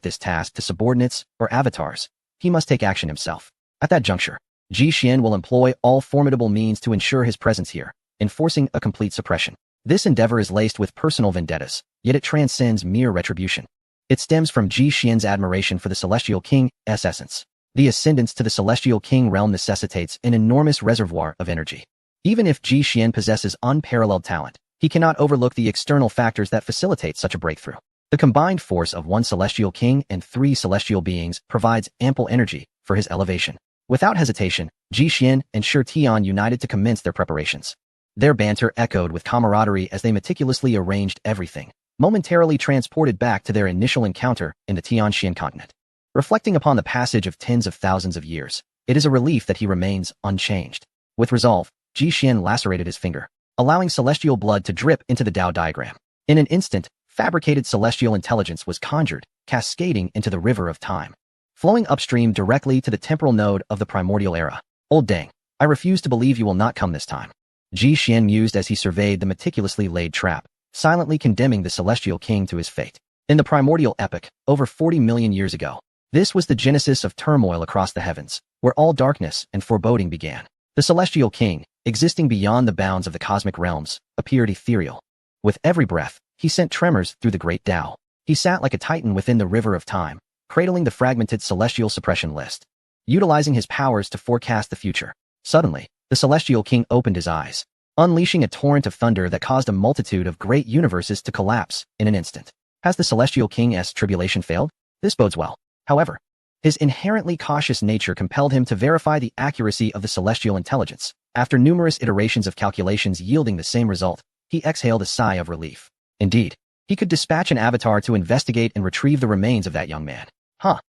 this task to subordinates or avatars. He must take action himself. At that juncture, Ji Xian will employ all formidable means to ensure his presence here, enforcing a complete suppression. This endeavor is laced with personal vendettas, yet it transcends mere retribution. It stems from Ji Xian's admiration for the Celestial King's essence. The ascendance to the Celestial King realm necessitates an enormous reservoir of energy. Even if Ji Xian possesses unparalleled talent, he cannot overlook the external factors that facilitate such a breakthrough. The combined force of one Celestial King and 3 celestial beings provides ample energy for his elevation. Without hesitation, Ji Xian and Shi Tian united to commence their preparations. Their banter echoed with camaraderie as they meticulously arranged everything, momentarily transported back to their initial encounter in the Tianxian continent. Reflecting upon the passage of tens of thousands of years, it is a relief that he remains unchanged. With resolve, Ji Xian lacerated his finger, allowing celestial blood to drip into the Dao diagram. In an instant, fabricated celestial intelligence was conjured, cascading into the river of time, flowing upstream directly to the temporal node of the primordial era. Old Deng, I refuse to believe you will not come this time. Ji Xian mused as he surveyed the meticulously laid trap, silently condemning the Celestial King to his fate. In the primordial epoch, over 40 million years ago, this was the genesis of turmoil across the heavens, where all darkness and foreboding began. The Celestial King, existing beyond the bounds of the cosmic realms, appeared ethereal. With every breath, he sent tremors through the great Tao. He sat like a titan within the river of time, cradling the fragmented celestial suppression list, utilizing his powers to forecast the future. Suddenly, the Celestial King opened his eyes, unleashing a torrent of thunder that caused a multitude of great universes to collapse in an instant. Has the Celestial King's tribulation failed? This bodes well. However, his inherently cautious nature compelled him to verify the accuracy of the celestial intelligence. After numerous iterations of calculations yielding the same result, he exhaled a sigh of relief. Indeed, he could dispatch an avatar to investigate and retrieve the remains of that young man.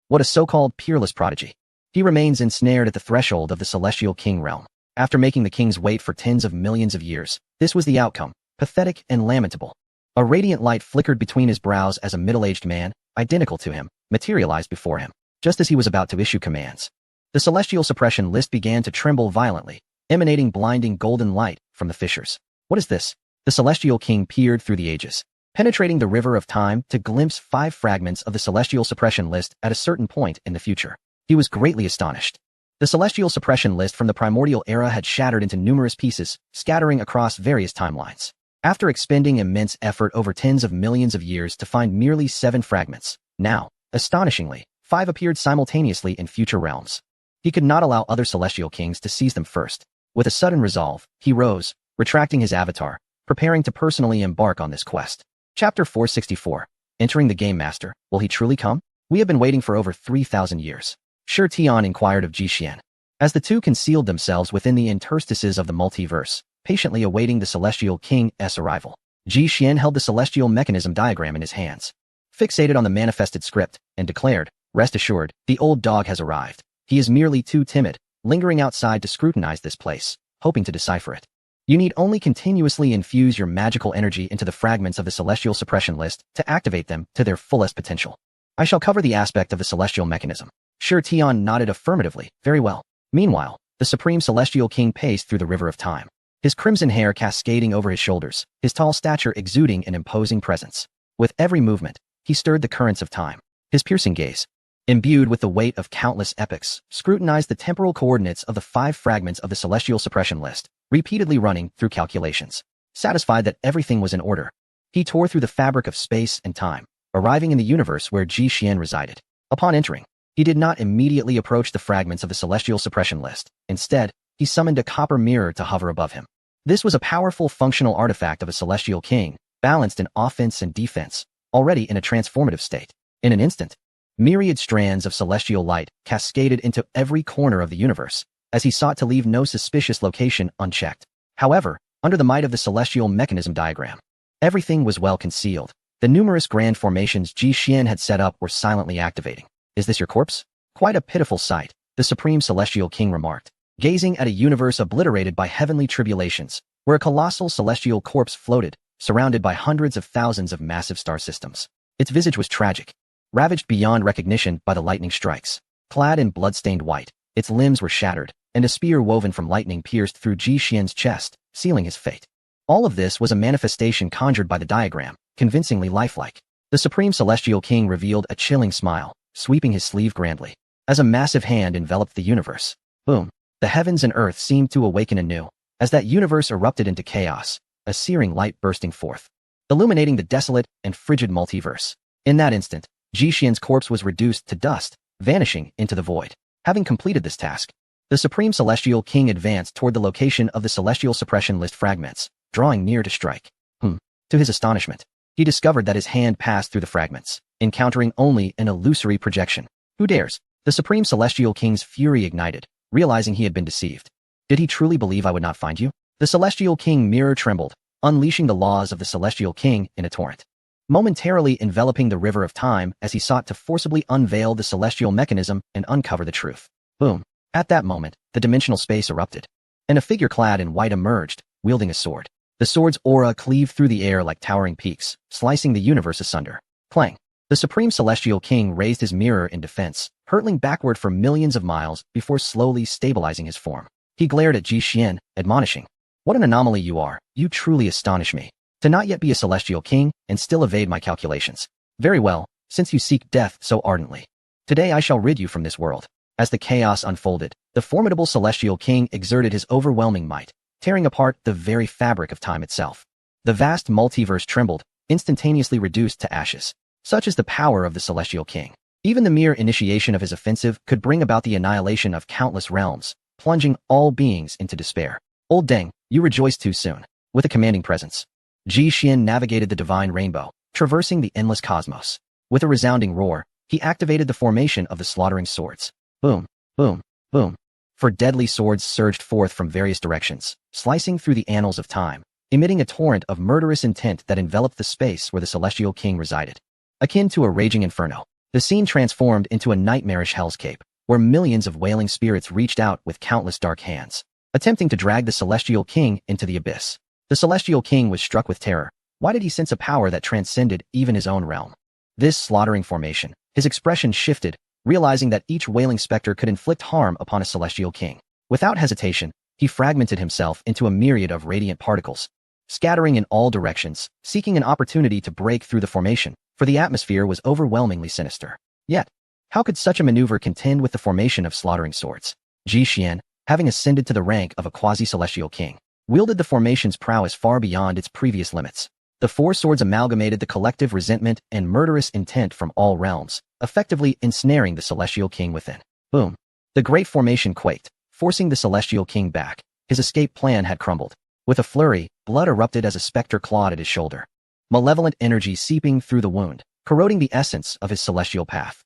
What a so-called peerless prodigy. He remains ensnared at the threshold of the Celestial King realm. After making the kings wait for tens of millions of years, this was the outcome, pathetic and lamentable. A radiant light flickered between his brows as a middle-aged man, identical to him, materialized before him, just as he was about to issue commands. The celestial suppression list began to tremble violently, emanating blinding golden light from the fissures. What is this? The Celestial King peered through the ages, penetrating the river of time to glimpse 5 fragments of the celestial suppression list at a certain point in the future. He was greatly astonished. The celestial suppression list from the primordial era had shattered into numerous pieces, scattering across various timelines. After expending immense effort over tens of millions of years to find merely 7 fragments, now, astonishingly, 5 appeared simultaneously in future realms. He could not allow other celestial kings to seize them first. With a sudden resolve, he rose, retracting his avatar, preparing to personally embark on this quest. Chapter 464. Entering the Game Master. Will he truly come? We have been waiting for over 3,000 years. Shi Tian inquired of Ji Xian. As the two concealed themselves within the interstices of the multiverse, patiently awaiting the Celestial King's arrival, Ji Xian held the celestial mechanism diagram in his hands, fixated on the manifested script, and declared, "Rest assured, the old dog has arrived. He is merely too timid, lingering outside to scrutinize this place, hoping to decipher it. You need only continuously infuse your magical energy into the fragments of the celestial suppression list to activate them to their fullest potential. I shall cover the aspect of the celestial mechanism." Shi Tian nodded affirmatively. Very well. Meanwhile, the Supreme Celestial King paced through the river of time, his crimson hair cascading over his shoulders, his tall stature exuding an imposing presence. With every movement, he stirred the currents of time. His piercing gaze, imbued with the weight of countless epochs, scrutinized the temporal coordinates of the 5 fragments of the celestial suppression list, repeatedly running through calculations. Satisfied that everything was in order, he tore through the fabric of space and time, arriving in the universe where Ji Xian resided. Upon entering, he did not immediately approach the fragments of the celestial suppression list. Instead, he summoned a copper mirror to hover above him. This was a powerful functional artifact of a celestial king, balanced in offense and defense, already in a transformative state. In an instant, myriad strands of celestial light cascaded into every corner of the universe, as he sought to leave no suspicious location unchecked. However, under the might of the celestial mechanism diagram, everything was well concealed. The numerous grand formations Ji Xian had set up were silently activating. Is this your corpse? Quite a pitiful sight, the Supreme Celestial King remarked, gazing at a universe obliterated by heavenly tribulations, where a colossal celestial corpse floated, surrounded by hundreds of thousands of massive star systems. Its visage was tragic, ravaged beyond recognition by the lightning strikes. Clad in blood-stained white, its limbs were shattered, and a spear woven from lightning pierced through Ji Xian's chest, sealing his fate. All of this was a manifestation conjured by the diagram, convincingly lifelike. The Supreme Celestial King revealed a chilling smile, sweeping his sleeve grandly. As a massive hand enveloped the universe. Boom. The heavens and earth seemed to awaken anew. As that universe erupted into chaos, a searing light bursting forth, illuminating the desolate and frigid multiverse. In that instant, Ji Xian's corpse was reduced to dust, vanishing into the void. Having completed this task, the Supreme Celestial King advanced toward the location of the Celestial Suppression List fragments, drawing near to strike. To his astonishment, he discovered that his hand passed through the fragments, encountering only an illusory projection. Who dares? The Supreme Celestial King's fury ignited, realizing he had been deceived. Did he truly believe I would not find you? The Celestial King mirror trembled, unleashing the laws of the Celestial King in a torrent, momentarily enveloping the river of time as he sought to forcibly unveil the celestial mechanism and uncover the truth. Boom. At that moment, the dimensional space erupted, and a figure clad in white emerged, wielding a sword. The sword's aura cleaved through the air like towering peaks, slicing the universe asunder. Clang. The Supreme Celestial King raised his mirror in defense, hurtling backward for millions of miles before slowly stabilizing his form. He glared at Ji Xian, admonishing, "What an anomaly you are. You truly astonish me. To not yet be a Celestial King and still evade my calculations. Very well, since you seek death so ardently. Today I shall rid you from this world." As the chaos unfolded, the formidable Celestial King exerted his overwhelming might, tearing apart the very fabric of time itself. The vast multiverse trembled, instantaneously reduced to ashes. Such is the power of the Celestial King. Even the mere initiation of his offensive could bring about the annihilation of countless realms, plunging all beings into despair. Old Deng, you rejoiced too soon. With a commanding presence, Ji Xian navigated the divine rainbow, traversing the endless cosmos. With a resounding roar, he activated the formation of the slaughtering swords. Boom, boom, boom. For deadly swords surged forth from various directions, slicing through the annals of time, emitting a torrent of murderous intent that enveloped the space where the Celestial King resided. Akin to a raging inferno, the scene transformed into a nightmarish hellscape, where millions of wailing spirits reached out with countless dark hands, attempting to drag the Celestial King into the abyss. The Celestial King was struck with terror. Why did he sense a power that transcended even his own realm? This slaughtering formation, his expression shifted, realizing that each wailing specter could inflict harm upon a Celestial King. Without hesitation, he fragmented himself into a myriad of radiant particles, scattering in all directions, seeking an opportunity to break through the formation, for the atmosphere was overwhelmingly sinister. Yet, how could such a maneuver contend with the formation of slaughtering swords? Ji Xian, having ascended to the rank of a quasi-celestial king, wielded the formation's prowess far beyond its previous limits. The four swords amalgamated the collective resentment and murderous intent from all realms, effectively ensnaring the Celestial King within. Boom. The great formation quaked, forcing the Celestial King back. His escape plan had crumbled. With a flurry, blood erupted as a specter clawed at his shoulder, malevolent energy seeping through the wound, corroding the essence of his celestial path.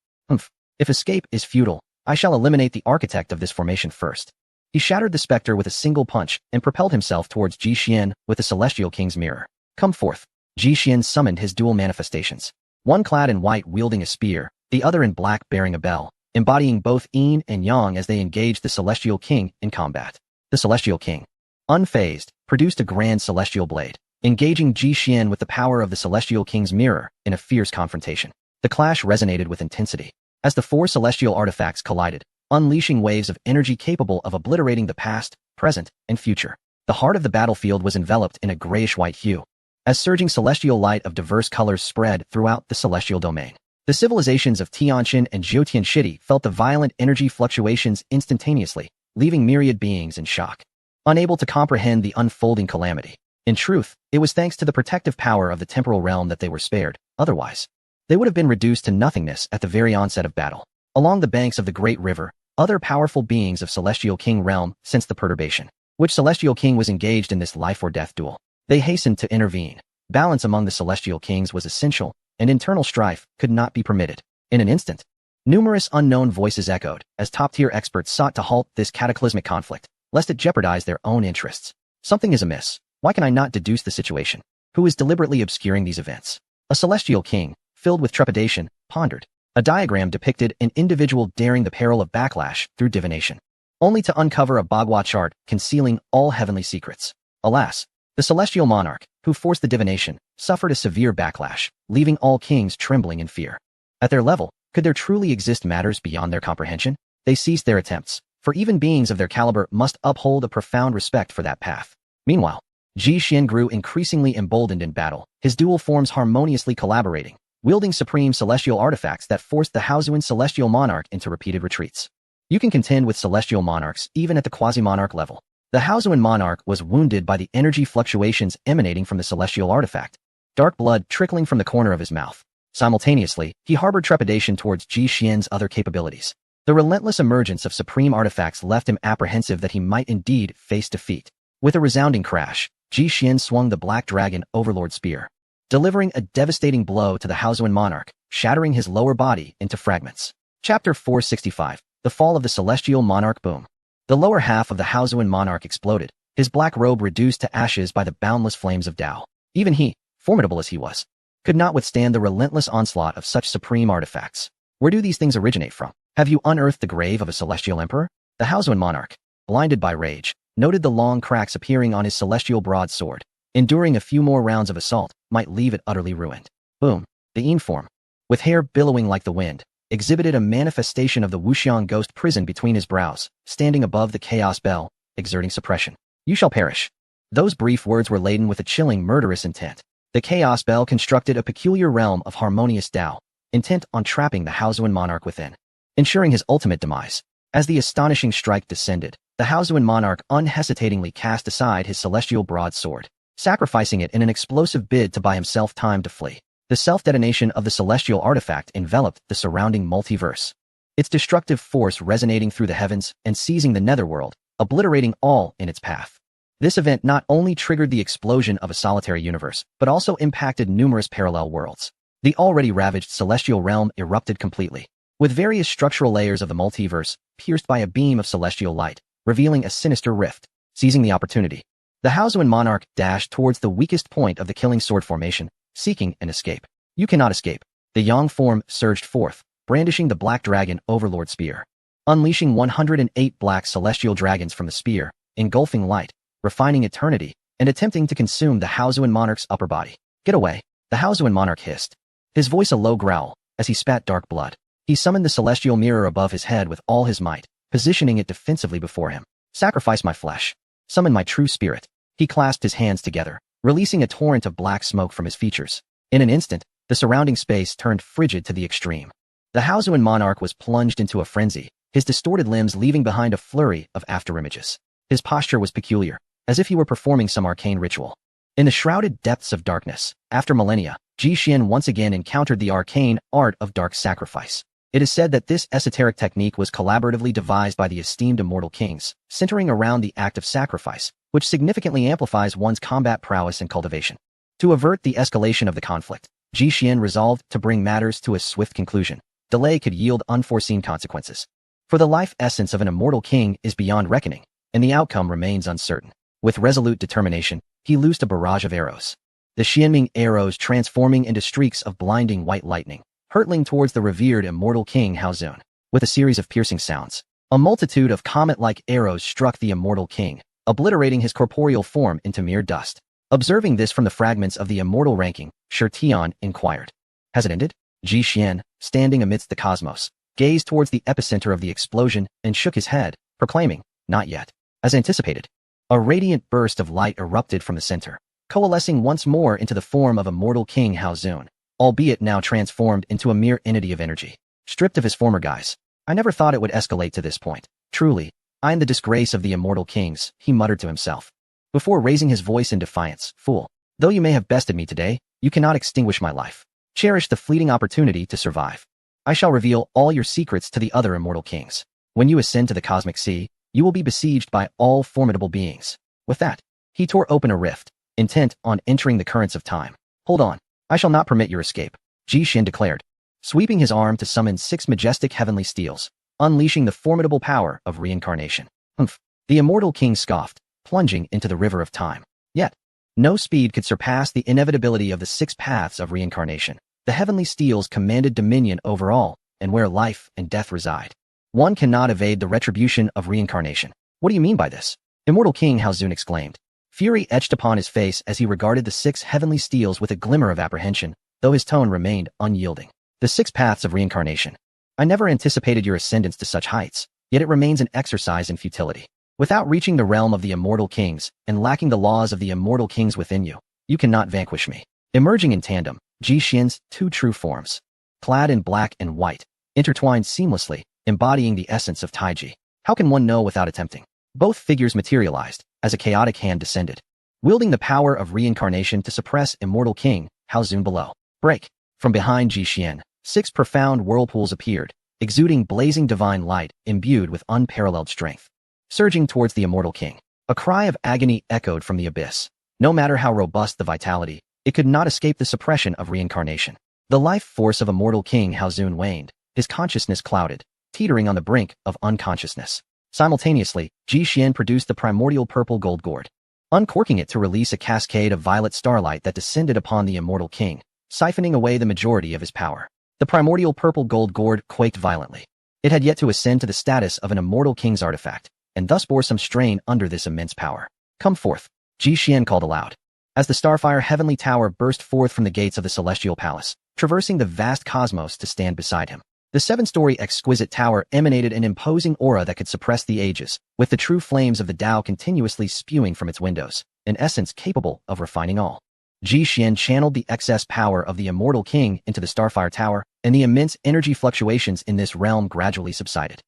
If escape is futile, I shall eliminate the architect of this formation first. He shattered the specter with a single punch and propelled himself towards Ji Xian with the Celestial King's mirror. Come forth. Ji Xian summoned his dual manifestations, one clad in white wielding a spear, the other in black bearing a bell, embodying both yin and yang as they engaged the Celestial King in combat. The Celestial King, unfazed, produced a grand celestial blade, engaging Ji Xian with the power of the Celestial King's mirror in a fierce confrontation. The clash resonated with intensity, as the four celestial artifacts collided, unleashing waves of energy capable of obliterating the past, present, and future. The heart of the battlefield was enveloped in a grayish-white hue, as surging celestial light of diverse colors spread throughout the celestial domain. The civilizations of Tianqin and Zhoutianshiti felt the violent energy fluctuations instantaneously, leaving myriad beings in shock, unable to comprehend the unfolding calamity. In truth, it was thanks to the protective power of the temporal realm that they were spared. Otherwise, they would have been reduced to nothingness at the very onset of battle. Along the banks of the great river, other powerful beings of Celestial King realm sensed the perturbation, which Celestial King was engaged in this life-or-death duel. They hastened to intervene. Balance among the Celestial Kings was essential, and internal strife could not be permitted. In an instant, numerous unknown voices echoed as top-tier experts sought to halt this cataclysmic conflict, lest it jeopardize their own interests. Something is amiss. Why can I not deduce the situation? Who is deliberately obscuring these events? A Celestial King, filled with trepidation, pondered. A diagram depicted an individual daring the peril of backlash through divination, only to uncover a Bagua chart concealing all heavenly secrets. Alas, the celestial monarch, who forced the divination, suffered a severe backlash, leaving all kings trembling in fear. At their level, could there truly exist matters beyond their comprehension? They ceased their attempts, for even beings of their caliber must uphold a profound respect for that path. Meanwhile, Ji Xian grew increasingly emboldened in battle, his dual forms harmoniously collaborating, wielding supreme celestial artifacts that forced the Haozuan celestial monarch into repeated retreats. You can contend with celestial monarchs even at the quasi-monarch level. The Haozuan monarch was wounded by the energy fluctuations emanating from the celestial artifact, dark blood trickling from the corner of his mouth. Simultaneously, he harbored trepidation towards Ji Xian's other capabilities. The relentless emergence of supreme artifacts left him apprehensive that he might indeed face defeat. With a resounding crash, Ji Xian swung the Black Dragon Overlord Spear, delivering a devastating blow to the Haozuan monarch, shattering his lower body into fragments. Chapter 465. The Fall of the Celestial Monarch. Boom. The lower half of the Haozuan monarch exploded, his black robe reduced to ashes by the boundless flames of Tao. Even he, formidable as he was, could not withstand the relentless onslaught of such supreme artifacts. Where do these things originate from? Have you unearthed the grave of a celestial emperor? The Haozuan monarch, blinded by rage, noted the long cracks appearing on his celestial broadsword. Enduring a few more rounds of assault might leave it utterly ruined. Boom. The Yin form, with hair billowing like the wind, exhibited a manifestation of the Wuxian ghost prison between his brows, standing above the chaos bell, exerting suppression. You shall perish. Those brief words were laden with a chilling, murderous intent. The chaos bell constructed a peculiar realm of harmonious Tao, intent on trapping the Haozuan monarch within, ensuring his ultimate demise. As the astonishing strike descended, the Haozuan monarch unhesitatingly cast aside his celestial broadsword, sacrificing it in an explosive bid to buy himself time to flee. The self-detonation of the celestial artifact enveloped the surrounding multiverse, its destructive force resonating through the heavens and seizing the netherworld, obliterating all in its path. This event not only triggered the explosion of a solitary universe, but also impacted numerous parallel worlds. The already ravaged celestial realm erupted completely, with various structural layers of the multiverse pierced by a beam of celestial light, revealing a sinister rift. Seizing the opportunity, the Haozuan monarch dashed towards the weakest point of the killing sword formation, seeking an escape. You cannot escape. The Yang form surged forth, brandishing the Black Dragon Overlord Spear, unleashing 108 black celestial dragons from the spear, engulfing light, refining eternity, and attempting to consume the Haozuan monarch's upper body. Get away, the Haozuan monarch hissed, his voice a low growl, as he spat dark blood. He summoned the celestial mirror above his head with all his might, positioning it defensively before him. Sacrifice my flesh. Summon my true spirit. He clasped his hands together, releasing a torrent of black smoke from his features. In an instant, the surrounding space turned frigid to the extreme. The Haozuan monarch was plunged into a frenzy, his distorted limbs leaving behind a flurry of afterimages. His posture was peculiar, as if he were performing some arcane ritual. In the shrouded depths of darkness, after millennia, Ji Xian once again encountered the arcane art of dark sacrifice. It is said that this esoteric technique was collaboratively devised by the esteemed immortal kings, centering around the act of sacrifice, which significantly amplifies one's combat prowess and cultivation. To avert the escalation of the conflict, Ji Xian resolved to bring matters to a swift conclusion. Delay could yield unforeseen consequences. For the life essence of an immortal king is beyond reckoning, and the outcome remains uncertain. With resolute determination, he loosed a barrage of arrows. The Xianming arrows transforming into streaks of blinding white lightning, hurtling towards the revered immortal king Haozun. With a series of piercing sounds, a multitude of comet-like arrows struck the immortal king, obliterating his corporeal form into mere dust. Observing this from the fragments of the immortal ranking, Shi Tian inquired. Has it ended? Ji Xian, standing amidst the cosmos, gazed towards the epicenter of the explosion and shook his head, proclaiming, not yet. As anticipated, a radiant burst of light erupted from the center, coalescing once more into the form of immortal King Haozun, albeit now transformed into a mere entity of energy. Stripped of his former guise, I never thought it would escalate to this point. Truly, I am the disgrace of the immortal kings, he muttered to himself, before raising his voice in defiance. Fool, though you may have bested me today, you cannot extinguish my life. Cherish the fleeting opportunity to survive. I shall reveal all your secrets to the other immortal kings. When you ascend to the cosmic sea, you will be besieged by all formidable beings. With that, he tore open a rift, intent on entering the currents of time. Hold on, I shall not permit your escape, Ji Xian declared, sweeping his arm to summon 6 majestic heavenly steels, unleashing the formidable power of reincarnation. Humph, the immortal king scoffed, plunging into the river of time. Yet, no speed could surpass the inevitability of the 6 paths of reincarnation. The heavenly steels commanded dominion over all, and where life and death reside, one cannot evade the retribution of reincarnation. What do you mean by this? Immortal King Haozun exclaimed. Fury etched upon his face as he regarded the 6 heavenly steels with a glimmer of apprehension, though his tone remained unyielding. The 6 paths of reincarnation. I never anticipated your ascendance to such heights, yet it remains an exercise in futility. Without reaching the realm of the immortal kings, and lacking the laws of the immortal kings within you, you cannot vanquish me. Emerging in tandem, Ji Xian's two true forms, clad in black and white, intertwined seamlessly, embodying the essence of Taiji. How can one know without attempting? Both figures materialized as a chaotic hand descended, wielding the power of reincarnation to suppress immortal King Hao Zun below. Break. From behind Ji Xian, 6 profound whirlpools appeared, exuding blazing divine light imbued with unparalleled strength. Surging towards the immortal king, a cry of agony echoed from the abyss. No matter how robust the vitality, it could not escape the suppression of reincarnation. The life force of immortal King Hao Zun waned, his consciousness clouded, teetering on the brink of unconsciousness. Simultaneously, Ji Xian produced the primordial purple gold gourd, uncorking it to release a cascade of violet starlight that descended upon the immortal king, siphoning away the majority of his power. The primordial purple gold gourd quaked violently. It had yet to ascend to the status of an immortal king's artifact, and thus bore some strain under this immense power. Come forth, Ji Xian called aloud. As the Starfire Heavenly Tower burst forth from the gates of the Celestial Palace, traversing the vast cosmos to stand beside him. The 7-story exquisite tower emanated an imposing aura that could suppress the ages, with the true flames of the Tao continuously spewing from its windows, an essence capable of refining all. Ji Xian channeled the excess power of the immortal king into the Starfire Tower, and the immense energy fluctuations in this realm gradually subsided.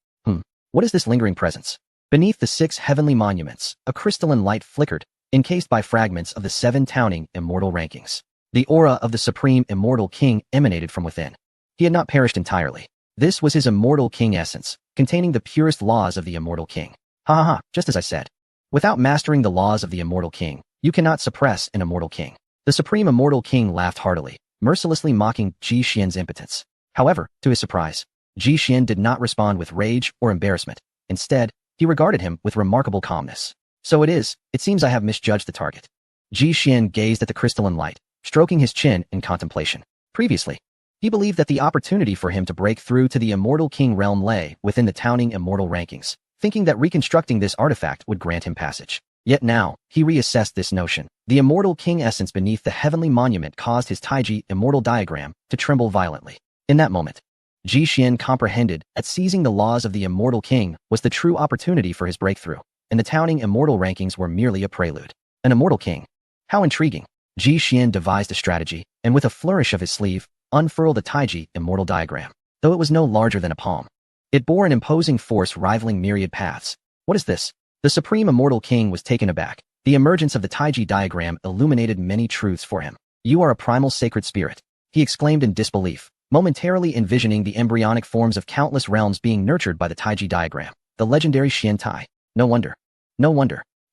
What is this lingering presence? Beneath the 6 heavenly monuments, a crystalline light flickered, encased by fragments of the 7 Towning immortal rankings. The aura of the supreme immortal king emanated from within. He had not perished entirely. This was his immortal king essence, containing the purest laws of the immortal king. Just as I said. Without mastering the laws of the immortal king, you cannot suppress an immortal king. The supreme immortal king laughed heartily, mercilessly mocking Ji Xian's impotence. However, to his surprise, Ji Xian did not respond with rage or embarrassment. Instead, he regarded him with remarkable calmness. So it seems I have misjudged the target. Ji Xian gazed at the crystalline light, stroking his chin in contemplation. Previously, he believed that the opportunity for him to break through to the immortal king realm lay within the Towning immortal rankings, thinking that reconstructing this artifact would grant him passage. Yet now, he reassessed this notion. The immortal king essence beneath the heavenly monument caused his Taiji immortal diagram to tremble violently. In that moment, Ji Xian comprehended that seizing the laws of the immortal king was the true opportunity for his breakthrough, and the Towning immortal rankings were merely a prelude. An immortal king. How intriguing. Ji Xian devised a strategy, and with a flourish of his sleeve, unfurled the Taiji immortal diagram. Though it was no larger than a palm, it bore an imposing force rivaling myriad paths. What is this? The supreme immortal king was taken aback. The emergence of the Taiji diagram illuminated many truths for him. You are a primal sacred spirit, he exclaimed in disbelief, momentarily envisioning the embryonic forms of countless realms being nurtured by the Taiji diagram. The legendary Xian Tai. No wonder.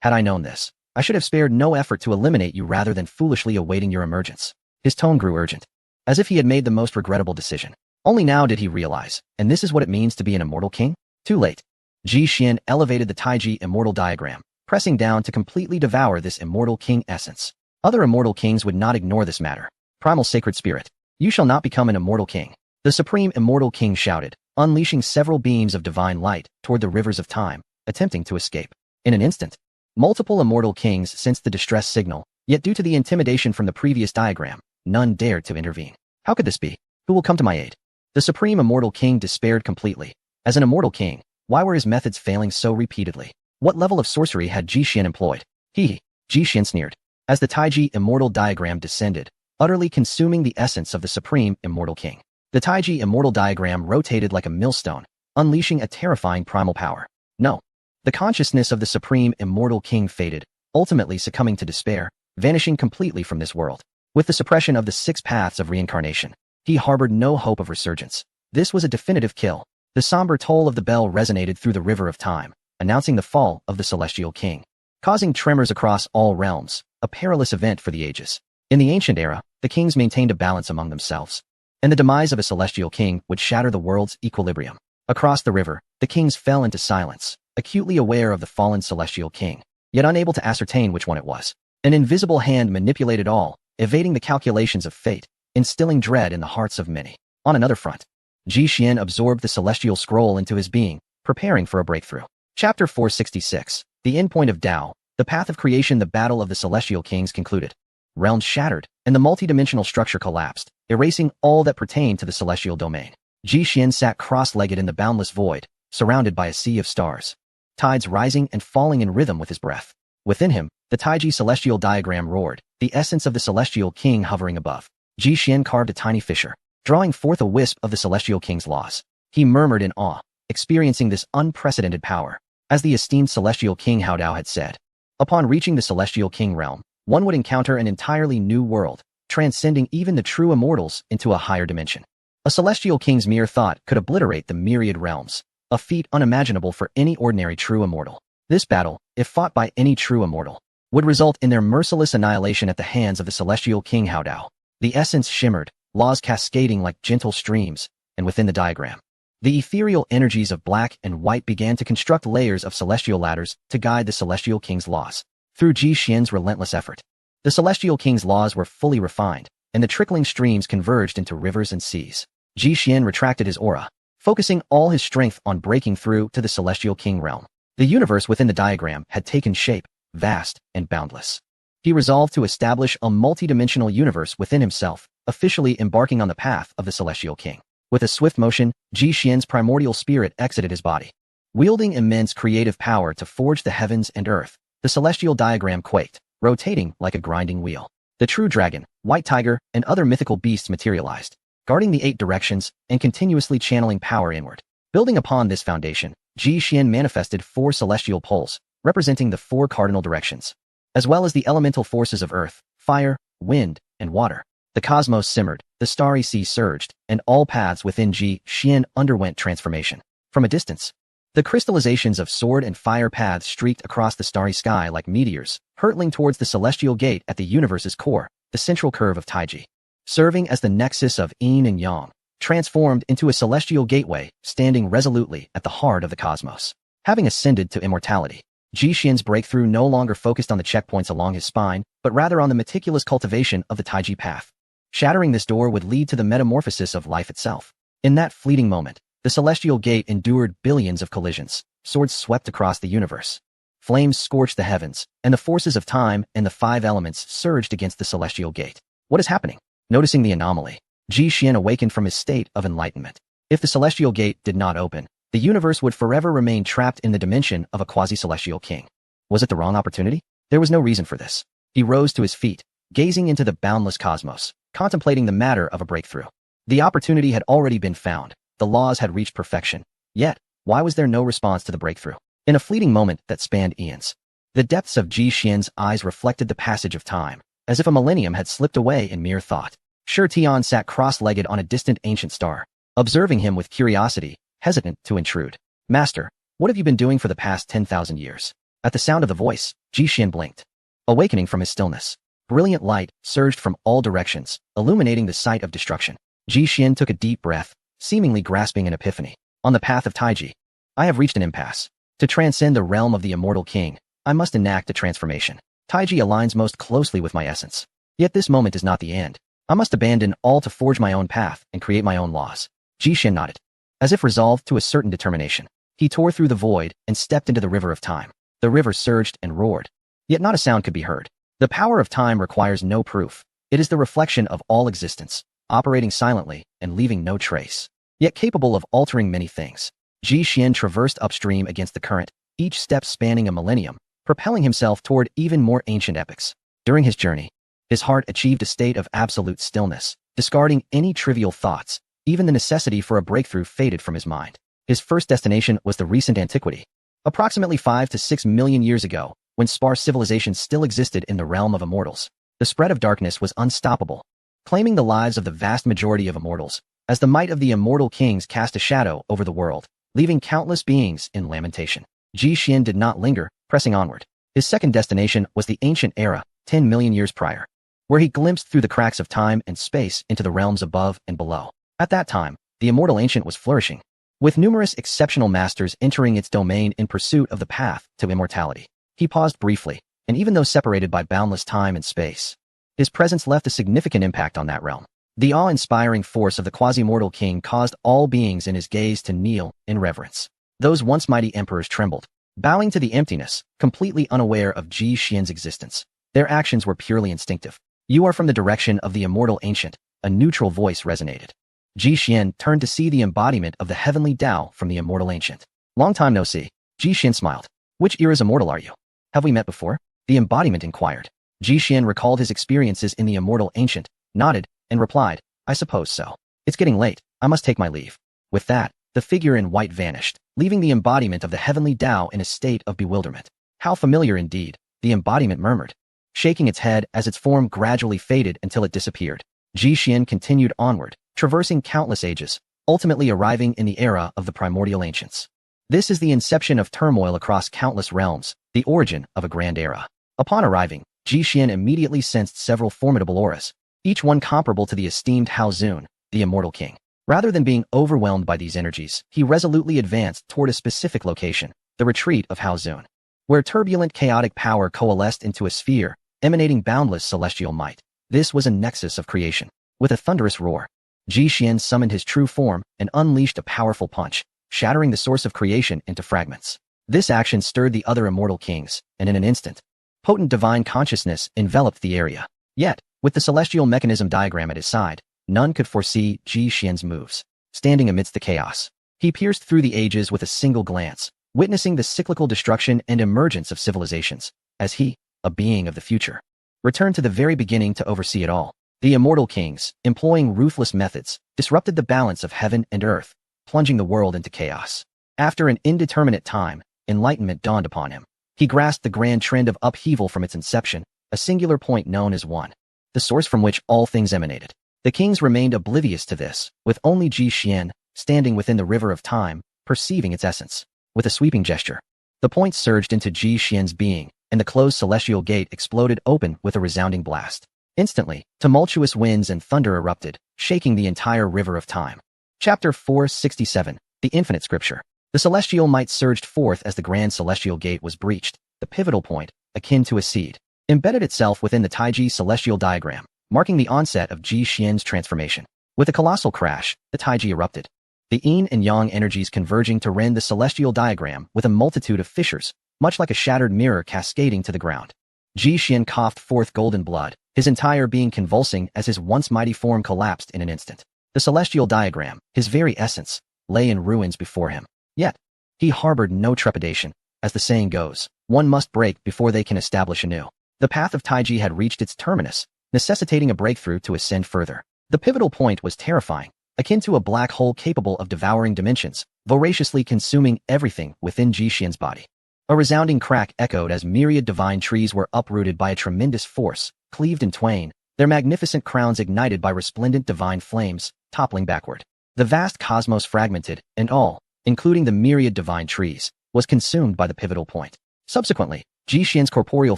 Had I known this, I should have spared no effort to eliminate you rather than foolishly awaiting your emergence. His tone grew urgent, as if he had made the most regrettable decision. Only now did he realize, and this is what it means to be an immortal king? Too late. Ji Xian elevated the Taiji immortal diagram, pressing down to completely devour this immortal king essence. Other immortal kings would not ignore this matter. Primal sacred spirit, you shall not become an immortal king. The supreme immortal king shouted, unleashing several beams of divine light toward the rivers of time, attempting to escape. In an instant, multiple immortal kings sensed the distress signal, yet due to the intimidation from the previous diagram, none dared to intervene. How could this be? Who will come to my aid? The supreme immortal king despaired completely. As an immortal king, why were his methods failing so repeatedly? What level of sorcery had Ji Xian employed? Ji Xian sneered, as the Taiji immortal diagram descended, utterly consuming the essence of the supreme immortal king. The Taiji immortal diagram rotated like a millstone, unleashing a terrifying primal power. No. The consciousness of the supreme immortal king faded, ultimately succumbing to despair, vanishing completely from this world. With the suppression of the 6 paths of reincarnation, he harbored no hope of resurgence. This was a definitive kill. The somber toll of the bell resonated through the river of time, announcing the fall of the celestial king, causing tremors across all realms, a perilous event for the ages. In the ancient era, the kings maintained a balance among themselves, and the demise of a celestial king would shatter the world's equilibrium. Across the river, the kings fell into silence, acutely aware of the fallen celestial king, yet unable to ascertain which one it was. An invisible hand manipulated all, evading the calculations of fate, instilling dread in the hearts of many. On another front, Ji Xian absorbed the celestial scroll into his being, preparing for a breakthrough. Chapter 466. The Endpoint of Tao. The path of creation. The battle of the celestial kings concluded. Realms shattered, and the multidimensional structure collapsed, erasing all that pertained to the celestial domain. Ji Xian sat cross-legged in the boundless void, surrounded by a sea of stars, tides rising and falling in rhythm with his breath. Within him, the Taiji celestial diagram roared, the essence of the celestial king hovering above. Ji Xian carved a tiny fissure, drawing forth a wisp of the Celestial King's laws. He murmured in awe, experiencing this unprecedented power. As the esteemed Celestial King Hao Dao had said, upon reaching the Celestial King realm, one would encounter an entirely new world, transcending even the true immortals into a higher dimension. A Celestial King's mere thought could obliterate the myriad realms, a feat unimaginable for any ordinary true immortal. This battle, if fought by any true immortal, would result in their merciless annihilation at the hands of the Celestial King Hao Dao. The essence shimmered, laws cascading like gentle streams, and within the diagram, the ethereal energies of black and white began to construct layers of celestial ladders to guide the Celestial King's laws. Through Ji Xian's relentless effort, the Celestial King's laws were fully refined, and the trickling streams converged into rivers and seas. Ji Xian retracted his aura, focusing all his strength on breaking through to the Celestial King realm. The universe within the diagram had taken shape, vast and boundless. He resolved to establish a multidimensional universe within himself, officially embarking on the path of the Celestial King. With a swift motion, Ji Xian's primordial spirit exited his body. Wielding immense creative power to forge the heavens and earth, the celestial diagram quaked, rotating like a grinding wheel. The true dragon, white tiger, and other mythical beasts materialized, guarding the 8 directions and continuously channeling power inward. Building upon this foundation, Ji Xian manifested 4 celestial poles, representing the 4 cardinal directions, as well as the elemental forces of earth, fire, wind, and water. The cosmos simmered, the starry sea surged, and all paths within Ji Xian underwent transformation. From a distance, the crystallizations of sword and fire paths streaked across the starry sky like meteors, hurtling towards the celestial gate at the universe's core, the central curve of Taiji. Serving as the nexus of yin and yang, transformed into a celestial gateway, standing resolutely at the heart of the cosmos. Having ascended to immortality, Ji Xian's breakthrough no longer focused on the checkpoints along his spine, but rather on the meticulous cultivation of the Taiji path. Shattering this door would lead to the metamorphosis of life itself. In that fleeting moment, the celestial gate endured billions of collisions, swords swept across the universe. Flames scorched the heavens, and the forces of time and the 5 elements surged against the celestial gate. What is happening? Noticing the anomaly, Ji Xian awakened from his state of enlightenment. If the celestial gate did not open, the universe would forever remain trapped in the dimension of a quasi-celestial king. Was it the wrong opportunity? There was no reason for this. He rose to his feet, gazing into the boundless cosmos, contemplating the matter of a breakthrough. The opportunity had already been found. The laws had reached perfection. Yet, why was there no response to the breakthrough? In a fleeting moment that spanned eons, the depths of Ji Xian's eyes reflected the passage of time, as if a millennium had slipped away in mere thought. Shi Tian sat cross-legged on a distant ancient star, observing him with curiosity, hesitant to intrude. Master, what have you been doing for the past 10,000 years? At the sound of the voice, Ji Xian blinked. Awakening from his stillness, brilliant light surged from all directions, illuminating the site of destruction. Ji Xian took a deep breath, seemingly grasping an epiphany. On the path of Taiji, I have reached an impasse. To transcend the realm of the immortal king, I must enact a transformation. Taiji aligns most closely with my essence. Yet this moment is not the end. I must abandon all to forge my own path and create my own laws. Ji Xian nodded. As if resolved to a certain determination, he tore through the void and stepped into the river of time. The river surged and roared, yet not a sound could be heard. The power of time requires no proof. It is the reflection of all existence, operating silently and leaving no trace, yet capable of altering many things. Ji Xian traversed upstream against the current, each step spanning a millennium, propelling himself toward even more ancient epics. During his journey, his heart achieved a state of absolute stillness, discarding any trivial thoughts. Even the necessity for a breakthrough faded from his mind. His first destination was the recent antiquity. Approximately 5 to 6 million years ago, when sparse civilizations still existed in the realm of immortals, the spread of darkness was unstoppable, claiming the lives of the vast majority of immortals, as the might of the immortal kings cast a shadow over the world, leaving countless beings in lamentation. Ji Xian did not linger, pressing onward. His second destination was the ancient era, 10 million years prior, where he glimpsed through the cracks of time and space into the realms above and below. At that time, the immortal ancient was flourishing, with numerous exceptional masters entering its domain in pursuit of the path to immortality. He paused briefly, and even though separated by boundless time and space, his presence left a significant impact on that realm. The awe-inspiring force of the quasi-mortal king caused all beings in his gaze to kneel in reverence. Those once mighty emperors trembled, bowing to the emptiness, completely unaware of Ji Xian's existence. Their actions were purely instinctive. You are from the direction of the immortal ancient, a neutral voice resonated. Ji Xian turned to see the embodiment of the heavenly Tao from the immortal ancient. Long time no see. Ji Xian smiled. Which era's immortal are you? Have we met before? The embodiment inquired. Ji Xian recalled his experiences in the immortal ancient, nodded, and replied, "I suppose so. It's getting late. I must take my leave." With that, the figure in white vanished, leaving the embodiment of the heavenly Tao in a state of bewilderment. "How familiar indeed," the embodiment murmured, shaking its head as its form gradually faded until it disappeared. Ji Xian continued onward, traversing countless ages, ultimately arriving in the era of the primordial ancients. This is the inception of turmoil across countless realms, the origin of a grand era. Upon arriving, Ji Xian immediately sensed several formidable auras, each one comparable to the esteemed Hao Zun, the immortal king. Rather than being overwhelmed by these energies, he resolutely advanced toward a specific location, the retreat of Hao Zun, where turbulent chaotic power coalesced into a sphere, emanating boundless celestial might. This was a nexus of creation. With a thunderous roar, Ji Xian summoned his true form and unleashed a powerful punch, shattering the source of creation into fragments. This action stirred the other immortal kings, and in an instant, potent divine consciousness enveloped the area. Yet, with the celestial mechanism diagram at his side, none could foresee Ji Xian's moves. Standing amidst the chaos, he pierced through the ages with a single glance, witnessing the cyclical destruction and emergence of civilizations, as he, a being of the future, returned to the very beginning to oversee it all. The immortal kings, employing ruthless methods, disrupted the balance of heaven and earth, plunging the world into chaos. After an indeterminate time, enlightenment dawned upon him. He grasped the grand trend of upheaval from its inception, a singular point known as One, the source from which all things emanated. The kings remained oblivious to this, with only Ji Xian, standing within the river of time, perceiving its essence. With a sweeping gesture, the point surged into Ji Xian's being, and the closed celestial gate exploded open with a resounding blast. Instantly, tumultuous winds and thunder erupted, shaking the entire river of time. Chapter 467, The Infinite Scripture. The celestial might surged forth as the grand celestial gate was breached. The pivotal point, akin to a seed, embedded itself within the Taiji celestial diagram, marking the onset of Ji Xian's transformation. With a colossal crash, the Taiji erupted, the yin and yang energies converging to rend the celestial diagram with a multitude of fissures, much like a shattered mirror cascading to the ground. Ji Xian coughed forth golden blood, his entire being convulsing as his once mighty form collapsed in an instant. The celestial diagram, his very essence, lay in ruins before him. Yet, he harbored no trepidation. As the saying goes, one must break before they can establish anew. The path of Taiji had reached its terminus, necessitating a breakthrough to ascend further. The pivotal point was terrifying, akin to a black hole capable of devouring dimensions, voraciously consuming everything within Ji Xian's body. A resounding crack echoed as myriad divine trees were uprooted by a tremendous force, cleaved in twain, their magnificent crowns ignited by resplendent divine flames, toppling backward. The vast cosmos fragmented, and all, including the myriad divine trees, was consumed by the pivotal point. Subsequently, Ji Xian's corporeal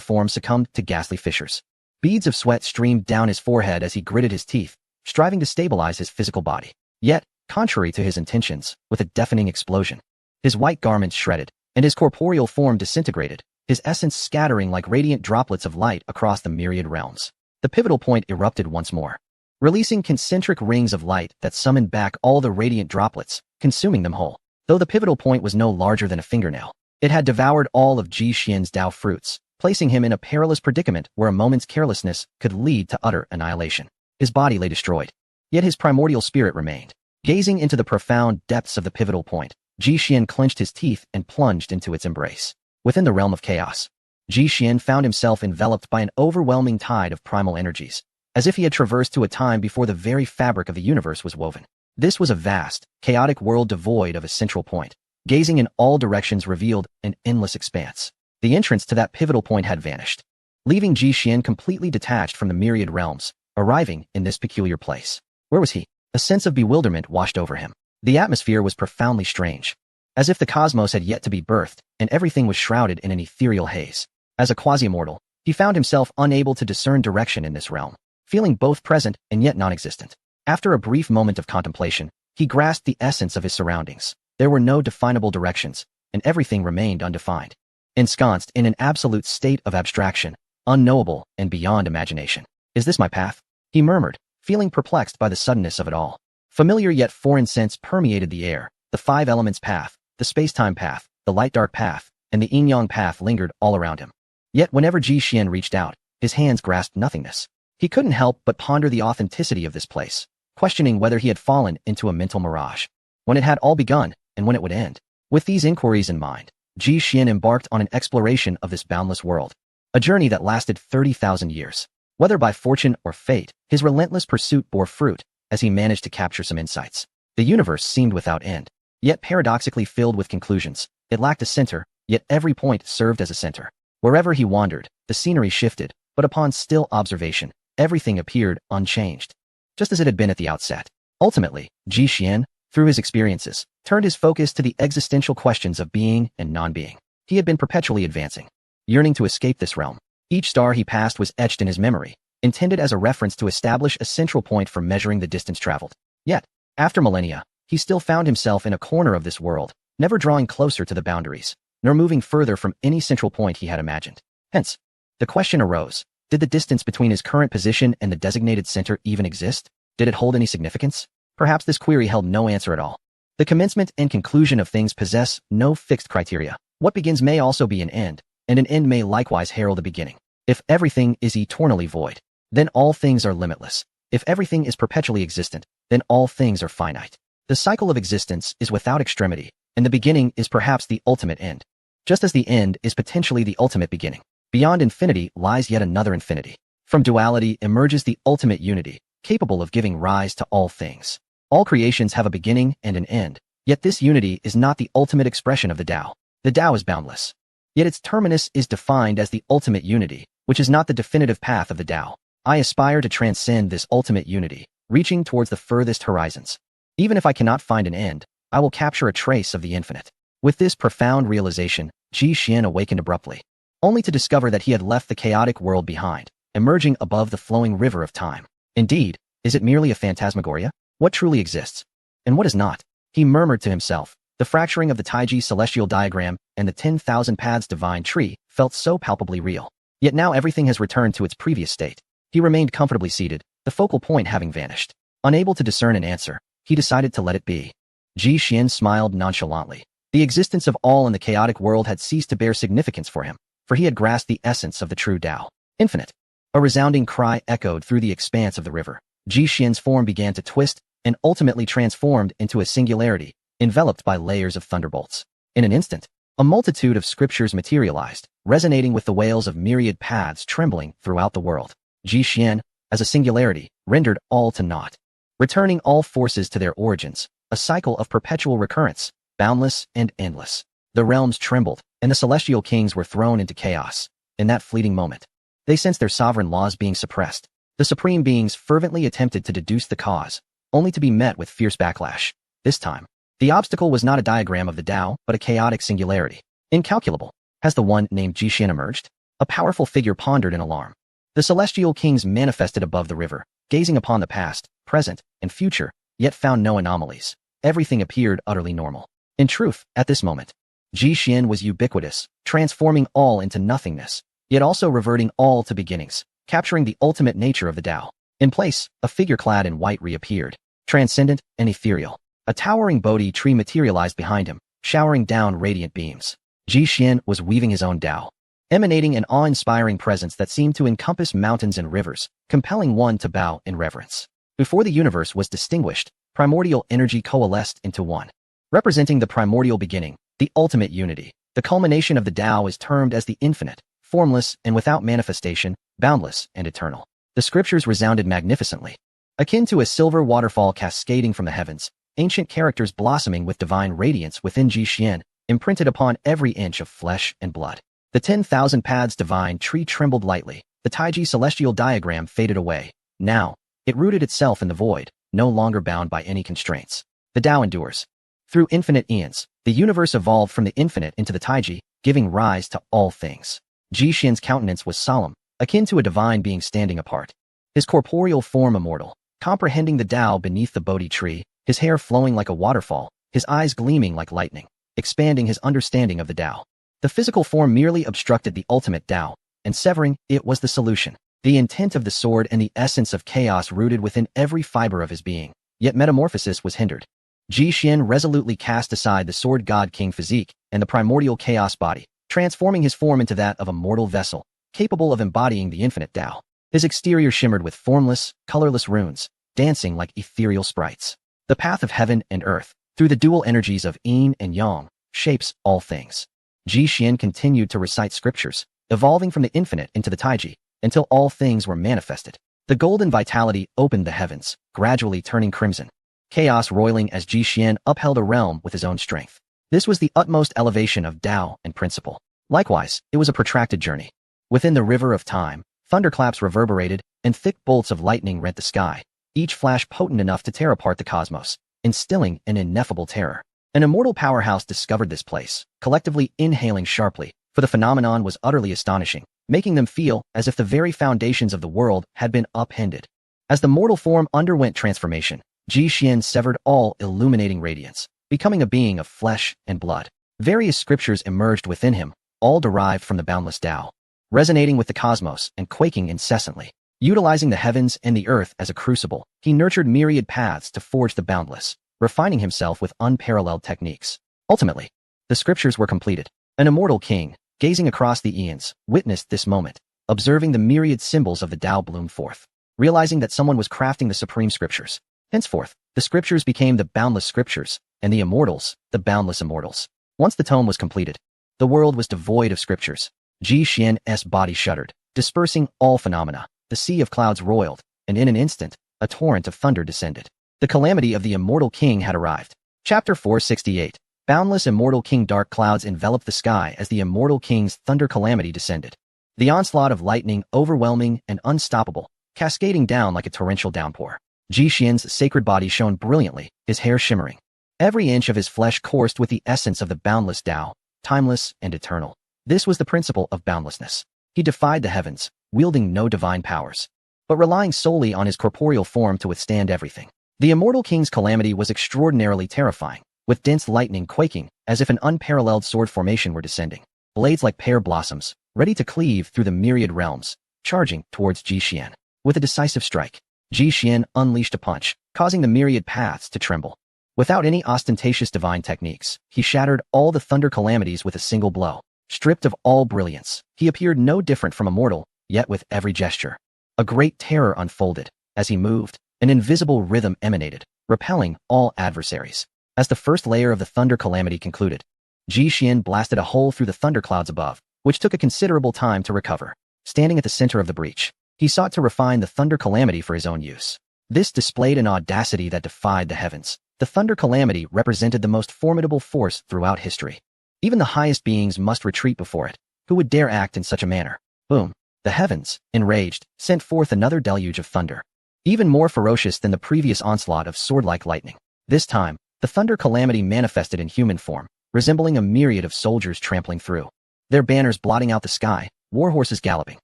form succumbed to ghastly fissures. Beads of sweat streamed down his forehead as he gritted his teeth, striving to stabilize his physical body. Yet, contrary to his intentions, with a deafening explosion, his white garments shredded, and his corporeal form disintegrated, his essence scattering like radiant droplets of light across the myriad realms. The pivotal point erupted once more, releasing concentric rings of light that summoned back all the radiant droplets, consuming them whole. Though the pivotal point was no larger than a fingernail, it had devoured all of Ji Xian's Tao fruits, placing him in a perilous predicament where a moment's carelessness could lead to utter annihilation. His body lay destroyed, yet his primordial spirit remained. Gazing into the profound depths of the pivotal point, Ji Xian clenched his teeth and plunged into its embrace. Within the realm of chaos, Ji Xian found himself enveloped by an overwhelming tide of primal energies, as if he had traversed to a time before the very fabric of the universe was woven. This was a vast, chaotic world devoid of a central point. Gazing in all directions revealed an endless expanse. The entrance to that pivotal point had vanished, leaving Ji Xian completely detached from the myriad realms, arriving in this peculiar place. Where was he? A sense of bewilderment washed over him. The atmosphere was profoundly strange, as if the cosmos had yet to be birthed, and everything was shrouded in an ethereal haze. As a quasi-immortal, he found himself unable to discern direction in this realm, feeling both present and yet non-existent. After a brief moment of contemplation, he grasped the essence of his surroundings. There were no definable directions, and everything remained undefined, ensconced in an absolute state of abstraction, unknowable and beyond imagination. Is this my path? He murmured, feeling perplexed by the suddenness of it all. Familiar yet foreign scents permeated the air. The five elements path, the space-time path, the light-dark path, and the yin-yang path lingered all around him. Yet whenever Ji Xian reached out, his hands grasped nothingness. He couldn't help but ponder the authenticity of this place, questioning whether he had fallen into a mental mirage, when it had all begun, and when it would end. With these inquiries in mind, Ji Xian embarked on an exploration of this boundless world, a journey that lasted 30,000 years. Whether by fortune or fate, his relentless pursuit bore fruit as he managed to capture some insights. The universe seemed without end, yet paradoxically filled with conclusions. It lacked a center, yet every point served as a center. Wherever he wandered, the scenery shifted, but upon still observation, everything appeared unchanged, just as it had been at the outset. Ultimately, Ji Xian, through his experiences, turned his focus to the existential questions of being and non-being. He had been perpetually advancing, yearning to escape this realm. Each star he passed was etched in his memory, intended as a reference to establish a central point for measuring the distance traveled. Yet, after millennia, he still found himself in a corner of this world, never drawing closer to the boundaries, nor moving further from any central point he had imagined. Hence, the question arose, did the distance between his current position and the designated center even exist? Did it hold any significance? Perhaps this query held no answer at all. The commencement and conclusion of things possess no fixed criteria. What begins may also be an end, and an end may likewise herald a beginning. If everything is eternally void, then all things are limitless. If everything is perpetually existent, then all things are finite. The cycle of existence is without extremity, and the beginning is perhaps the ultimate end, just as the end is potentially the ultimate beginning. Beyond infinity lies yet another infinity. From duality emerges the ultimate unity, capable of giving rise to all things. All creations have a beginning and an end, yet this unity is not the ultimate expression of the Tao. The Tao is boundless, yet its terminus is defined as the ultimate unity, which is not the definitive path of the Tao. I aspire to transcend this ultimate unity, reaching towards the furthest horizons. Even if I cannot find an end, I will capture a trace of the infinite. With this profound realization, Ji Xian awakened abruptly, only to discover that he had left the chaotic world behind, emerging above the flowing river of time. Indeed, is it merely a phantasmagoria? What truly exists, and what is not? He murmured to himself. The fracturing of the Taiji celestial diagram and the 10,000 paths divine tree felt so palpably real. Yet now everything has returned to its previous state. He remained comfortably seated, the focal point having vanished. Unable to discern an answer, he decided to let it be. Ji Xian smiled nonchalantly. The existence of all in the chaotic world had ceased to bear significance for him, for he had grasped the essence of the true Tao. Infinite. A resounding cry echoed through the expanse of the river. Ji Xian's form began to twist and ultimately transformed into a singularity, enveloped by layers of thunderbolts. In an instant, a multitude of scriptures materialized, resonating with the wails of myriad paths trembling throughout the world. Ji Xian, as a singularity, rendered all to naught, returning all forces to their origins, a cycle of perpetual recurrence, boundless and endless. The realms trembled, and the celestial kings were thrown into chaos. In that fleeting moment, they sensed their sovereign laws being suppressed. The supreme beings fervently attempted to deduce the cause, only to be met with fierce backlash. This time, the obstacle was not a diagram of the Tao, but a chaotic singularity. Incalculable. Has the one named Ji Xian emerged? A powerful figure pondered in alarm. The celestial kings manifested above the river, gazing upon the past, present, and future, yet found no anomalies. Everything appeared utterly normal. In truth, at this moment, Ji Xian was ubiquitous, transforming all into nothingness, yet also reverting all to beginnings, capturing the ultimate nature of the Tao. In place, a figure clad in white reappeared, transcendent and ethereal. A towering Bodhi tree materialized behind him, showering down radiant beams. Ji Xian was weaving his own Tao, emanating an awe-inspiring presence that seemed to encompass mountains and rivers, compelling one to bow in reverence. Before the universe was distinguished, primordial energy coalesced into one. Representing the primordial beginning, the ultimate unity, the culmination of the Tao is termed as the infinite, formless and without manifestation, boundless and eternal. The scriptures resounded magnificently, akin to a silver waterfall cascading from the heavens, ancient characters blossoming with divine radiance within Ji Xian, imprinted upon every inch of flesh and blood. The 10,000 paths divine tree trembled lightly, the Taiji celestial diagram faded away. Now, it rooted itself in the void, no longer bound by any constraints. The Tao endures. Through infinite eons, the universe evolved from the infinite into the Taiji, giving rise to all things. Ji Xian's countenance was solemn, akin to a divine being standing apart. His corporeal form immortal, comprehending the Tao beneath the Bodhi tree, his hair flowing like a waterfall, his eyes gleaming like lightning, expanding his understanding of the Tao. The physical form merely obstructed the ultimate Tao, and severing it was the solution. The intent of the sword and the essence of chaos rooted within every fiber of his being, yet metamorphosis was hindered. Ji Xian resolutely cast aside the sword god king physique and the primordial chaos body, transforming his form into that of a mortal vessel, capable of embodying the infinite Tao. His exterior shimmered with formless, colorless runes, dancing like ethereal sprites. The path of heaven and earth, through the dual energies of yin and yang, shapes all things. Ji Xian continued to recite scriptures, evolving from the infinite into the Taiji, until all things were manifested. The golden vitality opened the heavens, gradually turning crimson. Chaos roiling as Ji Xian upheld a realm with his own strength. This was the utmost elevation of Tao and principle. Likewise, it was a protracted journey. Within the river of time, thunderclaps reverberated, and thick bolts of lightning rent the sky, each flash potent enough to tear apart the cosmos, instilling an ineffable terror. An immortal powerhouse discovered this place, collectively inhaling sharply, for the phenomenon was utterly astonishing, making them feel as if the very foundations of the world had been upended. As the mortal form underwent transformation, Ji Xian severed all illuminating radiance, becoming a being of flesh and blood. Various scriptures emerged within him, all derived from the boundless Tao, resonating with the cosmos and quaking incessantly. Utilizing the heavens and the earth as a crucible, he nurtured myriad paths to forge the boundless, refining himself with unparalleled techniques. Ultimately, the scriptures were completed. An immortal king, gazing across the eons, witnessed this moment, observing the myriad symbols of the Tao bloom forth, realizing that someone was crafting the supreme scriptures. Henceforth, the scriptures became the boundless scriptures, and the immortals, the boundless immortals. Once the tome was completed, the world was devoid of scriptures. Ji Xian's body shuddered, dispersing all phenomena. The sea of clouds roiled, and in an instant, a torrent of thunder descended. The calamity of the immortal king had arrived. Chapter 468. Boundless immortal king. Dark clouds enveloped the sky as the immortal king's thunder calamity descended. The onslaught of lightning, overwhelming and unstoppable, cascading down like a torrential downpour. Ji Xian's sacred body shone brilliantly, his hair shimmering. Every inch of his flesh coursed with the essence of the boundless Tao, timeless and eternal. This was the principle of boundlessness. He defied the heavens, wielding no divine powers, but relying solely on his corporeal form to withstand everything. The immortal king's calamity was extraordinarily terrifying, with dense lightning quaking as if an unparalleled sword formation were descending. Blades like pear blossoms, ready to cleave through the myriad realms, charging towards Ji Xian. With a decisive strike, Ji Xian unleashed a punch, causing the myriad paths to tremble. Without any ostentatious divine techniques, he shattered all the thunder calamities with a single blow. Stripped of all brilliance, he appeared no different from a mortal, yet with every gesture, a great terror unfolded. As he moved, an invisible rhythm emanated, repelling all adversaries. As the first layer of the thunder calamity concluded, Ji Xian blasted a hole through the thunderclouds above, which took a considerable time to recover. Standing at the center of the breach, he sought to refine the thunder calamity for his own use. This displayed an audacity that defied the heavens. The thunder calamity represented the most formidable force throughout history. Even the highest beings must retreat before it. Who would dare act in such a manner? Boom. The heavens, enraged, sent forth another deluge of thunder, even more ferocious than the previous onslaught of sword-like lightning. This time, the thunder calamity manifested in human form, resembling a myriad of soldiers trampling through. Their banners blotting out the sky, war horses galloping.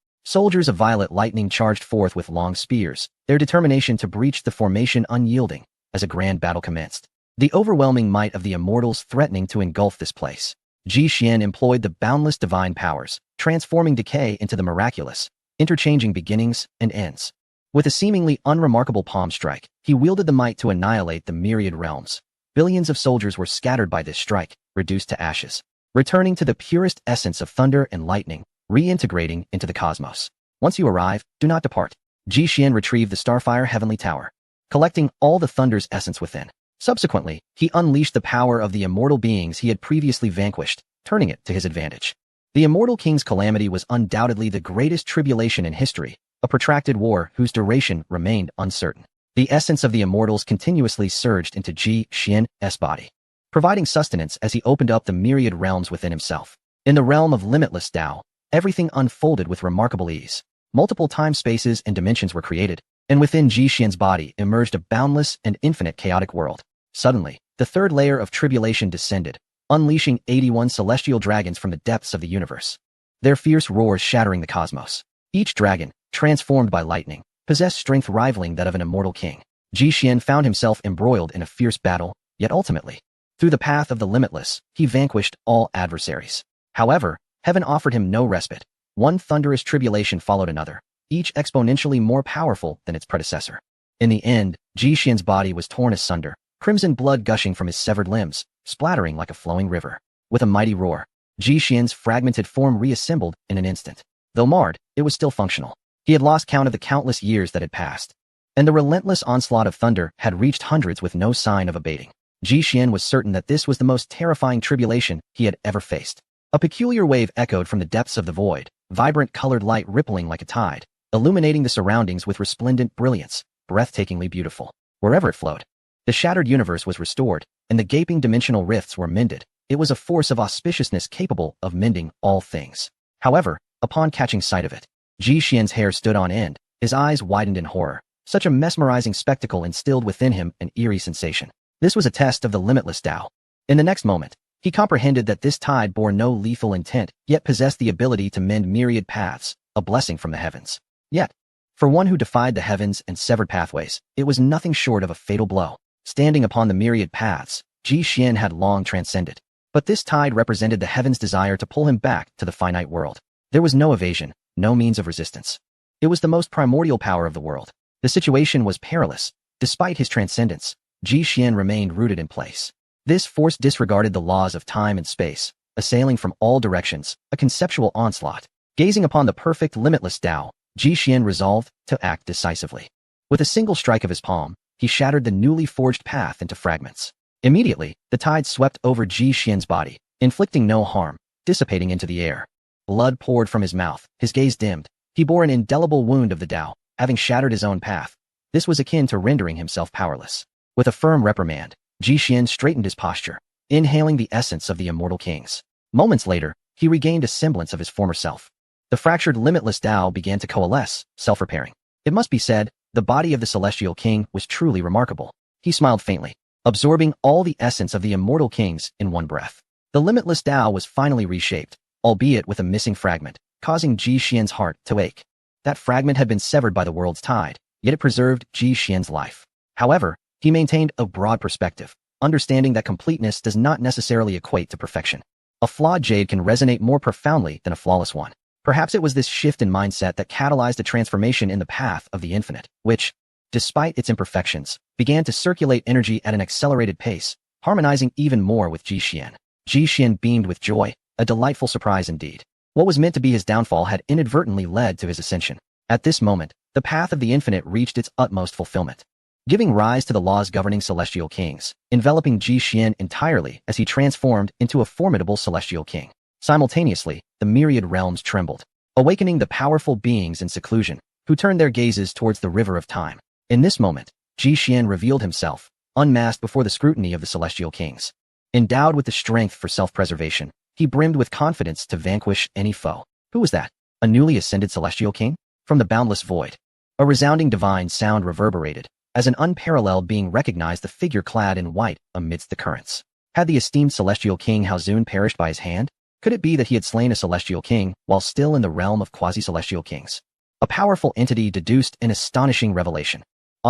Soldiers of violet lightning charged forth with long spears, their determination to breach the formation unyielding, as a grand battle commenced. The overwhelming might of the immortals threatening to engulf this place. Ji Xian employed the boundless divine powers, transforming decay into the miraculous, interchanging beginnings and ends. With a seemingly unremarkable palm strike, he wielded the might to annihilate the myriad realms. Billions of soldiers were scattered by this strike, reduced to ashes, returning to the purest essence of thunder and lightning, reintegrating into the cosmos. Once you arrive, do not depart. Ji Xian retrieved the Starfire Heavenly Tower, collecting all the thunder's essence within. Subsequently, he unleashed the power of the immortal beings he had previously vanquished, turning it to his advantage. The immortal king's calamity was undoubtedly the greatest tribulation in history, a protracted war whose duration remained uncertain. The essence of the immortals continuously surged into Ji Xian's body, providing sustenance as he opened up the myriad realms within himself. In the realm of limitless Tao, everything unfolded with remarkable ease. Multiple time spaces and dimensions were created, and within Ji Xian's body emerged a boundless and infinite chaotic world. Suddenly, the third layer of tribulation descended, unleashing 81 celestial dragons from the depths of the universe. Their fierce roars shattering the cosmos. Each dragon, transformed by lightning, possessed strength rivaling that of an immortal king. Ji Xian found himself embroiled in a fierce battle, yet ultimately, through the path of the limitless, he vanquished all adversaries. However, heaven offered him no respite. One thunderous tribulation followed another, each exponentially more powerful than its predecessor. In the end, Ji Xian's body was torn asunder, crimson blood gushing from his severed limbs, splattering like a flowing river. With a mighty roar, Ji Xian's fragmented form reassembled in an instant. Though marred, it was still functional. He had lost count of the countless years that had passed, and the relentless onslaught of thunder had reached hundreds with no sign of abating. Ji Xian was certain that this was the most terrifying tribulation he had ever faced. A peculiar wave echoed from the depths of the void, vibrant colored light rippling like a tide, illuminating the surroundings with resplendent brilliance, breathtakingly beautiful. Wherever it flowed, the shattered universe was restored, and the gaping dimensional rifts were mended. It was a force of auspiciousness capable of mending all things. However, upon catching sight of it, Ji Xian's hair stood on end, his eyes widened in horror. Such a mesmerizing spectacle instilled within him an eerie sensation. This was a test of the limitless Tao. In the next moment, he comprehended that this tide bore no lethal intent, yet possessed the ability to mend myriad paths, a blessing from the heavens. Yet, for one who defied the heavens and severed pathways, it was nothing short of a fatal blow. Standing upon the myriad paths, Ji Xian had long transcended. But this tide represented the heavens' desire to pull him back to the finite world. There was no evasion, no means of resistance. It was the most primordial power of the world. The situation was perilous. Despite his transcendence, Ji Xian remained rooted in place. This force disregarded the laws of time and space, assailing from all directions, a conceptual onslaught. Gazing upon the perfect, limitless Tao, Ji Xian resolved to act decisively. With a single strike of his palm, he shattered the newly forged path into fragments. Immediately, the tide swept over Ji Xian's body, inflicting no harm, dissipating into the air. Blood poured from his mouth, his gaze dimmed. He bore an indelible wound of the Tao, having shattered his own path. This was akin to rendering himself powerless. With a firm reprimand, Ji Xian straightened his posture, inhaling the essence of the immortal kings. Moments later, he regained a semblance of his former self. The fractured limitless Tao began to coalesce, self-repairing. It must be said, the body of the celestial king was truly remarkable. He smiled faintly, absorbing all the essence of the immortal kings in one breath. The limitless Tao was finally reshaped, albeit with a missing fragment, causing Ji Xian's heart to ache. That fragment had been severed by the world's tide, yet it preserved Ji Xian's life. However, he maintained a broad perspective, understanding that completeness does not necessarily equate to perfection. A flawed jade can resonate more profoundly than a flawless one. Perhaps it was this shift in mindset that catalyzed a transformation in the path of the infinite, which, despite its imperfections, began to circulate energy at an accelerated pace, harmonizing even more with Ji Xian. Ji Xian beamed with joy, a delightful surprise indeed. What was meant to be his downfall had inadvertently led to his ascension. At this moment, the path of the infinite reached its utmost fulfillment, giving rise to the laws governing celestial kings, enveloping Ji Xian entirely as he transformed into a formidable celestial king. Simultaneously, the myriad realms trembled, awakening the powerful beings in seclusion, who turned their gazes towards the river of time. In this moment, Ji Xian revealed himself, unmasked before the scrutiny of the celestial kings. Endowed with the strength for self-preservation, he brimmed with confidence to vanquish any foe. Who was that? A newly ascended celestial king? From the boundless void, a resounding divine sound reverberated, as an unparalleled being recognized the figure clad in white amidst the currents. Had the esteemed celestial king Haozun perished by his hand? Could it be that he had slain a celestial king while still in the realm of quasi-celestial kings? A powerful entity deduced an astonishing revelation,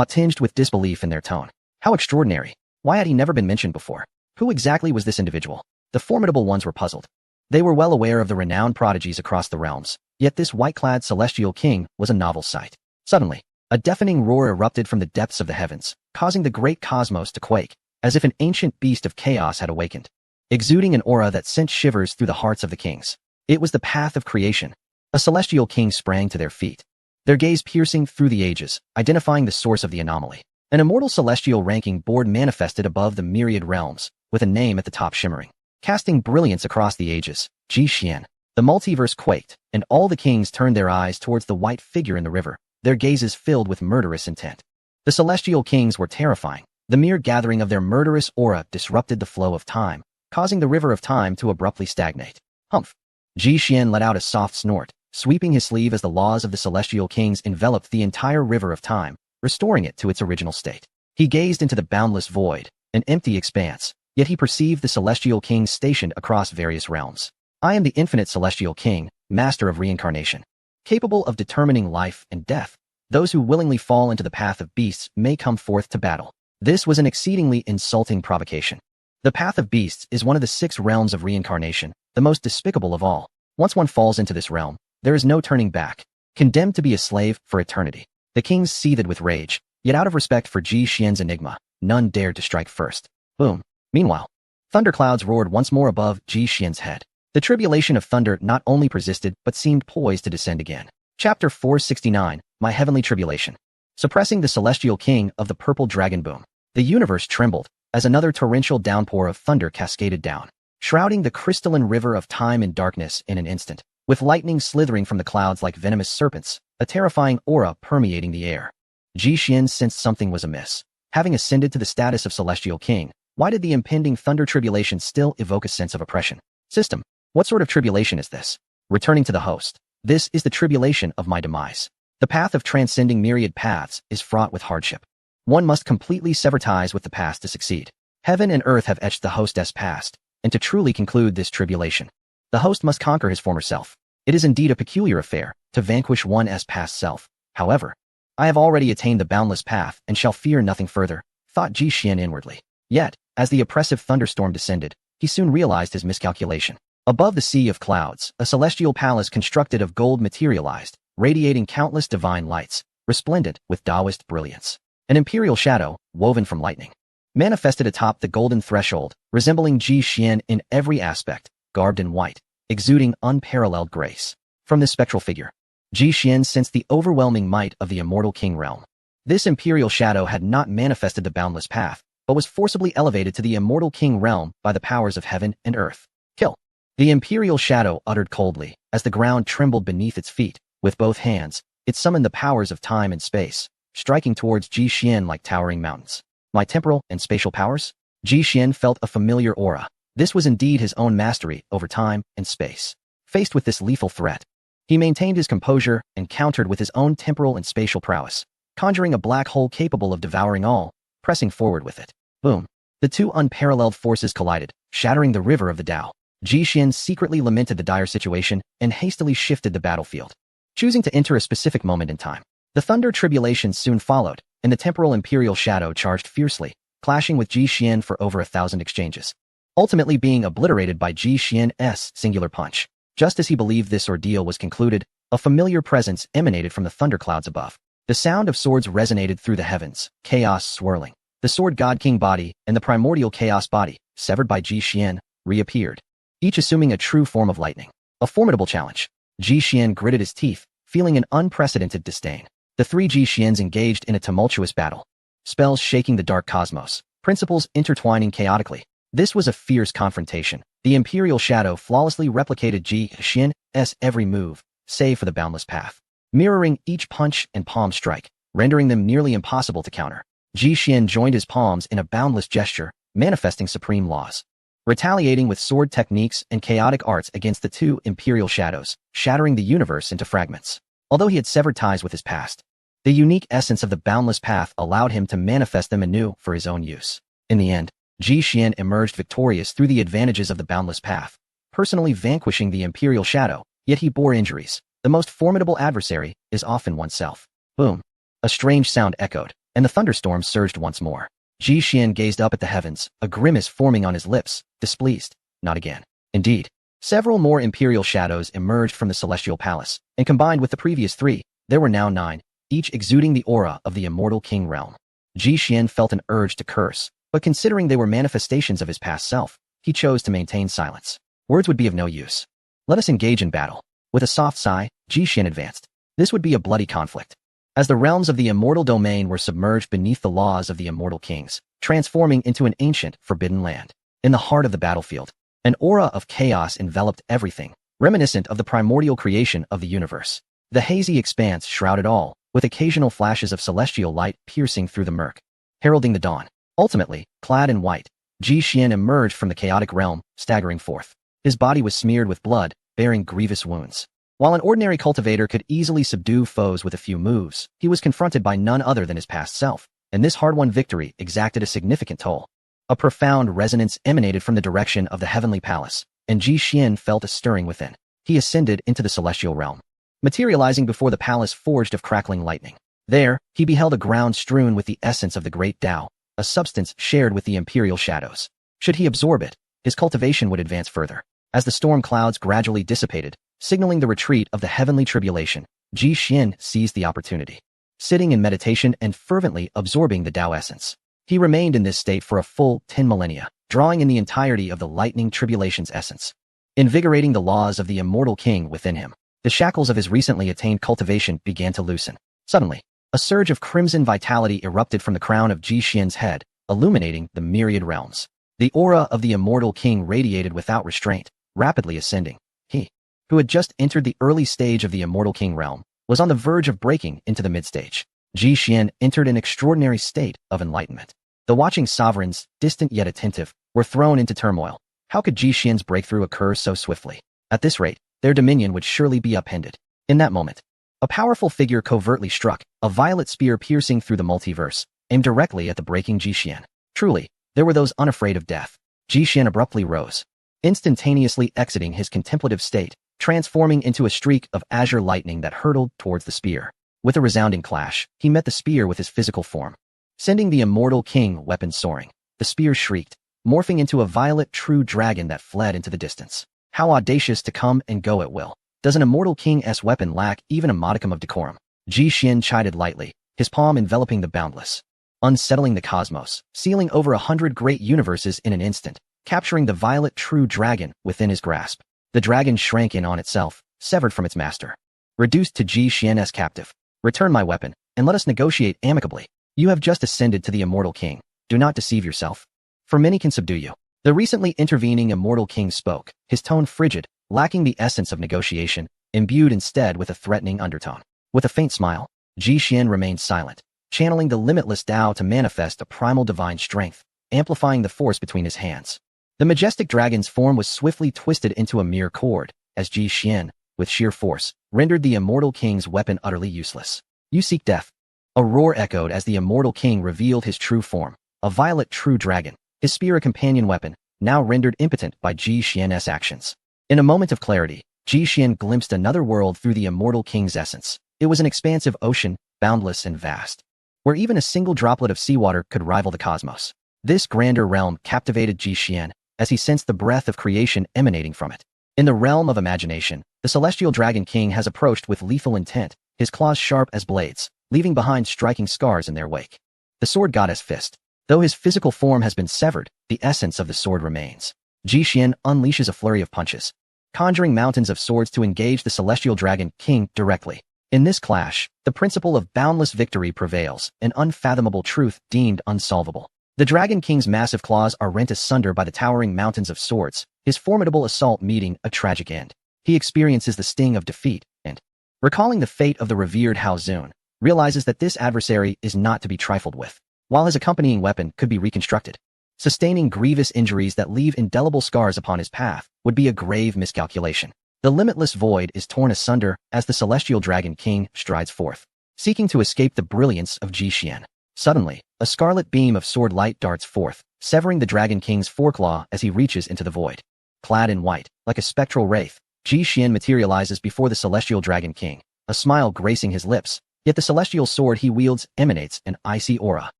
tinged with disbelief in their tone. How extraordinary! Why had he never been mentioned before? Who exactly was this individual? The formidable ones were puzzled. They were well aware of the renowned prodigies across the realms, yet this white-clad celestial king was a novel sight. Suddenly, a deafening roar erupted from the depths of the heavens, causing the great cosmos to quake, as if an ancient beast of chaos had awakened, exuding an aura that sent shivers through the hearts of the kings. It was the path of creation. A celestial king sprang to their feet, their gaze piercing through the ages, identifying the source of the anomaly. An immortal celestial ranking board manifested above the myriad realms, with a name at the top shimmering, casting brilliance across the ages, Ji Xian. The multiverse quaked, and all the kings turned their eyes towards the white figure in the river, their gazes filled with murderous intent. The celestial kings were terrifying. The mere gathering of their murderous aura disrupted the flow of time, causing the river of time to abruptly stagnate. Humph! Ji Xian let out a soft snort, sweeping his sleeve as the laws of the celestial kings enveloped the entire river of time, restoring it to its original state. He gazed into the boundless void, an empty expanse, yet he perceived the celestial kings stationed across various realms. I am the infinite celestial king, master of reincarnation. Capable of determining life and death, those who willingly fall into the path of beasts may come forth to battle. This was an exceedingly insulting provocation. The path of beasts is one of the 6 realms of reincarnation, the most despicable of all. Once one falls into this realm, there is no turning back, condemned to be a slave for eternity. The kings seethed with rage, yet out of respect for Ji Xian's enigma, none dared to strike first. Boom. Meanwhile, thunderclouds roared once more above Ji Xian's head. The tribulation of thunder not only persisted but seemed poised to descend again. Chapter 469, My Heavenly Tribulation. Suppressing the celestial king of the purple dragon boom. The universe trembled, as another torrential downpour of thunder cascaded down, shrouding the crystalline river of time in darkness in an instant. with lightning slithering from the clouds like venomous serpents, a terrifying aura permeating the air. Ji Xian sensed something was amiss. Having ascended to the status of Celestial King, why did the impending thunder tribulation still evoke a sense of oppression? System, what sort of tribulation is this? Returning to the host, this is the tribulation of my demise. The path of transcending myriad paths is fraught with hardship. One must completely sever ties with the past to succeed. Heaven and earth have etched the hostess past, and to truly conclude this tribulation, the host must conquer his former self. It is indeed a peculiar affair to vanquish one's past self. However, I have already attained the boundless path and shall fear nothing further, thought Ji Xian inwardly. Yet, as the oppressive thunderstorm descended, he soon realized his miscalculation. Above the sea of clouds, a celestial palace constructed of gold materialized, radiating countless divine lights, resplendent with Taoist brilliance. An imperial shadow, woven from lightning, manifested atop the golden threshold, resembling Ji Xian in every aspect, garbed in white, exuding unparalleled grace. From this spectral figure, Ji Xian sensed the overwhelming might of the immortal king realm. This imperial shadow had not manifested the boundless path, but was forcibly elevated to the immortal king realm by the powers of heaven and earth. Kill! The imperial shadow uttered coldly, as the ground trembled beneath its feet. With both hands, it summoned the powers of time and space, striking towards Ji Xian like towering mountains. My temporal and spatial powers? Ji Xian felt a familiar aura. This was indeed his own mastery over time and space. Faced with this lethal threat, he maintained his composure and countered with his own temporal and spatial prowess, conjuring a black hole capable of devouring all, pressing forward with it. Boom! The two unparalleled forces collided, shattering the river of the Tao. Ji Xian secretly lamented the dire situation and hastily shifted the battlefield, choosing to enter a specific moment in time. The thunder tribulation soon followed, and the temporal imperial shadow charged fiercely, clashing with Ji Xian for over 1,000 exchanges, ultimately being obliterated by Ji Xian's singular punch. Just as he believed this ordeal was concluded, a familiar presence emanated from the thunderclouds above. The sound of swords resonated through the heavens, chaos swirling. The sword god king body and the primordial chaos body, severed by Ji Xian, reappeared, each assuming a true form of lightning. A formidable challenge. Ji Xian gritted his teeth, feeling an unprecedented disdain. The three Ji Xians engaged in a tumultuous battle, spells shaking the dark cosmos, principles intertwining chaotically. This was a fierce confrontation. The imperial shadow flawlessly replicated Ji Xian's every move, save for the boundless path, mirroring each punch and palm strike, rendering them nearly impossible to counter. Ji Xian joined his palms in a boundless gesture, manifesting supreme laws, retaliating with sword techniques and chaotic arts against the two imperial shadows, shattering the universe into fragments. Although he had severed ties with his past, the unique essence of the boundless path allowed him to manifest them anew for his own use. In the end, Ji Xian emerged victorious through the advantages of the boundless path, personally vanquishing the imperial shadow, yet he bore injuries. The most formidable adversary is often oneself. Boom! A strange sound echoed, and the thunderstorm surged once more. Ji Xian gazed up at the heavens, a grimace forming on his lips, displeased. Not again. Indeed, several more imperial shadows emerged from the celestial palace, and combined with the previous three, there were now 9, each exuding the aura of the immortal king realm. Ji Xian felt an urge to curse, but considering they were manifestations of his past self, he chose to maintain silence. Words would be of no use. Let us engage in battle. With a soft sigh, Ji Xian advanced. This would be a bloody conflict, as the realms of the immortal domain were submerged beneath the laws of the immortal kings, transforming into an ancient, forbidden land. In the heart of the battlefield, an aura of chaos enveloped everything, reminiscent of the primordial creation of the universe. The hazy expanse shrouded all, with occasional flashes of celestial light piercing through the murk, heralding the dawn. Ultimately, clad in white, Ji Xian emerged from the chaotic realm, staggering forth. His body was smeared with blood, bearing grievous wounds. While an ordinary cultivator could easily subdue foes with a few moves, he was confronted by none other than his past self, and this hard-won victory exacted a significant toll. A profound resonance emanated from the direction of the heavenly palace, and Ji Xian felt a stirring within. He ascended into the celestial realm, materializing before the palace forged of crackling lightning. There, he beheld a ground strewn with the essence of the great Tao, a substance shared with the imperial shadows. Should he absorb it, his cultivation would advance further. As the storm clouds gradually dissipated, signaling the retreat of the heavenly tribulation, Ji Xian seized the opportunity. Sitting in meditation and fervently absorbing the Tao essence, he remained in this state for a full 10 millennia, drawing in the entirety of the lightning tribulation's essence, invigorating the laws of the immortal king within him. The shackles of his recently attained cultivation began to loosen. Suddenly, a surge of crimson vitality erupted from the crown of Ji Xian's head, illuminating the myriad realms. The aura of the immortal king radiated without restraint, rapidly ascending. He who had just entered the early stage of the Immortal King realm, was on the verge of breaking into the mid-stage. Ji Xian entered an extraordinary state of enlightenment. The watching sovereigns, distant yet attentive, were thrown into turmoil. How could Ji Xian's breakthrough occur so swiftly? At this rate, their dominion would surely be upended. In that moment, a powerful figure covertly struck, a violet spear piercing through the multiverse, aimed directly at the breaking Ji Xian. Truly, there were those unafraid of death. Ji Xian abruptly rose, instantaneously exiting his contemplative state, transforming into a streak of azure lightning that hurtled towards the spear. With a resounding clash, he met the spear with his physical form, sending the Immortal King weapon soaring. The spear shrieked, morphing into a violet true dragon that fled into the distance. How audacious to come and go at will. Does an Immortal King's weapon lack even a modicum of decorum? Ji Xian chided lightly, his palm enveloping the boundless, unsettling the cosmos, sealing over 100 great universes in an instant, capturing the violet true dragon within his grasp. The dragon shrank in on itself, severed from its master. Reduced to Ji Xian's captive. Return my weapon, and let us negotiate amicably. You have just ascended to the Immortal King. Do not deceive yourself, for many can subdue you. The recently intervening Immortal King spoke, his tone frigid, lacking the essence of negotiation, imbued instead with a threatening undertone. With a faint smile, Ji Xian remained silent, channeling the limitless Tao to manifest a primal divine strength, amplifying the force between his hands. The majestic dragon's form was swiftly twisted into a mere cord, as Ji Xian, with sheer force, rendered the Immortal King's weapon utterly useless. You seek death. A roar echoed as the Immortal King revealed his true form, a violet true dragon, his spear a companion weapon, now rendered impotent by Ji Xian's actions. In a moment of clarity, Ji Xian glimpsed another world through the Immortal King's essence. It was an expansive ocean, boundless and vast, where even a single droplet of seawater could rival the cosmos. This grander realm captivated Ji Xian, as he sensed the breath of creation emanating from it. In the realm of imagination, the Celestial Dragon King has approached with lethal intent, his claws sharp as blades, leaving behind striking scars in their wake. The sword goddess fist. Though his physical form has been severed, the essence of the sword remains. Ji Xian unleashes a flurry of punches, conjuring mountains of swords to engage the Celestial Dragon King directly. In this clash, the principle of boundless victory prevails, an unfathomable truth deemed unsolvable. The Dragon King's massive claws are rent asunder by the towering mountains of swords, his formidable assault meeting a tragic end. He experiences the sting of defeat, and, recalling the fate of the revered Hao Zun, realizes that this adversary is not to be trifled with. While his accompanying weapon could be reconstructed, sustaining grievous injuries that leave indelible scars upon his path would be a grave miscalculation. The limitless void is torn asunder as the Celestial Dragon King strides forth, seeking to escape the brilliance of Ji Xian. Suddenly, a scarlet beam of sword light darts forth, severing the Dragon King's foreclaw as he reaches into the void. Clad in white, like a spectral wraith, Ji Xian materializes before the Celestial Dragon King, a smile gracing his lips, yet the celestial sword he wields emanates an icy aura.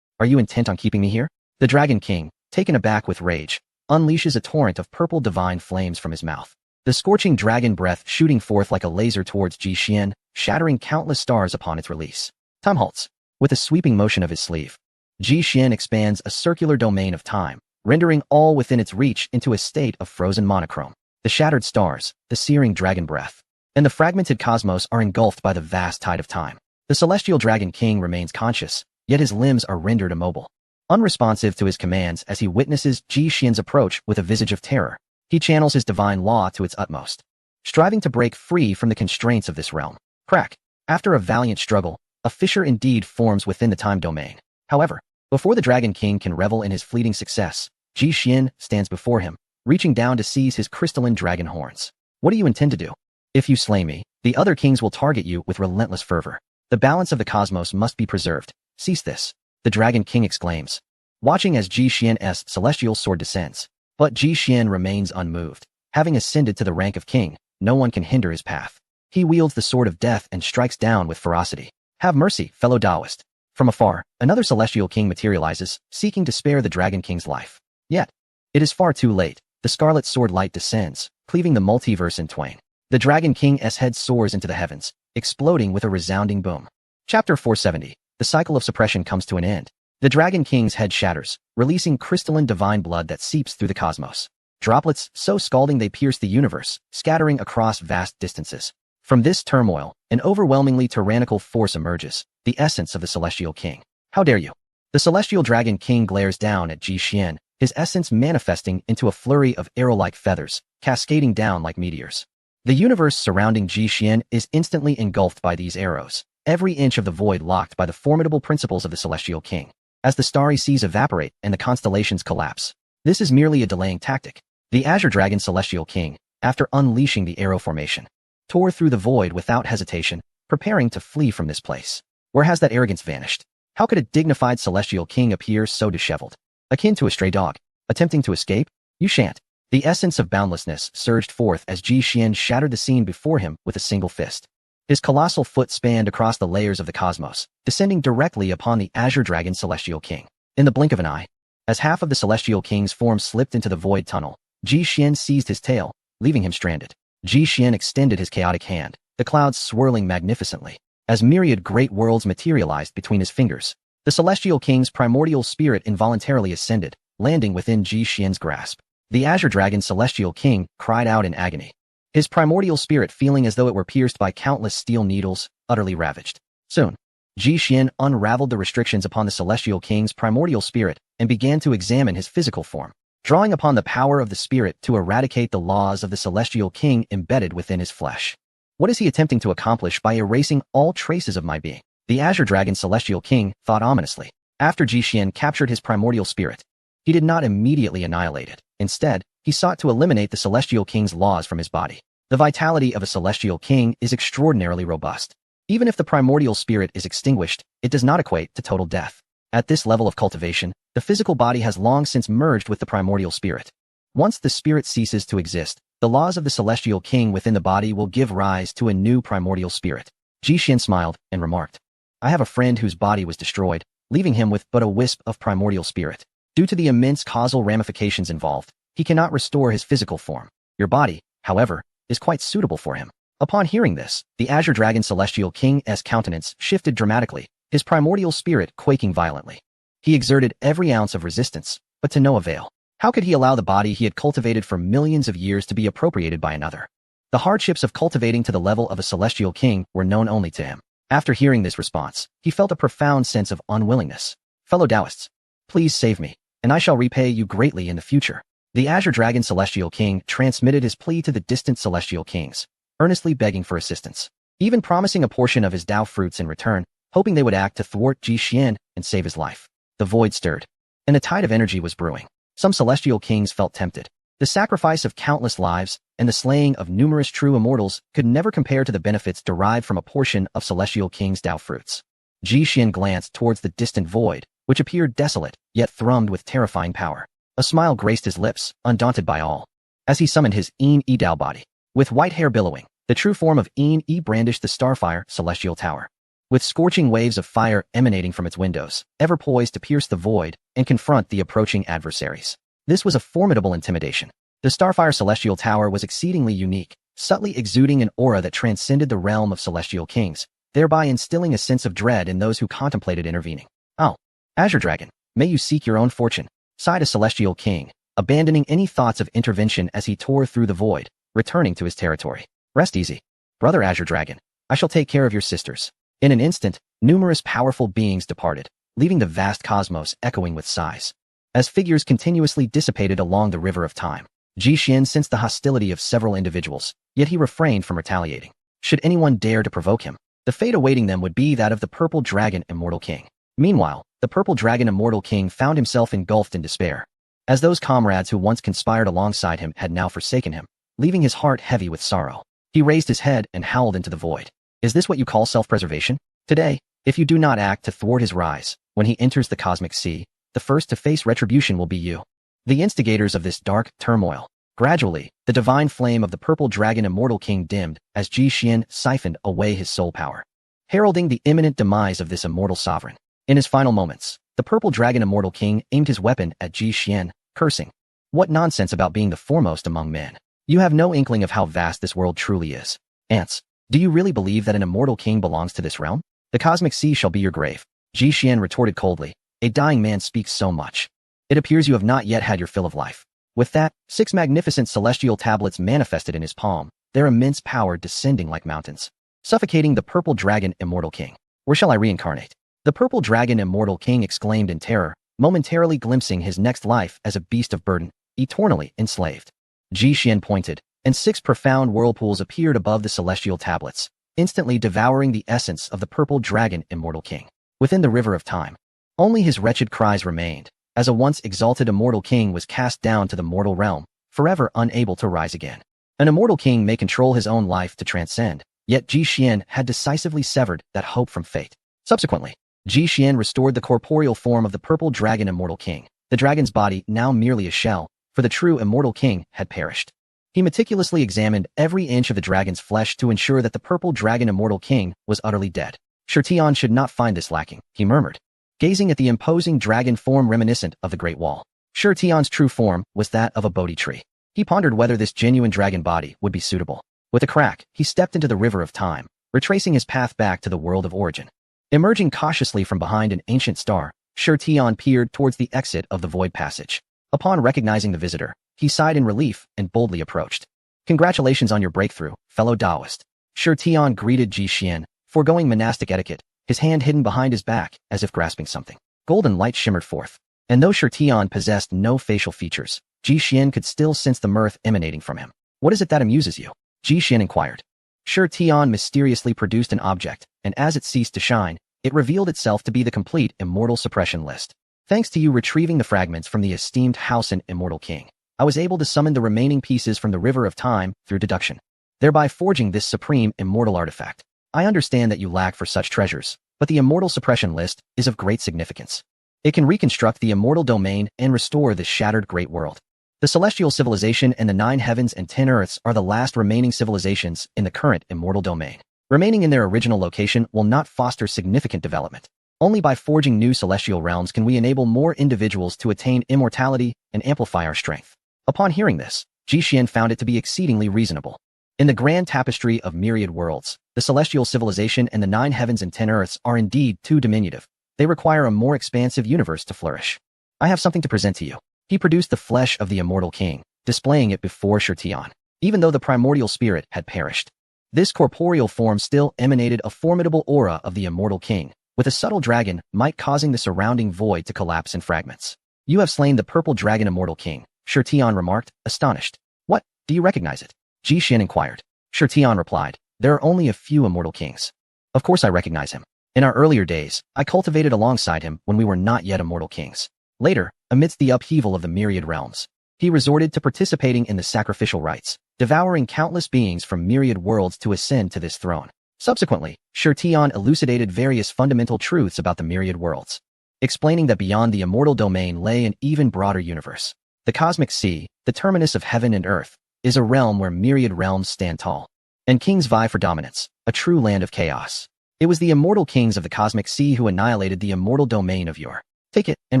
Are you intent on keeping me here? The Dragon King, taken aback with rage, unleashes a torrent of purple divine flames from his mouth. The scorching dragon breath shooting forth like a laser towards Ji Xian, shattering countless stars upon its release. Time halts. With a sweeping motion of his sleeve, Ji Xian expands a circular domain of time, rendering all within its reach into a state of frozen monochrome. The shattered stars, the searing dragon breath, and the fragmented cosmos are engulfed by the vast tide of time. The Celestial Dragon King remains conscious, yet his limbs are rendered immobile, unresponsive to his commands as he witnesses Ji Xian's approach with a visage of terror. He channels his divine law to its utmost, striving to break free from the constraints of this realm. Crack. After a valiant struggle, a fissure indeed forms within the time domain. However, before the Dragon King can revel in his fleeting success, Ji Xian stands before him, reaching down to seize his crystalline dragon horns. What do you intend to do? If you slay me, the other kings will target you with relentless fervor. The balance of the cosmos must be preserved. Cease this, the Dragon King exclaims, watching as Ji Xian's celestial sword descends. But Ji Xian remains unmoved. Having ascended to the rank of king, no one can hinder his path. He wields the sword of death and strikes down with ferocity. Have mercy, fellow Taoist. From afar, another celestial king materializes, seeking to spare the Dragon King's life. Yet, it is far too late. The scarlet sword light descends, cleaving the multiverse in twain. The Dragon King's head soars into the heavens, exploding with a resounding boom. Chapter 470. The cycle of suppression comes to an end. The Dragon King's head shatters, releasing crystalline divine blood that seeps through the cosmos. Droplets so scalding they pierce the universe, scattering across vast distances. From this turmoil, an overwhelmingly tyrannical force emerges, the essence of the Celestial King. How dare you? The Celestial Dragon King glares down at Ji Xian, his essence manifesting into a flurry of arrow-like feathers, cascading down like meteors. The universe surrounding Ji Xian is instantly engulfed by these arrows, every inch of the void locked by the formidable principles of the Celestial King. As the starry seas evaporate and the constellations collapse, this is merely a delaying tactic. The Azure Dragon Celestial King, after unleashing the arrow formation, tore through the void without hesitation, preparing to flee from this place. Where has that arrogance vanished? How could a dignified Celestial King appear so disheveled? Akin to a stray dog, attempting to escape? You shan't. The essence of boundlessness surged forth as Ji Xian shattered the scene before him with a single fist. His colossal foot spanned across the layers of the cosmos, descending directly upon the Azure Dragon Celestial King. In the blink of an eye, as half of the Celestial King's form slipped into the void tunnel, Ji Xian seized his tail, leaving him stranded. Ji Xian extended his chaotic hand, the clouds swirling magnificently. As myriad great worlds materialized between his fingers, the Celestial King's primordial spirit involuntarily ascended, landing within Ji Xian's grasp. The Azure Dragon Celestial King cried out in agony, his primordial spirit feeling as though it were pierced by countless steel needles, utterly ravaged. Soon, Ji Xian unraveled the restrictions upon the Celestial King's primordial spirit and began to examine his physical form, drawing upon the power of the spirit to eradicate the laws of the Celestial King embedded within his flesh. What is he attempting to accomplish by erasing all traces of my being? The Azure Dragon Celestial King thought ominously. After Ji Xian captured his primordial spirit, he did not immediately annihilate it. Instead, he sought to eliminate the Celestial King's laws from his body. The vitality of a Celestial King is extraordinarily robust. Even if the primordial spirit is extinguished, it does not equate to total death. At this level of cultivation, the physical body has long since merged with the primordial spirit. Once the spirit ceases to exist, the laws of the Celestial King within the body will give rise to a new primordial spirit. Ji Xian smiled and remarked, I have a friend whose body was destroyed, leaving him with but a wisp of primordial spirit. Due to the immense causal ramifications involved, he cannot restore his physical form. Your body, however, is quite suitable for him. Upon hearing this, the Azure Dragon Celestial King's countenance shifted dramatically, his primordial spirit quaking violently. He exerted every ounce of resistance, but to no avail. How could he allow the body he had cultivated for millions of years to be appropriated by another? The hardships of cultivating to the level of a Celestial King were known only to him. After hearing this response, he felt a profound sense of unwillingness. Fellow Taoists, please save me, and I shall repay you greatly in the future. The Azure Dragon Celestial King transmitted his plea to the distant Celestial Kings, earnestly begging for assistance, even promising a portion of his Dao fruits in return, hoping they would act to thwart Ji Xian and save his life. The void stirred, and a tide of energy was brewing. Some Celestial Kings felt tempted. The sacrifice of countless lives and the slaying of numerous true immortals could never compare to the benefits derived from a portion of Celestial King's Dao fruits. Ji Xian glanced towards the distant void, which appeared desolate, yet thrummed with terrifying power. A smile graced his lips, undaunted by all, as he summoned his Yin-Yi Dao body. With white hair billowing, the true form of Yin-Yi brandished the Starfire Celestial Tower, with scorching waves of fire emanating from its windows, ever poised to pierce the void and confront the approaching adversaries. This was a formidable intimidation. The Starfire Celestial Tower was exceedingly unique, subtly exuding an aura that transcended the realm of Celestial Kings, thereby instilling a sense of dread in those who contemplated intervening. Oh, Azure Dragon, may you seek your own fortune, sighed a Celestial King, abandoning any thoughts of intervention as he tore through the void, returning to his territory. Rest easy, brother Azure Dragon. I shall take care of your sisters. In an instant, numerous powerful beings departed, leaving the vast cosmos echoing with sighs. As figures continuously dissipated along the river of time, Ji Xian sensed the hostility of several individuals, yet he refrained from retaliating. Should anyone dare to provoke him, the fate awaiting them would be that of the Purple Dragon Immortal King. Meanwhile, the Purple Dragon Immortal King found himself engulfed in despair, as those comrades who once conspired alongside him had now forsaken him, leaving his heart heavy with sorrow. He raised his head and howled into the void. Is this what you call self-preservation? Today, if you do not act to thwart his rise, when he enters the cosmic sea, the first to face retribution will be you. The instigators of this dark turmoil. Gradually, the divine flame of the Purple Dragon Immortal King dimmed as Ji Xian siphoned away his soul power, heralding the imminent demise of this immortal sovereign. In his final moments, the Purple Dragon Immortal King aimed his weapon at Ji Xian, cursing. What nonsense about being the foremost among men. You have no inkling of how vast this world truly is. Ants, do you really believe that an immortal king belongs to this realm? The cosmic sea shall be your grave. Ji Xian retorted coldly. A dying man speaks so much. It appears you have not yet had your fill of life. With that, 6 magnificent celestial tablets manifested in his palm, their immense power descending like mountains, suffocating the Purple Dragon Immortal King. Where shall I reincarnate? The Purple Dragon Immortal King exclaimed in terror, momentarily glimpsing his next life as a beast of burden, eternally enslaved. Ji Xian pointed, and 6 profound whirlpools appeared above the celestial tablets, instantly devouring the essence of the purple dragon immortal king. Within the river of time, only his wretched cries remained, as a once exalted immortal king was cast down to the mortal realm, forever unable to rise again. An immortal king may control his own life to transcend, yet Ji Xian had decisively severed that hope from fate. Subsequently, Ji Xian restored the corporeal form of the purple dragon immortal king, the dragon's body now merely a shell, for the true immortal king had perished. He meticulously examined every inch of the dragon's flesh to ensure that the purple dragon immortal king was utterly dead. Shi Tian should not find this lacking, he murmured, gazing at the imposing dragon form reminiscent of the Great Wall. Shi Tian's true form was that of a Bodhi tree. He pondered whether this genuine dragon body would be suitable. With a crack, he stepped into the river of time, retracing his path back to the world of origin. Emerging cautiously from behind an ancient star, Shi Tian peered towards the exit of the void passage. Upon recognizing the visitor, he sighed in relief and boldly approached. Congratulations on your breakthrough, fellow Taoist. Shi Tian greeted Ji Xian, foregoing monastic etiquette, his hand hidden behind his back as if grasping something. Golden light shimmered forth, and though Shi Tian possessed no facial features, Ji Xian could still sense the mirth emanating from him. What is it that amuses you? Ji Xian inquired. Shi Tian mysteriously produced an object, and as it ceased to shine, it revealed itself to be the complete immortal suppression list. Thanks to you retrieving the fragments from the esteemed Housen immortal king, I was able to summon the remaining pieces from the river of time through deduction, thereby forging this supreme immortal artifact. I understand that you lack for such treasures, but the immortal suppression list is of great significance. It can reconstruct the immortal domain and restore this shattered great world. The celestial civilization and the 9 heavens and 10 earths are the last remaining civilizations in the current immortal domain. Remaining in their original location will not foster significant development. Only by forging new celestial realms can we enable more individuals to attain immortality and amplify our strength. Upon hearing this, Ji Xian found it to be exceedingly reasonable. In the grand tapestry of myriad worlds, the celestial civilization and the 9 heavens and 10 earths are indeed too diminutive. They require a more expansive universe to flourish. I have something to present to you. He produced the flesh of the immortal king, displaying it before Shi Tian. Even though the primordial spirit had perished, this corporeal form still emanated a formidable aura of the immortal king, with a subtle dragon might causing the surrounding void to collapse in fragments. You have slain the purple dragon immortal king, Shi Tian remarked, astonished. What, do you recognize it? Ji Xian inquired. Shi Tian replied, there are only a few immortal kings. Of course I recognize him. In our earlier days, I cultivated alongside him when we were not yet immortal kings. Later, amidst the upheaval of the myriad realms, he resorted to participating in the sacrificial rites, devouring countless beings from myriad worlds to ascend to this throne. Subsequently, Shi Tian elucidated various fundamental truths about the myriad worlds, explaining that beyond the immortal domain lay an even broader universe. The cosmic sea, the terminus of heaven and earth, is a realm where myriad realms stand tall, and kings vie for dominance, a true land of chaos. It was the immortal kings of the cosmic sea who annihilated the immortal domain of your. Take it and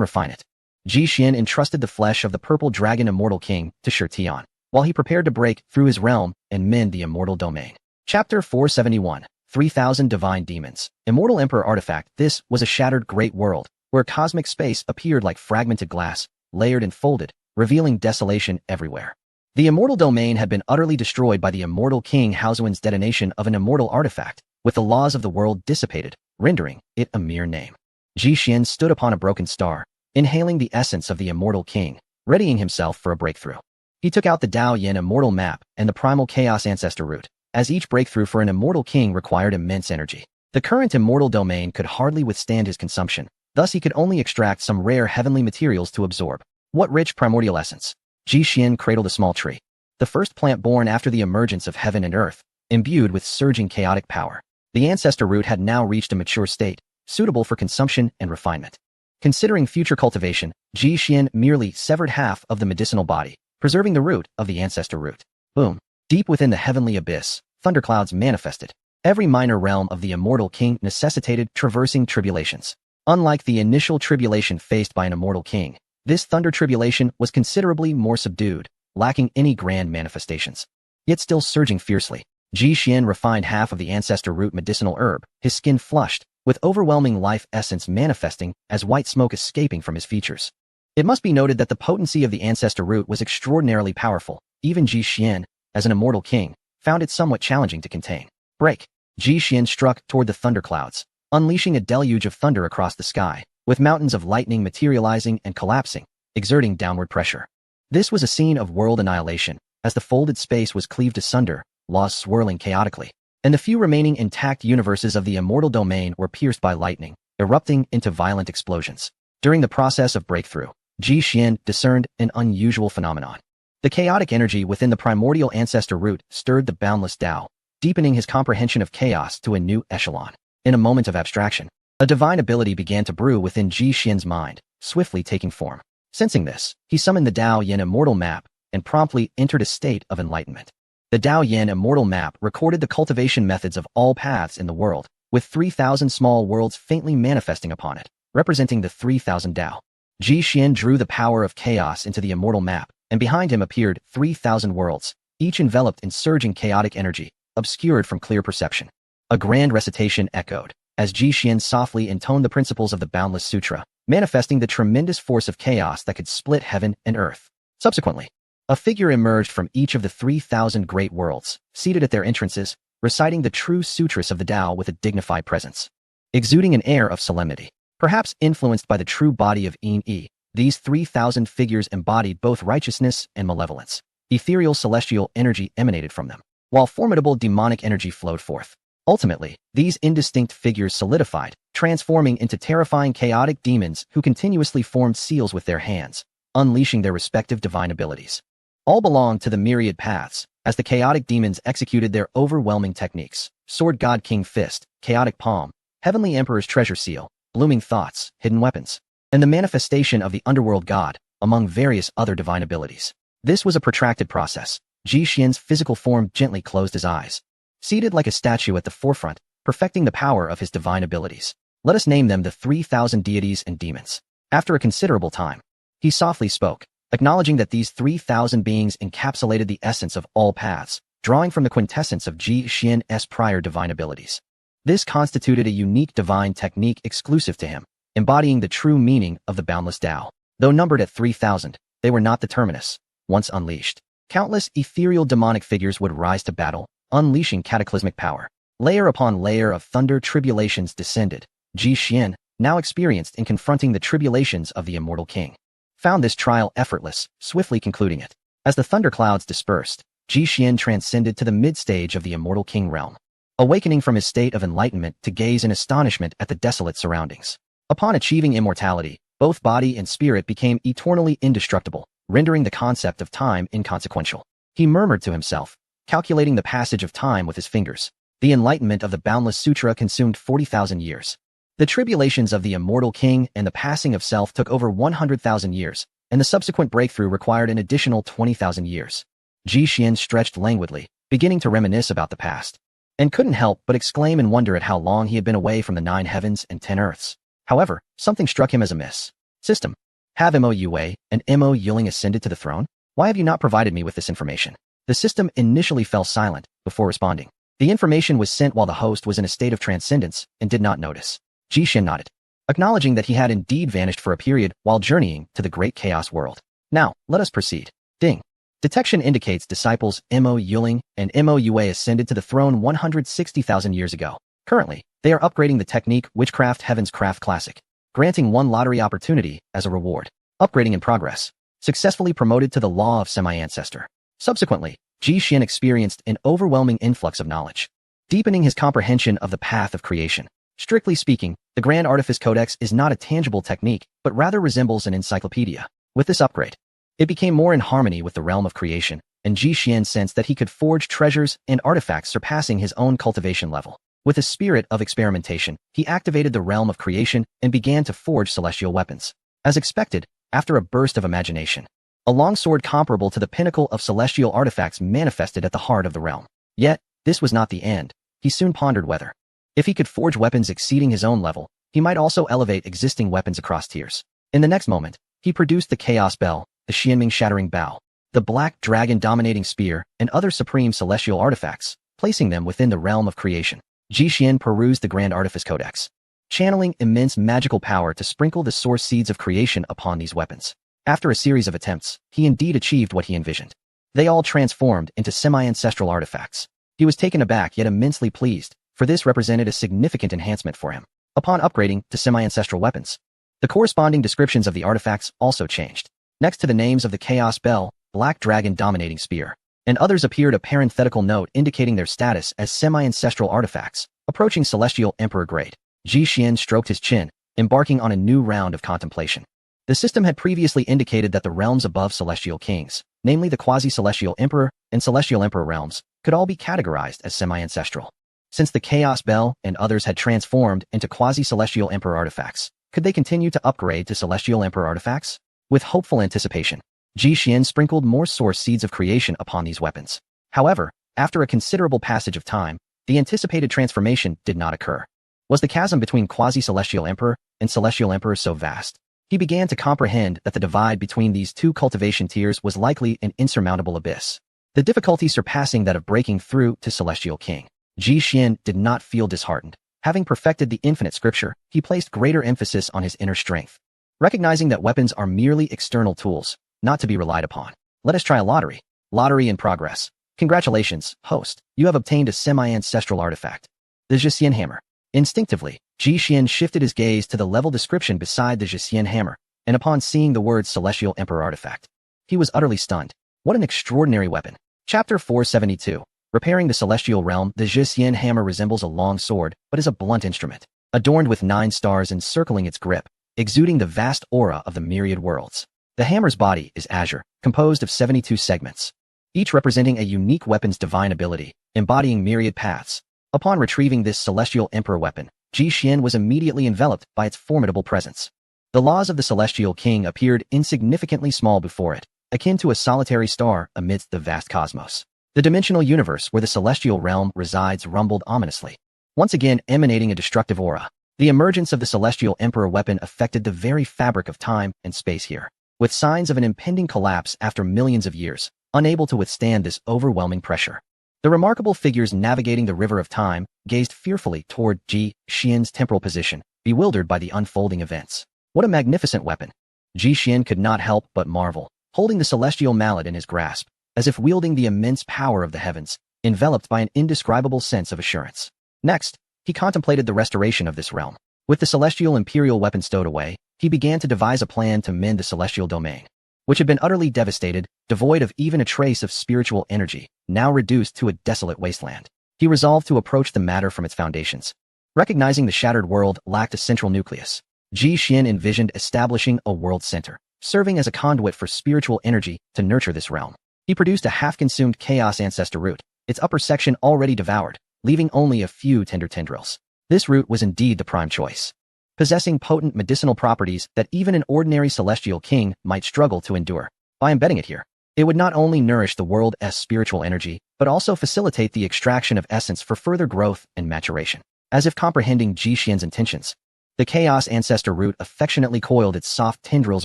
refine it. Ji Xian entrusted the flesh of the purple dragon immortal king to Shi Tian, while he prepared to break through his realm and mend the immortal domain. Chapter 471, 3000 Divine Demons. Immortal Emperor Artifact. This was a shattered great world, where cosmic space appeared like fragmented glass, layered and folded, revealing desolation everywhere. The immortal domain had been utterly destroyed by the immortal king Haozuan's detonation of an immortal artifact, with the laws of the world dissipated, rendering it a mere name. Ji Xian stood upon a broken star, inhaling the essence of the immortal king, readying himself for a breakthrough. He took out the Dao Yin immortal map and the primal chaos ancestor root, as each breakthrough for an immortal king required immense energy. The current immortal domain could hardly withstand his consumption, thus he could only extract some rare heavenly materials to absorb. What rich primordial essence! Ji Xian cradled a small tree, the first plant born after the emergence of heaven and earth, imbued with surging chaotic power. The ancestor root had now reached a mature state, suitable for consumption and refinement. Considering future cultivation, Ji Xian merely severed half of the medicinal body, preserving the root of the ancestor root. Boom! Deep within the heavenly abyss, thunderclouds manifested. Every minor realm of the immortal king necessitated traversing tribulations. Unlike the initial tribulation faced by an immortal king, this thunder tribulation was considerably more subdued, lacking any grand manifestations. Yet still surging fiercely, Ji Xian refined half of the ancestor root medicinal herb, his skin flushed, with overwhelming life essence manifesting as white smoke escaping from his features. It must be noted that the potency of the ancestor root was extraordinarily powerful. Even Ji Xian, as an immortal king, found it somewhat challenging to contain. Break! Ji Xian struck toward the thunderclouds, unleashing a deluge of thunder across the sky, with mountains of lightning materializing and collapsing, exerting downward pressure. This was a scene of world annihilation, as the folded space was cleaved asunder, laws swirling chaotically. And the few remaining intact universes of the immortal domain were pierced by lightning, erupting into violent explosions. During the process of breakthrough, Ji Xian discerned an unusual phenomenon. The chaotic energy within the primordial ancestor root stirred the boundless Tao, deepening his comprehension of chaos to a new echelon. In a moment of abstraction, a divine ability began to brew within Ji Xian's mind, swiftly taking form. Sensing this, he summoned the Dao Yin Immortal Map and promptly entered a state of enlightenment. The Dao Yin Immortal Map recorded the cultivation methods of all paths in the world, with 3,000 small worlds faintly manifesting upon it, representing the 3,000 Dao. Ji Xian drew the power of chaos into the immortal map, and behind him appeared 3,000 worlds, each enveloped in surging chaotic energy, obscured from clear perception. A grand recitation echoed, as Ji Xian softly intoned the principles of the Boundless Sutra, manifesting the tremendous force of chaos that could split heaven and earth. Subsequently, a figure emerged from each of the 3,000 great worlds, seated at their entrances, reciting the true sutras of the Tao with a dignified presence. Exuding an air of solemnity, perhaps influenced by the true body of Yin Yi, these 3,000 figures embodied both righteousness and malevolence. Ethereal celestial energy emanated from them, while formidable demonic energy flowed forth. Ultimately, these indistinct figures solidified, transforming into terrifying chaotic demons who continuously formed seals with their hands, unleashing their respective divine abilities. All belonged to the myriad paths, as the chaotic demons executed their overwhelming techniques: Sword God King Fist, Chaotic Palm, Heavenly Emperor's Treasure Seal, Blooming Thoughts, Hidden Weapons, and the manifestation of the Underworld God, among various other divine abilities. This was a protracted process. Ji Xian's physical form gently closed his eyes, seated like a statue at the forefront, perfecting the power of his divine abilities. Let us name them the 3,000 deities and demons. After a considerable time, he softly spoke, acknowledging that these 3,000 beings encapsulated the essence of all paths, drawing from the quintessence of Ji Xian's prior divine abilities. This constituted a unique divine technique exclusive to him, embodying the true meaning of the boundless Tao. Though numbered at 3,000, they were not the terminus. Once unleashed, countless ethereal demonic figures would rise to battle, unleashing cataclysmic power. Layer upon layer of thunder tribulations descended. Ji Xian, now experienced in confronting the tribulations of the immortal king, found this trial effortless, swiftly concluding it. As the thunderclouds dispersed, Ji Xian transcended to the mid-stage of the immortal king realm, awakening from his state of enlightenment to gaze in astonishment at the desolate surroundings. Upon achieving immortality, both body and spirit became eternally indestructible, rendering the concept of time inconsequential. He murmured to himself, calculating the passage of time with his fingers. The enlightenment of the Boundless Sutra consumed 40,000 years. The tribulations of the immortal king and the passing of self took over 100,000 years, and the subsequent breakthrough required an additional 20,000 years. Ji Xian stretched languidly, beginning to reminisce about the past, and couldn't help but exclaim in wonder at how long he had been away from the 9 heavens and 10 earths. However, something struck him as amiss. System. Have Mo Yue and Mo Yiling ascended to the throne? Why have you not provided me with this information? The system initially fell silent before responding. The information was sent while the host was in a state of transcendence and did not notice. Ji Xian nodded, acknowledging that he had indeed vanished for a period while journeying to the great chaos world. Now, let us proceed. Ding. Detection indicates disciples Mo Yiling and Mo Yue ascended to the throne 160,000 years ago. Currently, they are upgrading the technique Witchcraft Heaven's Craft Classic, granting 1 lottery opportunity as a reward. Upgrading in progress. Successfully promoted to the Law of Semi-Ancestor. Subsequently, Ji Xian experienced an overwhelming influx of knowledge, deepening his comprehension of the path of creation. Strictly speaking, the Grand Artifice Codex is not a tangible technique, but rather resembles an encyclopedia. With this upgrade, it became more in harmony with the realm of creation, and Ji Xian sensed that he could forge treasures and artifacts surpassing his own cultivation level. With a spirit of experimentation, he activated the realm of creation and began to forge celestial weapons. As expected, after a burst of imagination, a longsword comparable to the pinnacle of celestial artifacts manifested at the heart of the realm. Yet, this was not the end. He soon pondered whether, if he could forge weapons exceeding his own level, he might also elevate existing weapons across tiers. In the next moment, he produced the Chaos Bell, the Xianming Shattering Bow, the Black Dragon Dominating Spear, and other supreme celestial artifacts, placing them within the realm of creation. Ji Xian perused the Grand Artifice Codex, channeling immense magical power to sprinkle the source seeds of creation upon these weapons. After a series of attempts, he indeed achieved what he envisioned. They all transformed into semi-ancestral artifacts. He was taken aback yet immensely pleased, for this represented a significant enhancement for him. Upon upgrading to semi-ancestral weapons, the corresponding descriptions of the artifacts also changed. Next to the names of the Chaos Bell, Black Dragon Dominating Spear, and others appeared a parenthetical note indicating their status as semi-ancestral artifacts, approaching Celestial Emperor grade. Ji Xian stroked his chin, embarking on a new round of contemplation. The system had previously indicated that the realms above Celestial Kings, namely the Quasi-Celestial Emperor and Celestial Emperor realms, could all be categorized as semi-ancestral. Since the Chaos Bell and others had transformed into Quasi-Celestial Emperor artifacts, could they continue to upgrade to Celestial Emperor artifacts? With hopeful anticipation, Ji Xian sprinkled more source seeds of creation upon these weapons. However, after a considerable passage of time, the anticipated transformation did not occur. Was the chasm between Quasi-Celestial Emperor and Celestial Emperor so vast? He began to comprehend that the divide between these two cultivation tiers was likely an insurmountable abyss, the difficulty surpassing that of breaking through to Celestial King. Ji Xian did not feel disheartened. Having perfected the infinite scripture, he placed greater emphasis on his inner strength. Recognizing that weapons are merely external tools, not to be relied upon. Let us try a lottery. Lottery in progress. Congratulations, host. You have obtained a semi-ancestral artifact. The Zhixian Hammer. Instinctively, Ji Xian shifted his gaze to the level description beside the Zhixian Hammer, and upon seeing the words Celestial Emperor Artifact, he was utterly stunned. What an extraordinary weapon. Chapter 472. Repairing the Celestial Realm. The Zhixian Hammer resembles a long sword, but is a blunt instrument, adorned with 9 stars encircling its grip, exuding the vast aura of the myriad worlds. The hammer's body is azure, composed of 72 segments, each representing a unique weapon's divine ability, embodying myriad paths. Upon retrieving this Celestial Emperor weapon, Ji Xian was immediately enveloped by its formidable presence. The laws of the Celestial King appeared insignificantly small before it, akin to a solitary star amidst the vast cosmos. The dimensional universe where the Celestial Realm resides rumbled ominously, once again emanating a destructive aura. The emergence of the Celestial Emperor weapon affected the very fabric of time and space here, with signs of an impending collapse after millions of years, unable to withstand this overwhelming pressure. The remarkable figures navigating the river of time gazed fearfully toward Ji Xian's temporal position, bewildered by the unfolding events. What a magnificent weapon! Ji Xian could not help but marvel, holding the celestial mallet in his grasp, as if wielding the immense power of the heavens, enveloped by an indescribable sense of assurance. Next, he contemplated the restoration of this realm. With the celestial imperial weapon stowed away, he began to devise a plan to mend the celestial domain, which had been utterly devastated, devoid of even a trace of spiritual energy, now reduced to a desolate wasteland. He resolved to approach the matter from its foundations. Recognizing the shattered world lacked a central nucleus, Ji Xian envisioned establishing a world center, serving as a conduit for spiritual energy to nurture this realm. He produced a half-consumed chaos ancestor root, its upper section already devoured, leaving only a few tender tendrils. This root was indeed the prime choice, possessing potent medicinal properties that even an ordinary celestial king might struggle to endure. By embedding it here, it would not only nourish the world's spiritual energy, but also facilitate the extraction of essence for further growth and maturation. As if comprehending Ji Xian's intentions, the Chaos Ancestor root affectionately coiled its soft tendrils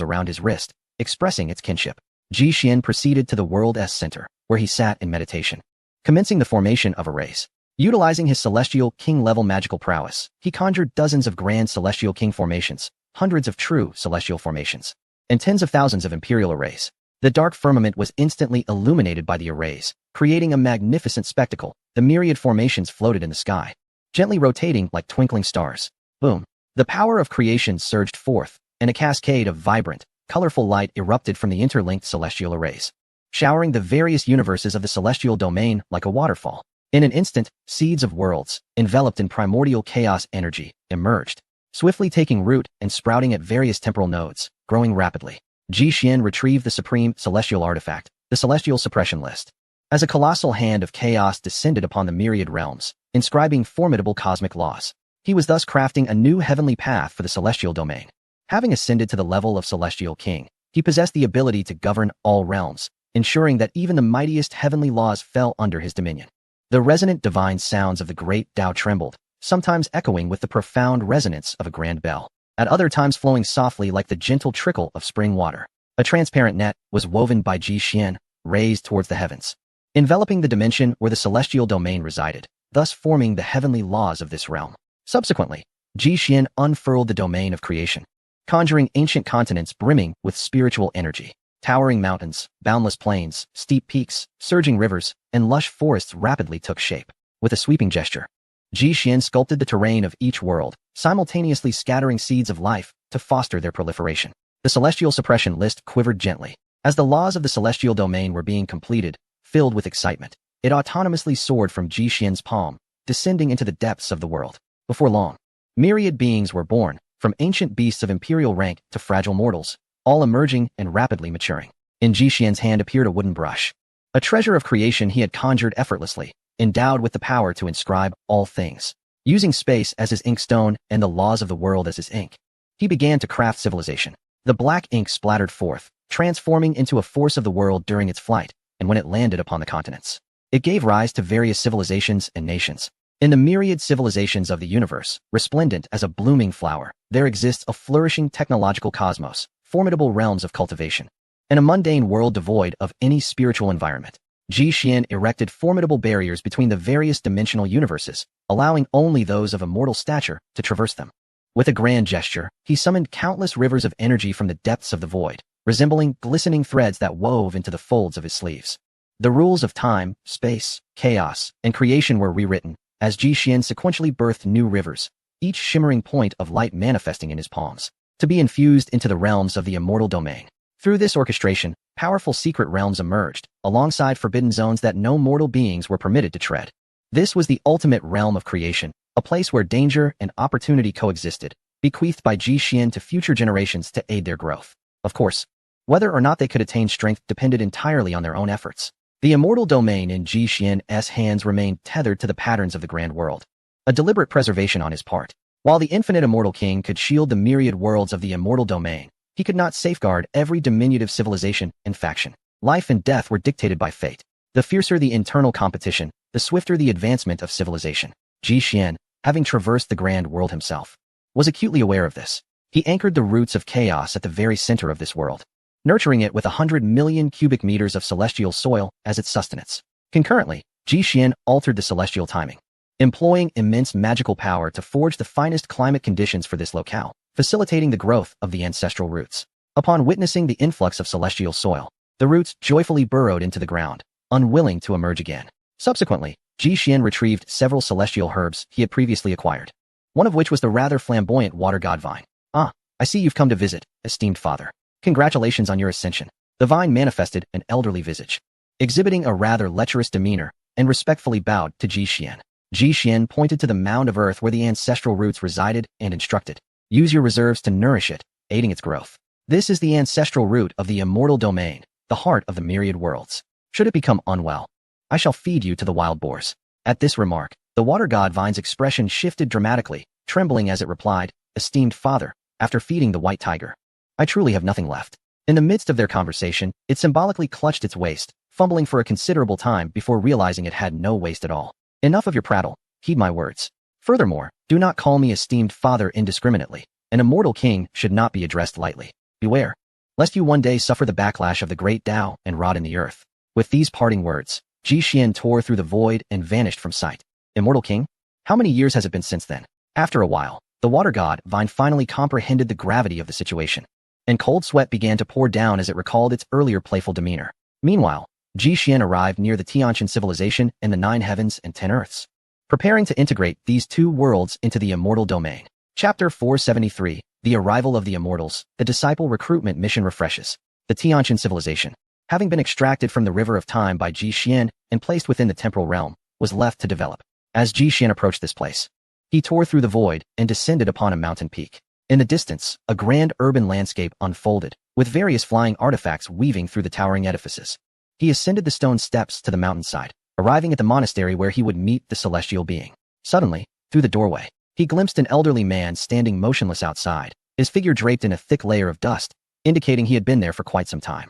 around his wrist, expressing its kinship. Ji Xian proceeded to the world's center, where he sat in meditation, commencing the formation of arrays. Utilizing his Celestial King-level magical prowess, he conjured dozens of grand Celestial King formations, hundreds of true Celestial formations, and tens of thousands of Imperial arrays. The dark firmament was instantly illuminated by the arrays, creating a magnificent spectacle. The myriad formations floated in the sky, gently rotating like twinkling stars. Boom! The power of creation surged forth, and a cascade of vibrant, colorful light erupted from the interlinked celestial arrays, showering the various universes of the celestial domain like a waterfall. In an instant, seeds of worlds, enveloped in primordial chaos energy, emerged, swiftly taking root and sprouting at various temporal nodes, growing rapidly. Ji Xian retrieved the supreme celestial artifact, the Celestial Suppression List. As a colossal hand of chaos descended upon the myriad realms, inscribing formidable cosmic laws, he was thus crafting a new heavenly path for the celestial domain. Having ascended to the level of Celestial King, he possessed the ability to govern all realms, ensuring that even the mightiest heavenly laws fell under his dominion. The resonant divine sounds of the great Tao trembled, sometimes echoing with the profound resonance of a grand bell, at other times flowing softly like the gentle trickle of spring water. A transparent net was woven by Ji Xian, raised towards the heavens, enveloping the dimension where the celestial domain resided, thus forming the heavenly laws of this realm. Subsequently, Ji Xian unfurled the domain of creation, conjuring ancient continents brimming with spiritual energy. Towering mountains, boundless plains, steep peaks, surging rivers, and lush forests rapidly took shape. With a sweeping gesture, Ji Xian sculpted the terrain of each world, simultaneously scattering seeds of life to foster their proliferation. The Celestial Suppression List quivered gently. As the laws of the celestial domain were being completed, Filled with excitement, it autonomously soared from Ji Xian's palm, descending into the depths of the world. Before long, myriad beings were born, from ancient beasts of imperial rank to fragile mortals, all emerging and rapidly maturing. In Ji Xian's hand appeared a wooden brush, a treasure of creation he had conjured effortlessly, endowed with the power to inscribe all things. Using space as his inkstone and the laws of the world as his ink, he began to craft civilization. The black ink splattered forth, transforming into a force of the world during its flight, and when it landed upon the continents, it gave rise to various civilizations and nations. In the myriad civilizations of the universe, resplendent as a blooming flower, there exists a flourishing technological cosmos, formidable realms of cultivation, and a mundane world devoid of any spiritual environment. Ji Xian erected formidable barriers between the various dimensional universes, allowing only those of immortal stature to traverse them. With a grand gesture, he summoned countless rivers of energy from the depths of the void, resembling glistening threads that wove into the folds of his sleeves. The rules of time, space, chaos, and creation were rewritten, as Ji Xian sequentially birthed new rivers, each shimmering point of light manifesting in his palms, to be infused into the realms of the immortal domain. Through this orchestration, powerful secret realms emerged, alongside forbidden zones that no mortal beings were permitted to tread. This was the ultimate realm of creation, a place where danger and opportunity coexisted, bequeathed by Ji Xian to future generations to aid their growth. Of course, whether or not they could attain strength depended entirely on their own efforts. The immortal domain in Ji Xian's hands remained tethered to the patterns of the grand world, a deliberate preservation on his part. While the infinite immortal king could shield the myriad worlds of the immortal domain, he could not safeguard every diminutive civilization and faction. Life and death were dictated by fate. The fiercer the internal competition, the swifter the advancement of civilization. Ji Xian, having traversed the grand world himself, was acutely aware of this. He anchored the roots of chaos at the very center of this world, nurturing it with 100 million cubic meters of celestial soil as its sustenance. Concurrently, Ji Xian altered the celestial timing, employing immense magical power to forge the finest climate conditions for this locale, facilitating the growth of the ancestral roots. Upon witnessing the influx of celestial soil, the roots joyfully burrowed into the ground, unwilling to emerge again. Subsequently, Ji Xian retrieved several celestial herbs he had previously acquired, one of which was the rather flamboyant water god vine. "Ah, I see you've come to visit, esteemed father. Congratulations on your ascension." The vine manifested an elderly visage, exhibiting a rather lecherous demeanor, and respectfully bowed to Ji Xian. Ji Xian pointed to the mound of earth where the ancestral roots resided and instructed, "Use your reserves to nourish it, aiding its growth. This is the ancestral root of the immortal domain, the heart of the myriad worlds. Should it become unwell, I shall feed you to the wild boars." At this remark, the water god vine's expression shifted dramatically, trembling as it replied, "Esteemed father, after feeding the white tiger, I truly have nothing left." In the midst of their conversation, it symbolically clutched its waist, fumbling for a considerable time before realizing it had no waist at all. "Enough of your prattle, heed my words. Furthermore, do not call me esteemed father indiscriminately. An immortal king should not be addressed lightly. Beware, lest you one day suffer the backlash of the great Tao and rot in the earth." With these parting words, Ji Xian tore through the void and vanished from sight. Immortal king? How many years has it been since then? After a while, the water god vine finally comprehended the gravity of the situation, and cold sweat began to pour down as it recalled its earlier playful demeanor. Meanwhile, Ji Xian arrived near the Tianqian civilization and the 9 heavens and 10 earths, preparing to integrate these two worlds into the immortal domain. Chapter 473, The Arrival of the Immortals, the Disciple Recruitment Mission refreshes. The Tianqian civilization, having been extracted from the river of time by Ji Xian and placed within the temporal realm, was left to develop. As Ji Xian approached this place, he tore through the void and descended upon a mountain peak. In the distance, a grand urban landscape unfolded, with various flying artifacts weaving through the towering edifices. He ascended the stone steps to the mountainside, arriving at the monastery where he would meet the celestial being. Suddenly, through the doorway, he glimpsed an elderly man standing motionless outside, his figure draped in a thick layer of dust, indicating he had been there for quite some time.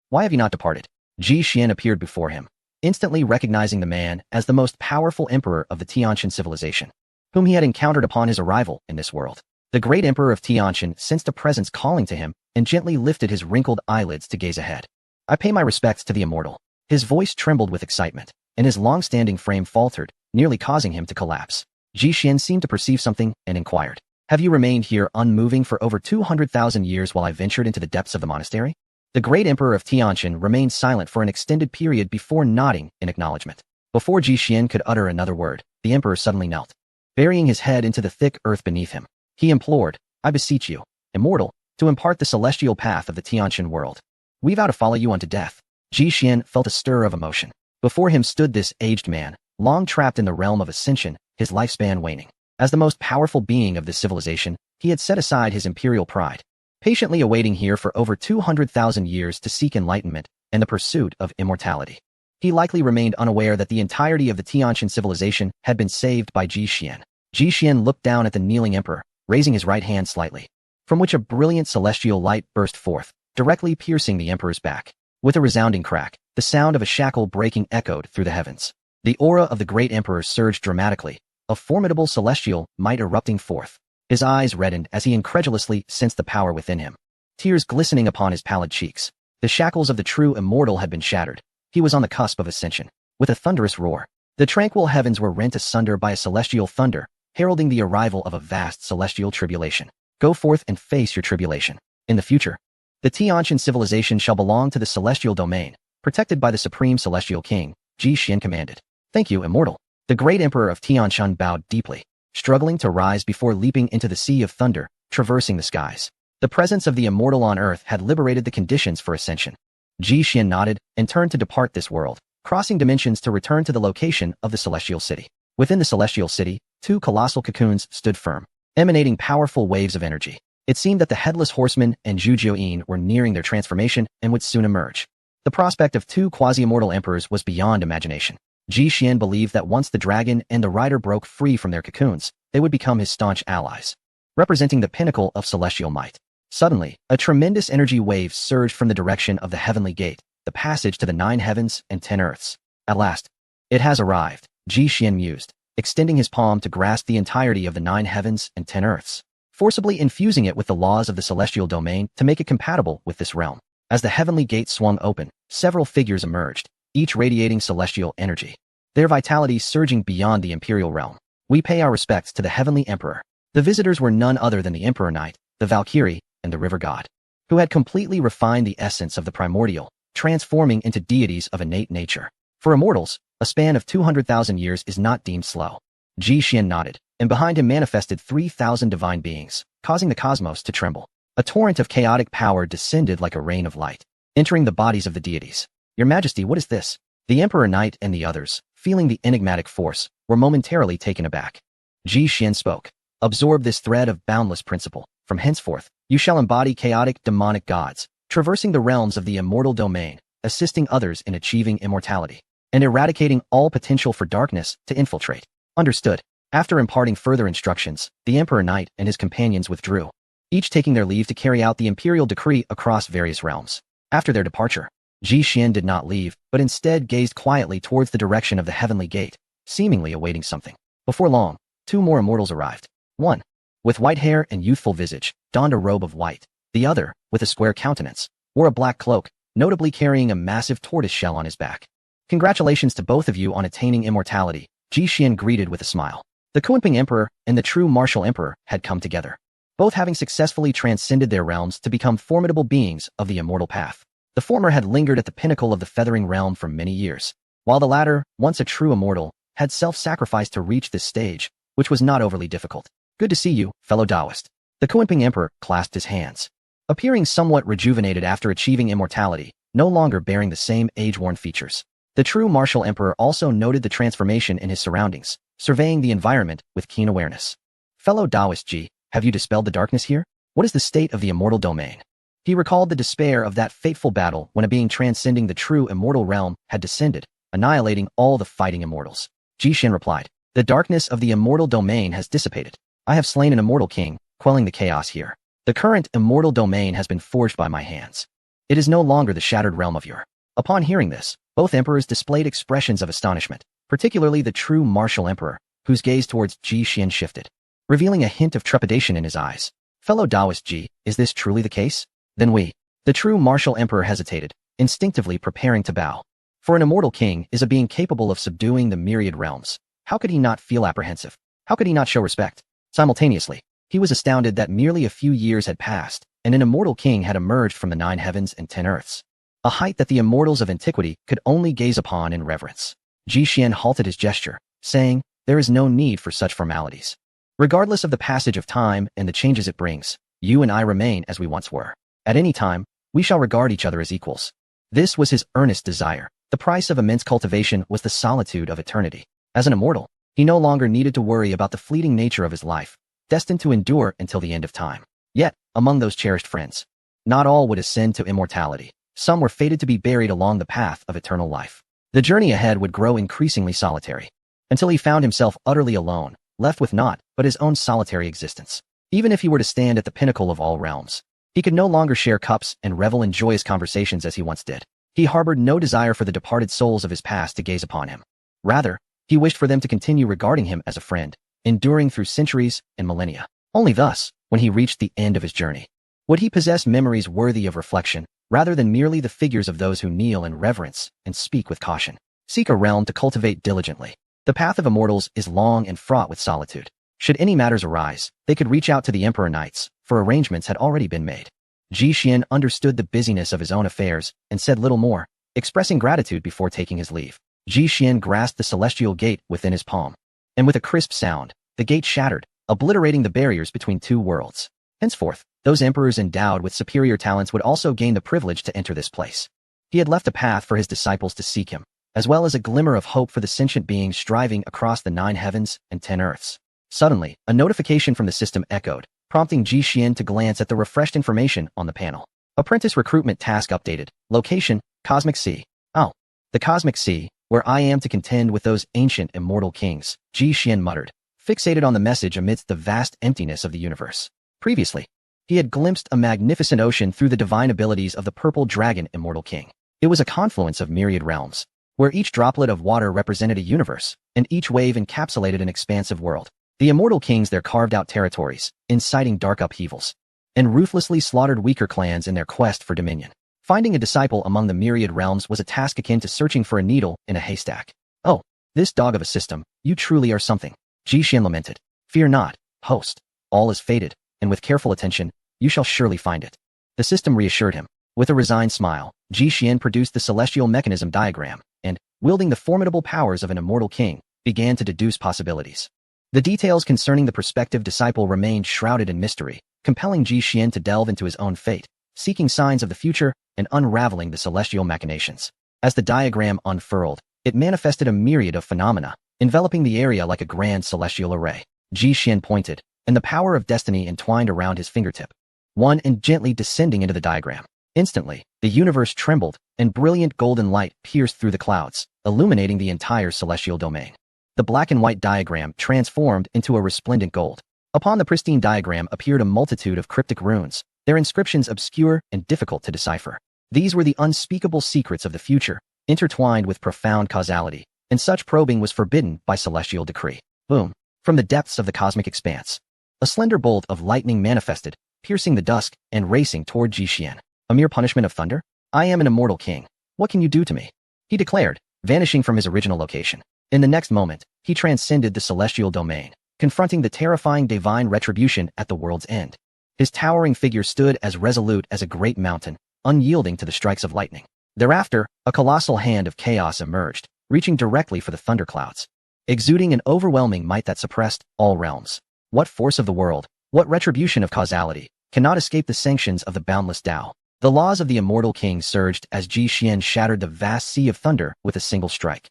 Why have you not departed?" Ji Xian appeared before him, instantly recognizing the man as the most powerful emperor of the Tianqian civilization, whom he had encountered upon his arrival in this world. The great emperor of Tianqian sensed a presence calling to him and gently lifted his wrinkled eyelids to gaze ahead. "I pay my respects to the immortal." His voice trembled with excitement, and his long-standing frame faltered, nearly causing him to collapse. Ji Xian seemed to perceive something and inquired, "Have you remained here unmoving for over 200,000 years while I ventured into the depths of the monastery?" The great emperor of Tianqian remained silent for an extended period before nodding in acknowledgement. Before Ji Xian could utter another word, the emperor suddenly knelt, burying his head into the thick earth beneath him. He implored, "I beseech you, immortal, to impart the celestial path of the Tianqian world. We vow to follow you unto death." Ji Xian felt a stir of emotion. Before him stood this aged man, long trapped in the realm of ascension, his lifespan waning. As the most powerful being of this civilization, he had set aside his imperial pride, patiently awaiting here for over 200,000 years to seek enlightenment and the pursuit of immortality. He likely remained unaware that the entirety of the Tianqian civilization had been saved by Ji Xian. Ji Xian looked down at the kneeling emperor, raising his right hand slightly, from which a brilliant celestial light burst forth, directly piercing the emperor's back. With a resounding crack, the sound of a shackle breaking echoed through the heavens. The aura of the great emperor surged dramatically, a formidable celestial might erupting forth. His eyes reddened as he incredulously sensed the power within him, tears glistening upon his pallid cheeks. The shackles of the true immortal had been shattered. He was on the cusp of ascension. With a thunderous roar, the tranquil heavens were rent asunder by a celestial thunder, heralding the arrival of a vast celestial tribulation. Go forth and face your tribulation. In the future, the Tianqian civilization shall belong to the celestial domain, protected by the supreme celestial king, Ji Xian commanded. Thank you, immortal. The great emperor of Tianshan bowed deeply, struggling to rise before leaping into the sea of thunder, traversing the skies. The presence of the immortal on earth had liberated the conditions for ascension. Ji Xian nodded and turned to depart this world, crossing dimensions to return to the location of the celestial city. Within the celestial city, two colossal cocoons stood firm, emanating powerful waves of energy. It seemed that the Headless Horseman and Zhu Jiuyin were nearing their transformation and would soon emerge. The prospect of two quasi-immortal emperors was beyond imagination. Ji Xian believed that once the dragon and the rider broke free from their cocoons, they would become his staunch allies, representing the pinnacle of celestial might. Suddenly, a tremendous energy wave surged from the direction of the heavenly gate, the passage to the 9 heavens and 10 earths. At last, it has arrived, Ji Xian mused, extending his palm to grasp the entirety of the 9 heavens and 10 earths, forcibly infusing it with the laws of the celestial domain to make it compatible with this realm. As the heavenly gate swung open, several figures emerged, each radiating celestial energy, their vitality surging beyond the imperial realm. We pay our respects to the heavenly emperor. The visitors were none other than the Emperor Knight, the Valkyrie, and the River God, who had completely refined the essence of the primordial, transforming into deities of innate nature. For immortals, a span of 200,000 years is not deemed slow. Ji Xian nodded, and behind him manifested 3,000 divine beings, causing the cosmos to tremble. A torrent of chaotic power descended like a rain of light, entering the bodies of the deities. Your Majesty, what is this? The Emperor Knight and the others, feeling the enigmatic force, were momentarily taken aback. Ji Xian spoke. Absorb this thread of boundless principle. From henceforth, you shall embody chaotic demonic gods, traversing the realms of the immortal domain, assisting others in achieving immortality, and eradicating all potential for darkness to infiltrate. Understood. After imparting further instructions, the Emperor Knight and his companions withdrew, each taking their leave to carry out the imperial decree across various realms. After their departure, Ji Xian did not leave, but instead gazed quietly towards the direction of the heavenly gate, seemingly awaiting something. Before long, 2 more immortals arrived. One, with white hair and youthful visage, donned a robe of white. The other, with a square countenance, wore a black cloak, notably carrying a massive tortoise shell on his back. Congratulations to both of you on attaining immortality, Ji Xian greeted with a smile. The Kunping Emperor and the true martial emperor had come together, both having successfully transcended their realms to become formidable beings of the immortal path. The former had lingered at the pinnacle of the feathering realm for many years, while the latter, once a true immortal, had self-sacrificed to reach this stage, which was not overly difficult. Good to see you, fellow Taoist. The Kunping Emperor clasped his hands, appearing somewhat rejuvenated after achieving immortality, no longer bearing the same age-worn features. The true martial emperor also noted the transformation in his surroundings, surveying the environment with keen awareness. Fellow Taoist Ji, have you dispelled the darkness here? What is the state of the immortal domain? He recalled the despair of that fateful battle when a being transcending the true immortal realm had descended, annihilating all the fighting immortals. Ji Xian replied, the darkness of the immortal domain has dissipated. I have slain an immortal king, quelling the chaos here. The current immortal domain has been forged by my hands. It is no longer the shattered realm of your. Upon hearing this, both emperors displayed expressions of astonishment, particularly the true martial emperor, whose gaze towards Ji Xian shifted, revealing a hint of trepidation in his eyes. Fellow Taoist Ji, is this truly the case? Then we. The true martial emperor hesitated, instinctively preparing to bow. For an immortal king is a being capable of subduing the myriad realms. How could he not feel apprehensive? How could he not show respect? Simultaneously, he was astounded that merely a few years had passed, and an immortal king had emerged from the 9 heavens and 10 earths, a height that the immortals of antiquity could only gaze upon in reverence. Ji Xian halted his gesture, saying, there is no need for such formalities. Regardless of the passage of time and the changes it brings, you and I remain as we once were. At any time, we shall regard each other as equals. This was his earnest desire. The price of immense cultivation was the solitude of eternity. As an immortal, he no longer needed to worry about the fleeting nature of his life, destined to endure until the end of time. Yet, among those cherished friends, not all would ascend to immortality. Some were fated to be buried along the path of eternal life. The journey ahead would grow increasingly solitary, until he found himself utterly alone, left with naught but his own solitary existence. Even if he were to stand at the pinnacle of all realms, he could no longer share cups and revel in joyous conversations as he once did. He harbored no desire for the departed souls of his past to gaze upon him. Rather, he wished for them to continue regarding him as a friend, enduring through centuries and millennia. Only thus, when he reached the end of his journey, would he possess memories worthy of reflection, rather than merely the figures of those who kneel in reverence and speak with caution. Seek a realm to cultivate diligently. The path of immortals is long and fraught with solitude. Should any matters arise, they could reach out to the Emperor Knights, for arrangements had already been made. Ji Xian understood the busyness of his own affairs and said little more, expressing gratitude before taking his leave. Ji Xian grasped the celestial gate within his palm, and with a crisp sound, the gate shattered, obliterating the barriers between two worlds. Henceforth, those emperors endowed with superior talents would also gain the privilege to enter this place. He had left a path for his disciples to seek him, as well as a glimmer of hope for the sentient beings striving across the 9 heavens and 10 earths. Suddenly, a notification from the system echoed, prompting Ji Xian to glance at the refreshed information on the panel. Apprentice recruitment task updated. Location, Cosmic Sea. Oh, the Cosmic Sea, where I am to contend with those ancient immortal kings, Ji Xian muttered, fixated on the message amidst the vast emptiness of the universe. Previously, he had glimpsed a magnificent ocean through the divine abilities of the purple dragon immortal king. It was a confluence of myriad realms, where each droplet of water represented a universe, and each wave encapsulated an expansive world. The immortal kings there carved out territories, inciting dark upheavals, and ruthlessly slaughtered weaker clans in their quest for dominion. Finding a disciple among the myriad realms was a task akin to searching for a needle in a haystack. Oh, this dog of a system, you truly are something. Ji Xian lamented. Fear not, host. All is fated, and with careful attention, you shall surely find it. The system reassured him. With a resigned smile, Ji Xian produced the celestial mechanism diagram, and, wielding the formidable powers of an immortal king, began to deduce possibilities. The details concerning the prospective disciple remained shrouded in mystery, compelling Ji Xian to delve into his own fate, seeking signs of the future and unraveling the celestial machinations. As the diagram unfurled, it manifested a myriad of phenomena, enveloping the area like a grand celestial array. Ji Xian pointed, and the power of destiny entwined around his fingertip, one and gently descending into the diagram. Instantly, the universe trembled, and brilliant golden light pierced through the clouds, illuminating the entire celestial domain. The black and white diagram transformed into a resplendent gold. Upon the pristine diagram appeared a multitude of cryptic runes, their inscriptions obscure and difficult to decipher. These were the unspeakable secrets of the future, intertwined with profound causality, and such probing was forbidden by celestial decree. Boom! From the depths of the cosmic expanse, a slender bolt of lightning manifested, piercing the dusk and racing toward Ji Xian. A mere punishment of thunder? I am an immortal king. What can you do to me? He declared, vanishing from his original location. In the next moment, he transcended the celestial domain, confronting the terrifying divine retribution at the world's end. His towering figure stood as resolute as a great mountain, unyielding to the strikes of lightning. Thereafter, a colossal hand of chaos emerged, reaching directly for the thunderclouds, exuding an overwhelming might that suppressed all realms. What force of the world, what retribution of causality, cannot escape the sanctions of the boundless Tao? The laws of the immortal king surged as Ji Xian shattered the vast sea of thunder with a single strike.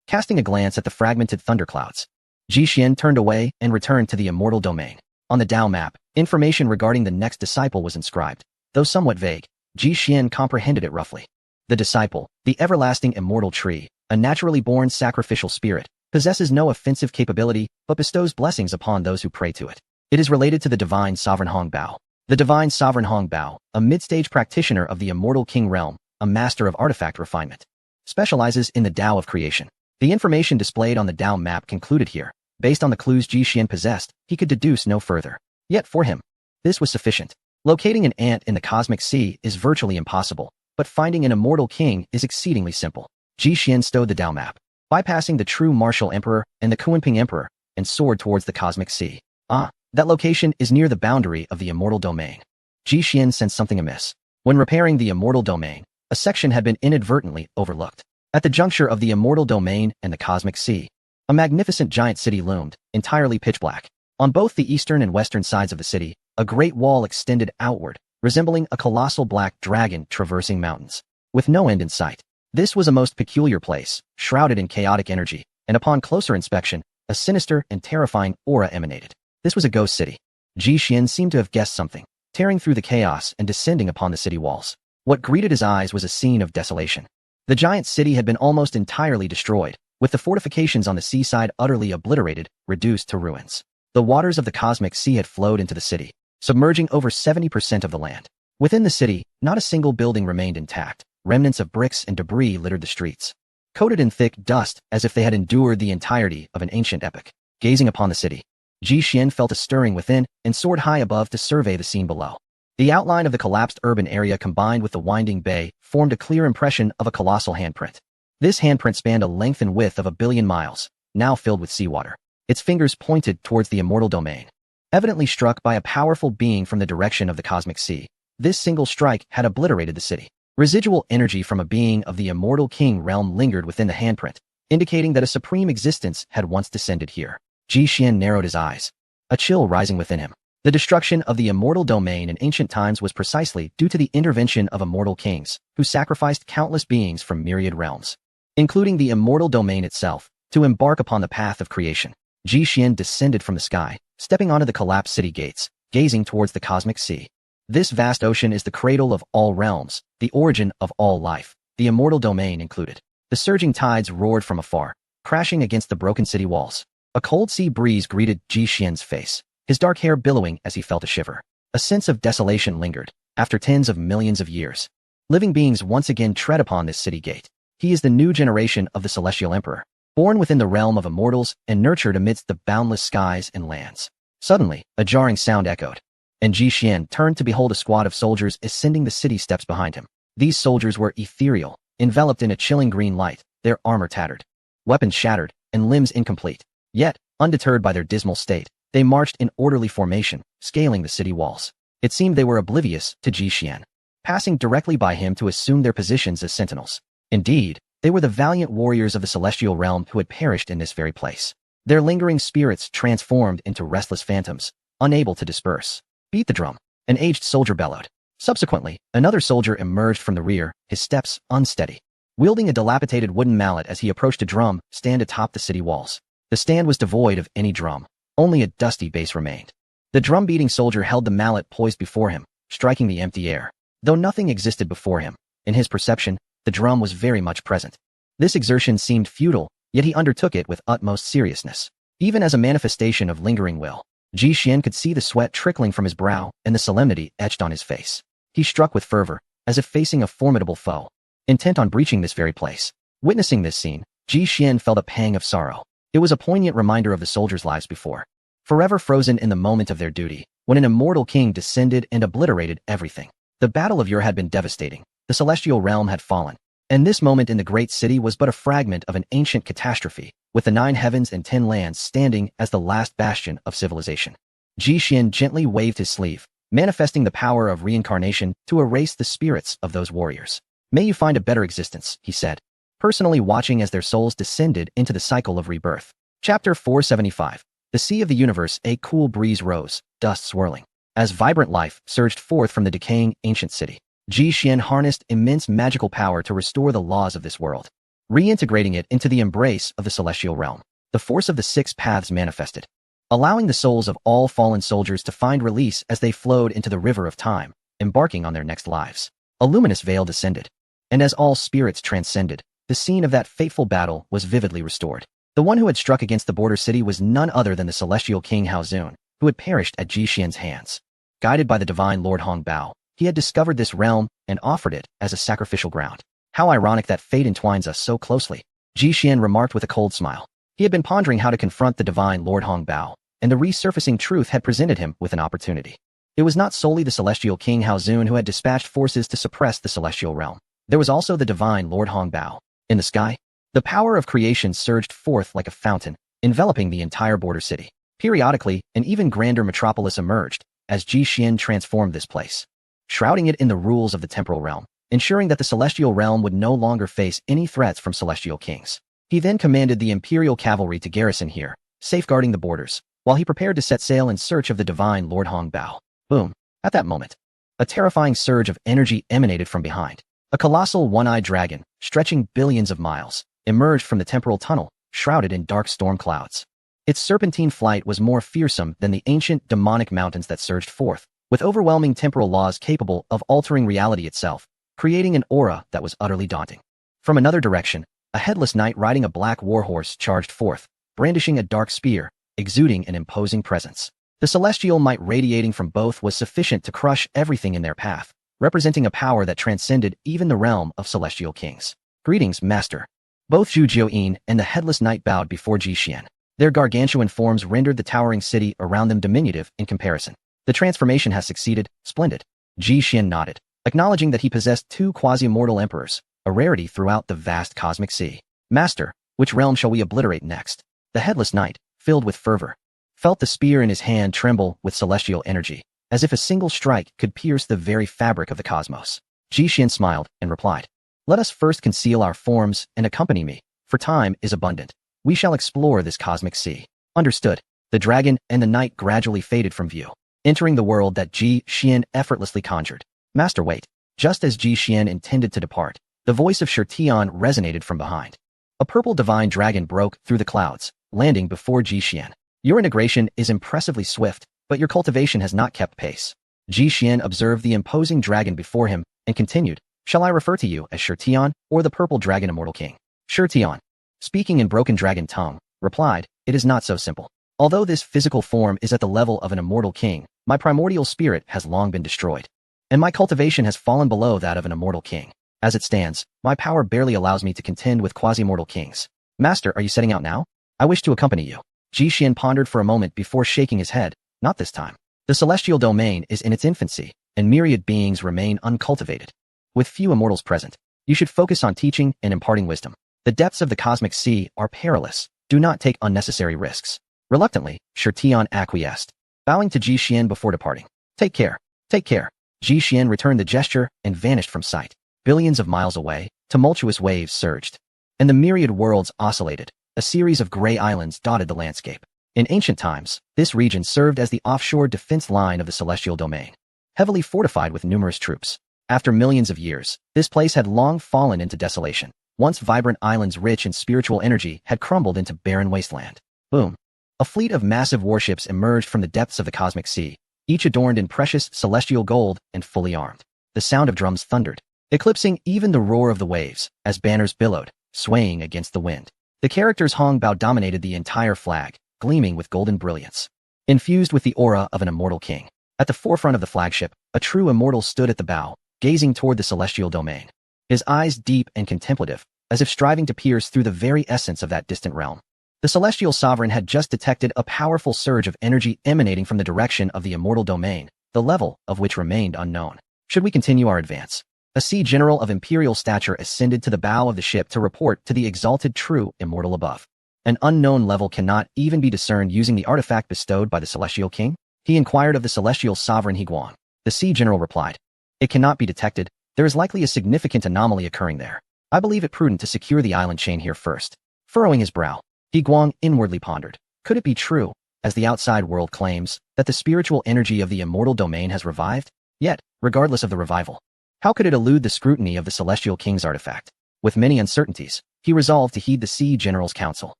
Casting a glance at the fragmented thunderclouds, Ji Xian turned away and returned to the immortal domain. On the Tao map, information regarding the next disciple was inscribed. Though somewhat vague, Ji Xian comprehended it roughly. The disciple, the everlasting immortal tree, a naturally born sacrificial spirit, possesses no offensive capability but bestows blessings upon those who pray to it. It is related to the divine sovereign Hong Bao. The divine sovereign Hong Bao, a mid-stage practitioner of the immortal king realm, a master of artifact refinement, specializes in the Tao of creation. The information displayed on the Tao map concluded here. Based on the clues Ji Xian possessed, he could deduce no further. Yet for him, this was sufficient. Locating an ant in the cosmic sea is virtually impossible, but finding an immortal king is exceedingly simple. Ji Xian stowed the Tao map, bypassing the true martial emperor and the Kunping emperor, and soared towards the cosmic sea. That location is near the boundary of the immortal domain. Ji Xian sensed something amiss. When repairing the immortal domain, a section had been inadvertently overlooked. At the juncture of the immortal domain and the cosmic sea, a magnificent giant city loomed, entirely pitch black. On both the eastern and western sides of the city, a great wall extended outward, resembling a colossal black dragon traversing mountains. with no end in sight. This was a most peculiar place, shrouded in chaotic energy, and upon closer inspection, a sinister and terrifying aura emanated. This was a ghost city. Ji Xian seemed to have guessed something, tearing through the chaos and descending upon the city walls. What greeted his eyes was a scene of desolation. The giant city had been almost entirely destroyed, with the fortifications on the seaside utterly obliterated, reduced to ruins. The waters of the cosmic sea had flowed into the city, submerging over 70% of the land. Within the city, not a single building remained intact. Remnants of bricks and debris littered the streets, coated in thick dust as if they had endured the entirety of an ancient epic. Gazing upon the city, Ji Xian felt a stirring within and soared high above to survey the scene below. The outline of the collapsed urban area combined with the winding bay formed a clear impression of a colossal handprint. This handprint spanned a length and width of 1 billion miles, now filled with seawater. Its fingers pointed towards the immortal domain. Evidently struck by a powerful being from the direction of the cosmic sea, this single strike had obliterated the city. Residual energy from a being of the immortal king realm lingered within the handprint, indicating that a supreme existence had once descended here. Ji Xian narrowed his eyes, a chill rising within him. The destruction of the immortal domain in ancient times was precisely due to the intervention of immortal kings, who sacrificed countless beings from myriad realms, including the immortal domain itself, to embark upon the path of creation. Ji Xian descended from the sky, stepping onto the collapsed city gates, gazing towards the cosmic sea. This vast ocean is the cradle of all realms, the origin of all life, the immortal domain included. The surging tides roared from afar, crashing against the broken city walls. A cold sea breeze greeted Ji Xian's face, his dark hair billowing as he felt a shiver. A sense of desolation lingered. After tens of millions of years, living beings once again tread upon this city gate. He is the new generation of the Celestial Emperor, born within the realm of immortals and nurtured amidst the boundless skies and lands. Suddenly, a jarring sound echoed, and Ji Xian turned to behold a squad of soldiers ascending the city steps behind him. These soldiers were ethereal, enveloped in a chilling green light, their armor tattered, weapons shattered, and limbs incomplete. Yet, undeterred by their dismal state, they marched in orderly formation, scaling the city walls. It seemed they were oblivious to Ji Xian, passing directly by him to assume their positions as sentinels. Indeed, they were the valiant warriors of the celestial realm who had perished in this very place. Their lingering spirits transformed into restless phantoms, unable to disperse. Beat the drum, an aged soldier bellowed. Subsequently, another soldier emerged from the rear, his steps unsteady, wielding a dilapidated wooden mallet as he approached a drum stand atop the city walls. The stand was devoid of any drum. Only a dusty base remained. The drum-beating soldier held the mallet poised before him, striking the empty air. Though nothing existed before him, in his perception, the drum was very much present. This exertion seemed futile, yet he undertook it with utmost seriousness. Even as a manifestation of lingering will, Ji Xian could see the sweat trickling from his brow and the solemnity etched on his face. He struck with fervor, as if facing a formidable foe, intent on breaching this very place. Witnessing this scene, Ji Xian felt a pang of sorrow. It was a poignant reminder of the soldiers' lives before, forever frozen in the moment of their duty, when an immortal king descended and obliterated everything. The Battle of Ur had been devastating. The celestial realm had fallen, and this moment in the great city was but a fragment of an ancient catastrophe, with the 9 heavens and 10 lands standing as the last bastion of civilization. Ji Xian gently waved his sleeve, manifesting the power of reincarnation to erase the spirits of those warriors. May you find a better existence, he said, personally watching as their souls descended into the cycle of rebirth. Chapter 475. The Sea of the Universe. A cool breeze rose, dust swirling, as vibrant life surged forth from the decaying ancient city. Ji Xian harnessed immense magical power to restore the laws of this world, reintegrating it into the embrace of the celestial realm. The force of the 6 paths manifested, allowing the souls of all fallen soldiers to find release as they flowed into the river of time, embarking on their next lives. A luminous veil descended, and as all spirits transcended, the scene of that fateful battle was vividly restored. The one who had struck against the border city was none other than the celestial king Hao Zun, who had perished at Ji Xian's hands. Guided by the divine Lord Hong Bao, he had discovered this realm and offered it as a sacrificial ground. How ironic that fate entwines us so closely, Ji Xian remarked with a cold smile. He had been pondering how to confront the divine Lord Hong Bao, and the resurfacing truth had presented him with an opportunity. It was not solely the celestial king Hao Zun who had dispatched forces to suppress the celestial realm. There was also the divine Lord Hong Bao. In the sky, the power of creation surged forth like a fountain, enveloping the entire border city. Periodically, an even grander metropolis emerged, as Ji Xian transformed this place, shrouding it in the rules of the temporal realm, ensuring that the celestial realm would no longer face any threats from celestial kings. He then commanded the imperial cavalry to garrison here, safeguarding the borders, while he prepared to set sail in search of the divine Lord Hong Bao. Boom. At that moment, a terrifying surge of energy emanated from behind. A colossal one-eyed dragon, stretching billions of miles, emerged from the temporal tunnel, shrouded in dark storm clouds. Its serpentine flight was more fearsome than the ancient demonic mountains that surged forth, with overwhelming temporal laws capable of altering reality itself, creating an aura that was utterly daunting. From another direction, a headless knight riding a black warhorse charged forth, brandishing a dark spear, exuding an imposing presence. The celestial might radiating from both was sufficient to crush everything in their path, representing a power that transcended even the realm of celestial kings. Greetings, Master. Both Zhu Jiuyin and the headless knight bowed before Ji Xian. Their gargantuan forms rendered the towering city around them diminutive in comparison. The transformation has succeeded, splendid. Ji Xian nodded, acknowledging that he possessed two quasi-immortal emperors, a rarity throughout the vast cosmic sea. Master, which realm shall we obliterate next? The headless knight, filled with fervor, felt the spear in his hand tremble with celestial energy, as if a single strike could pierce the very fabric of the cosmos. Ji Xian smiled and replied, "Let us first conceal our forms and accompany me, for time is abundant. We shall explore this cosmic sea." Understood. The dragon and the knight gradually faded from view, entering the world that Ji Xian effortlessly conjured. Master, wait. Just as Ji Xian intended to depart, the voice of Shi Tian resonated from behind. A purple divine dragon broke through the clouds, landing before Ji Xian. Your integration is impressively swift, but your cultivation has not kept pace. Ji Xian observed the imposing dragon before him and continued, "Shall I refer to you as Shi Tian or the purple dragon immortal king?" Shi Tian, speaking in broken dragon tongue, replied, "It is not so simple. Although this physical form is at the level of an immortal king, my primordial spirit has long been destroyed, and my cultivation has fallen below that of an immortal king. As it stands, my power barely allows me to contend with quasi-immortal kings. Master, are you setting out now? I wish to accompany you." Ji Xian pondered for a moment before shaking his head. Not this time. The celestial domain is in its infancy, and myriad beings remain uncultivated. With few immortals present, you should focus on teaching and imparting wisdom. The depths of the cosmic sea are perilous. Do not take unnecessary risks. Reluctantly, Shi Tian acquiesced, bowing to Ji Xian before departing. Take care. Take care. Ji Xian returned the gesture and vanished from sight. Billions of miles away, tumultuous waves surged, and the myriad worlds oscillated. A series of gray islands dotted the landscape. In ancient times, this region served as the offshore defense line of the celestial domain, heavily fortified with numerous troops. After millions of years, this place had long fallen into desolation. Once vibrant islands rich in spiritual energy had crumbled into barren wasteland. Boom. A fleet of massive warships emerged from the depths of the cosmic sea, each adorned in precious celestial gold and fully armed. The sound of drums thundered, eclipsing even the roar of the waves, as banners billowed, swaying against the wind. The character's Hongbow dominated the entire flag, gleaming with golden brilliance, infused with the aura of an immortal king. At the forefront of the flagship, a true immortal stood at the bow, gazing toward the celestial domain, his eyes deep and contemplative, as if striving to pierce through the very essence of that distant realm. The celestial sovereign had just detected a powerful surge of energy emanating from the direction of the immortal domain, the level of which remained unknown. Should we continue our advance? A sea general of imperial stature ascended to the bow of the ship to report to the exalted true immortal above. An unknown level cannot even be discerned using the artifact bestowed by the celestial king? He inquired of the celestial sovereign He Guang. The sea general replied, "It cannot be detected. There is likely a significant anomaly occurring there. I believe it prudent to secure the island chain here first." Furrowing his brow, He Guang inwardly pondered. Could it be true, as the outside world claims, that the spiritual energy of the immortal domain has revived? Yet, regardless of the revival, how could it elude the scrutiny of the celestial king's artifact? With many uncertainties, he resolved to heed the sea general's counsel.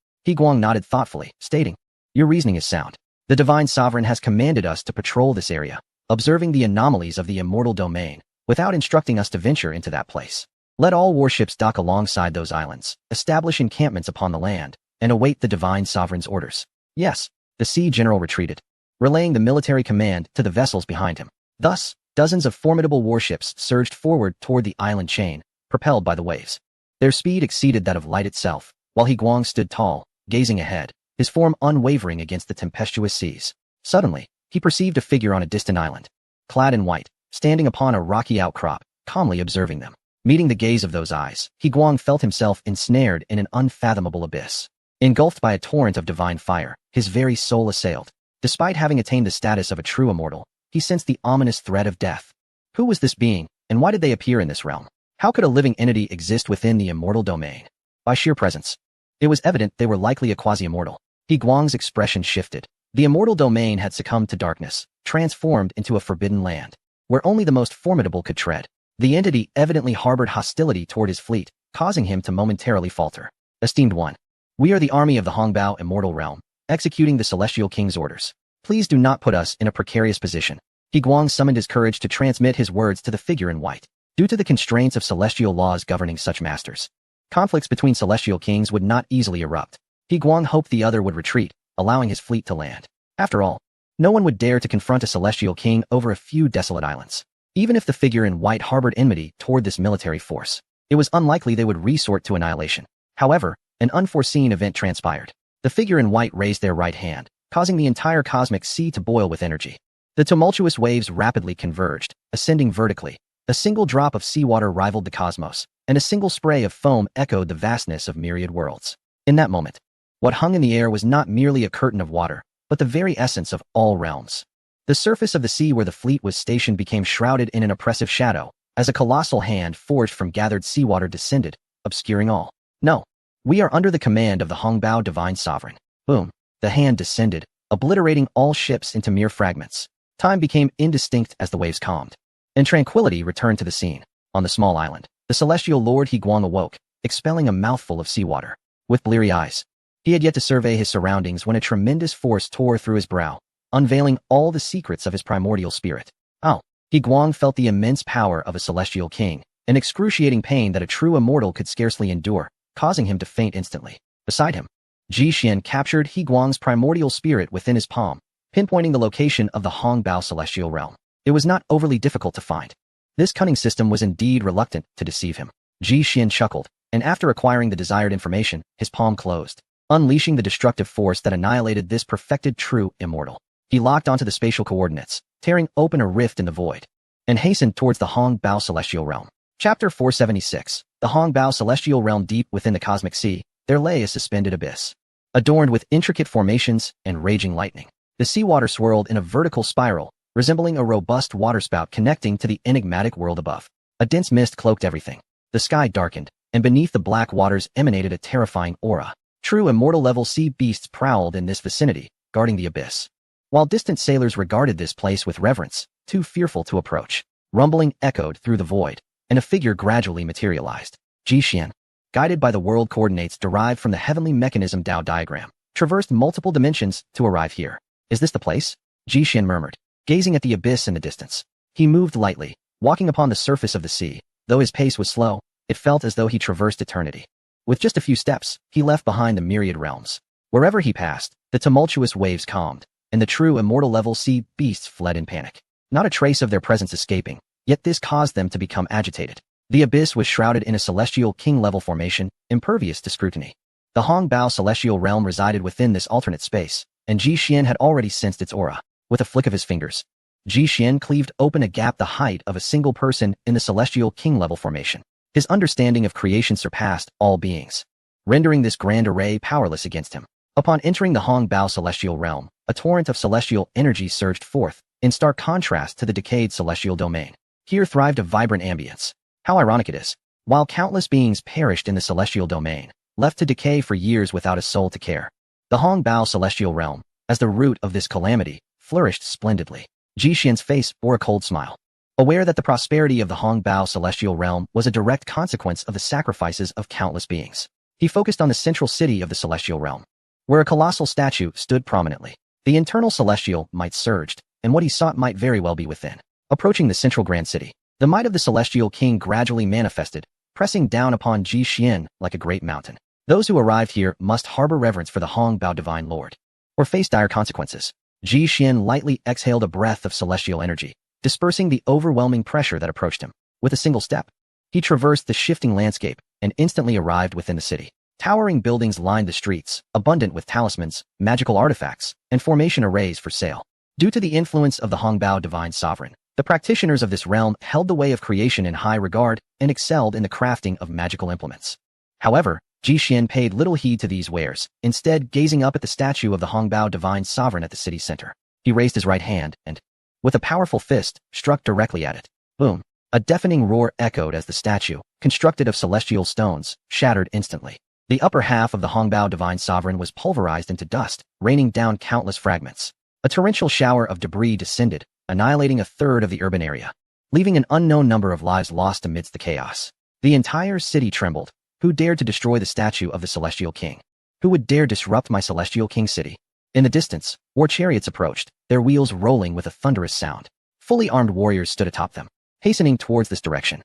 He Guang nodded thoughtfully, stating, "Your reasoning is sound. The divine sovereign has commanded us to patrol this area, observing the anomalies of the immortal domain, without instructing us to venture into that place. Let all warships dock alongside those islands, establish encampments upon the land, and await the divine sovereign's orders." Yes, the sea general retreated, relaying the military command to the vessels behind him. Thus, dozens of formidable warships surged forward toward the island chain, propelled by the waves. Their speed exceeded that of light itself, while He Guang stood tall, gazing ahead, his form unwavering against the tempestuous seas. Suddenly, he perceived a figure on a distant island, clad in white, standing upon a rocky outcrop, calmly observing them. Meeting the gaze of those eyes, He Guang felt himself ensnared in an unfathomable abyss. Engulfed by a torrent of divine fire, his very soul assailed. Despite having attained the status of a true immortal, he sensed the ominous threat of death. Who was this being, and why did they appear in this realm? How could a living entity exist within the immortal domain? By sheer presence. It was evident they were likely a quasi-immortal. He Guang's expression shifted. The immortal domain had succumbed to darkness, transformed into a forbidden land, where only the most formidable could tread. The entity evidently harbored hostility toward his fleet, causing him to momentarily falter. Esteemed one, we are the army of the Hongbao Immortal Realm, executing the Celestial King's orders. Please do not put us in a precarious position. He Guang summoned his courage to transmit his words to the figure in white. Due to the constraints of celestial laws governing such masters, conflicts between celestial kings would not easily erupt. He Guang hoped the other would retreat, allowing his fleet to land. After all, no one would dare to confront a celestial king over a few desolate islands. Even if the figure in white harbored enmity toward this military force, it was unlikely they would resort to annihilation. However, an unforeseen event transpired. The figure in white raised their right hand, causing the entire cosmic sea to boil with energy. The tumultuous waves rapidly converged, ascending vertically. A single drop of seawater rivaled the cosmos, and a single spray of foam echoed the vastness of myriad worlds. In that moment, what hung in the air was not merely a curtain of water, but the very essence of all realms. The surface of the sea where the fleet was stationed became shrouded in an oppressive shadow, as a colossal hand forged from gathered seawater descended, obscuring all. No, we are under the command of the Hongbao Divine Sovereign. Boom. The hand descended, obliterating all ships into mere fragments. Time became indistinct as the waves calmed, and tranquility returned to the scene. On the small island, the celestial lord He Guang awoke, expelling a mouthful of seawater. With bleary eyes, he had yet to survey his surroundings when a tremendous force tore through his brow, unveiling all the secrets of his primordial spirit. Oh, He Guang felt the immense power of a celestial king, an excruciating pain that a true immortal could scarcely endure, causing him to faint instantly. Beside him, Ji Xian captured He Guang's primordial spirit within his palm, pinpointing the location of the Hongbao Celestial Realm. It was not overly difficult to find. This cunning system was indeed reluctant to deceive him. Ji Xian chuckled, and after acquiring the desired information, his palm closed, unleashing the destructive force that annihilated this perfected true immortal. He locked onto the spatial coordinates, tearing open a rift in the void, and hastened towards the Hongbao Celestial Realm. Chapter 476. The Hongbao Celestial Realm. Deep within the cosmic sea, there lay a suspended abyss, adorned with intricate formations and raging lightning. The seawater swirled in a vertical spiral, resembling a robust waterspout connecting to the enigmatic world above. A dense mist cloaked everything. The sky darkened, and beneath the black waters emanated a terrifying aura. True immortal-level sea beasts prowled in this vicinity, guarding the abyss. While distant sailors regarded this place with reverence, too fearful to approach, rumbling echoed through the void, and a figure gradually materialized. Ji Xian, guided by the world coordinates derived from the heavenly mechanism Dao diagram, traversed multiple dimensions to arrive here. Is this the place? Ji Xian murmured, gazing at the abyss in the distance. He moved lightly, walking upon the surface of the sea. Though his pace was slow, it felt as though he traversed eternity. With just a few steps, he left behind the myriad realms. Wherever he passed, the tumultuous waves calmed, and the true immortal-level sea beasts fled in panic. Not a trace of their presence escaping, yet this caused them to become agitated. The abyss was shrouded in a celestial king-level formation, impervious to scrutiny. The Hongbao Celestial Realm resided within this alternate space, and Ji Xian had already sensed its aura. With a flick of his fingers, Ji Xian cleaved open a gap the height of a single person in the celestial king-level formation. His understanding of creation surpassed all beings, rendering this grand array powerless against him. Upon entering the Hongbao Celestial Realm, a torrent of celestial energy surged forth, in stark contrast to the decayed celestial domain. Here thrived a vibrant ambience. How ironic it is. While countless beings perished in the celestial domain, left to decay for years without a soul to care, the Hongbao Celestial Realm, as the root of this calamity, flourished splendidly. Ji Xian's face bore a cold smile, aware that the prosperity of the Hongbao Celestial Realm was a direct consequence of the sacrifices of countless beings. He focused on the central city of the Celestial Realm, where a colossal statue stood prominently. The internal celestial might surged, and what he sought might very well be within. Approaching the central grand city, the might of the Celestial King gradually manifested, pressing down upon Ji Xian like a great mountain. Those who arrived here must harbor reverence for the Hongbao Divine Lord, or face dire consequences. Ji Xian lightly exhaled a breath of celestial energy, dispersing the overwhelming pressure that approached him. With a single step, he traversed the shifting landscape and instantly arrived within the city. Towering buildings lined the streets, abundant with talismans, magical artifacts, and formation arrays for sale. Due to the influence of the Hongbao Divine Sovereign, the practitioners of this realm held the way of creation in high regard and excelled in the crafting of magical implements. However, Ji Xian paid little heed to these wares, instead gazing up at the statue of the Hongbao Divine Sovereign at the city center. He raised his right hand and, with a powerful fist, struck directly at it. Boom! A deafening roar echoed as the statue, constructed of celestial stones, shattered instantly. The upper half of the Hongbao Divine Sovereign was pulverized into dust, raining down countless fragments. A torrential shower of debris descended, annihilating a third of the urban area. leaving an unknown number of lives lost amidst the chaos. The entire city trembled. Who dared to destroy the statue of the Celestial King? Who would dare disrupt my Celestial King city? In the distance, war chariots approached, their wheels rolling with a thunderous sound. Fully armed warriors stood atop them, hastening towards this direction.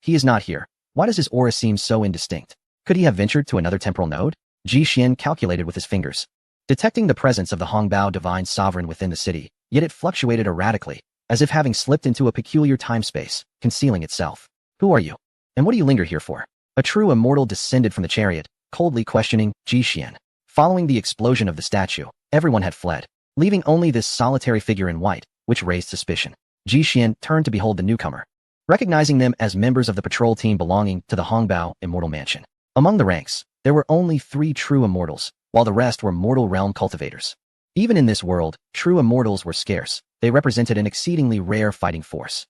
He is not here. Why does his aura seem so indistinct? Could he have ventured to another temporal node? Ji Xian calculated with his fingers, detecting the presence of the Hongbao divine sovereign within the city, yet it fluctuated erratically, as if having slipped into a peculiar time-space, concealing itself. Who are you? And what do you linger here for? A true immortal descended from the chariot, coldly questioning Ji Xian. Following the explosion of the statue, everyone had fled, leaving only this solitary figure in white, which raised suspicion. Ji Xian turned to behold the newcomer, recognizing them as members of the patrol team belonging to the Hongbao Immortal Mansion. Among the ranks, there were only 3 true immortals, while the rest were mortal realm cultivators. Even in this world, true immortals were scarce. They represented an exceedingly rare fighting force.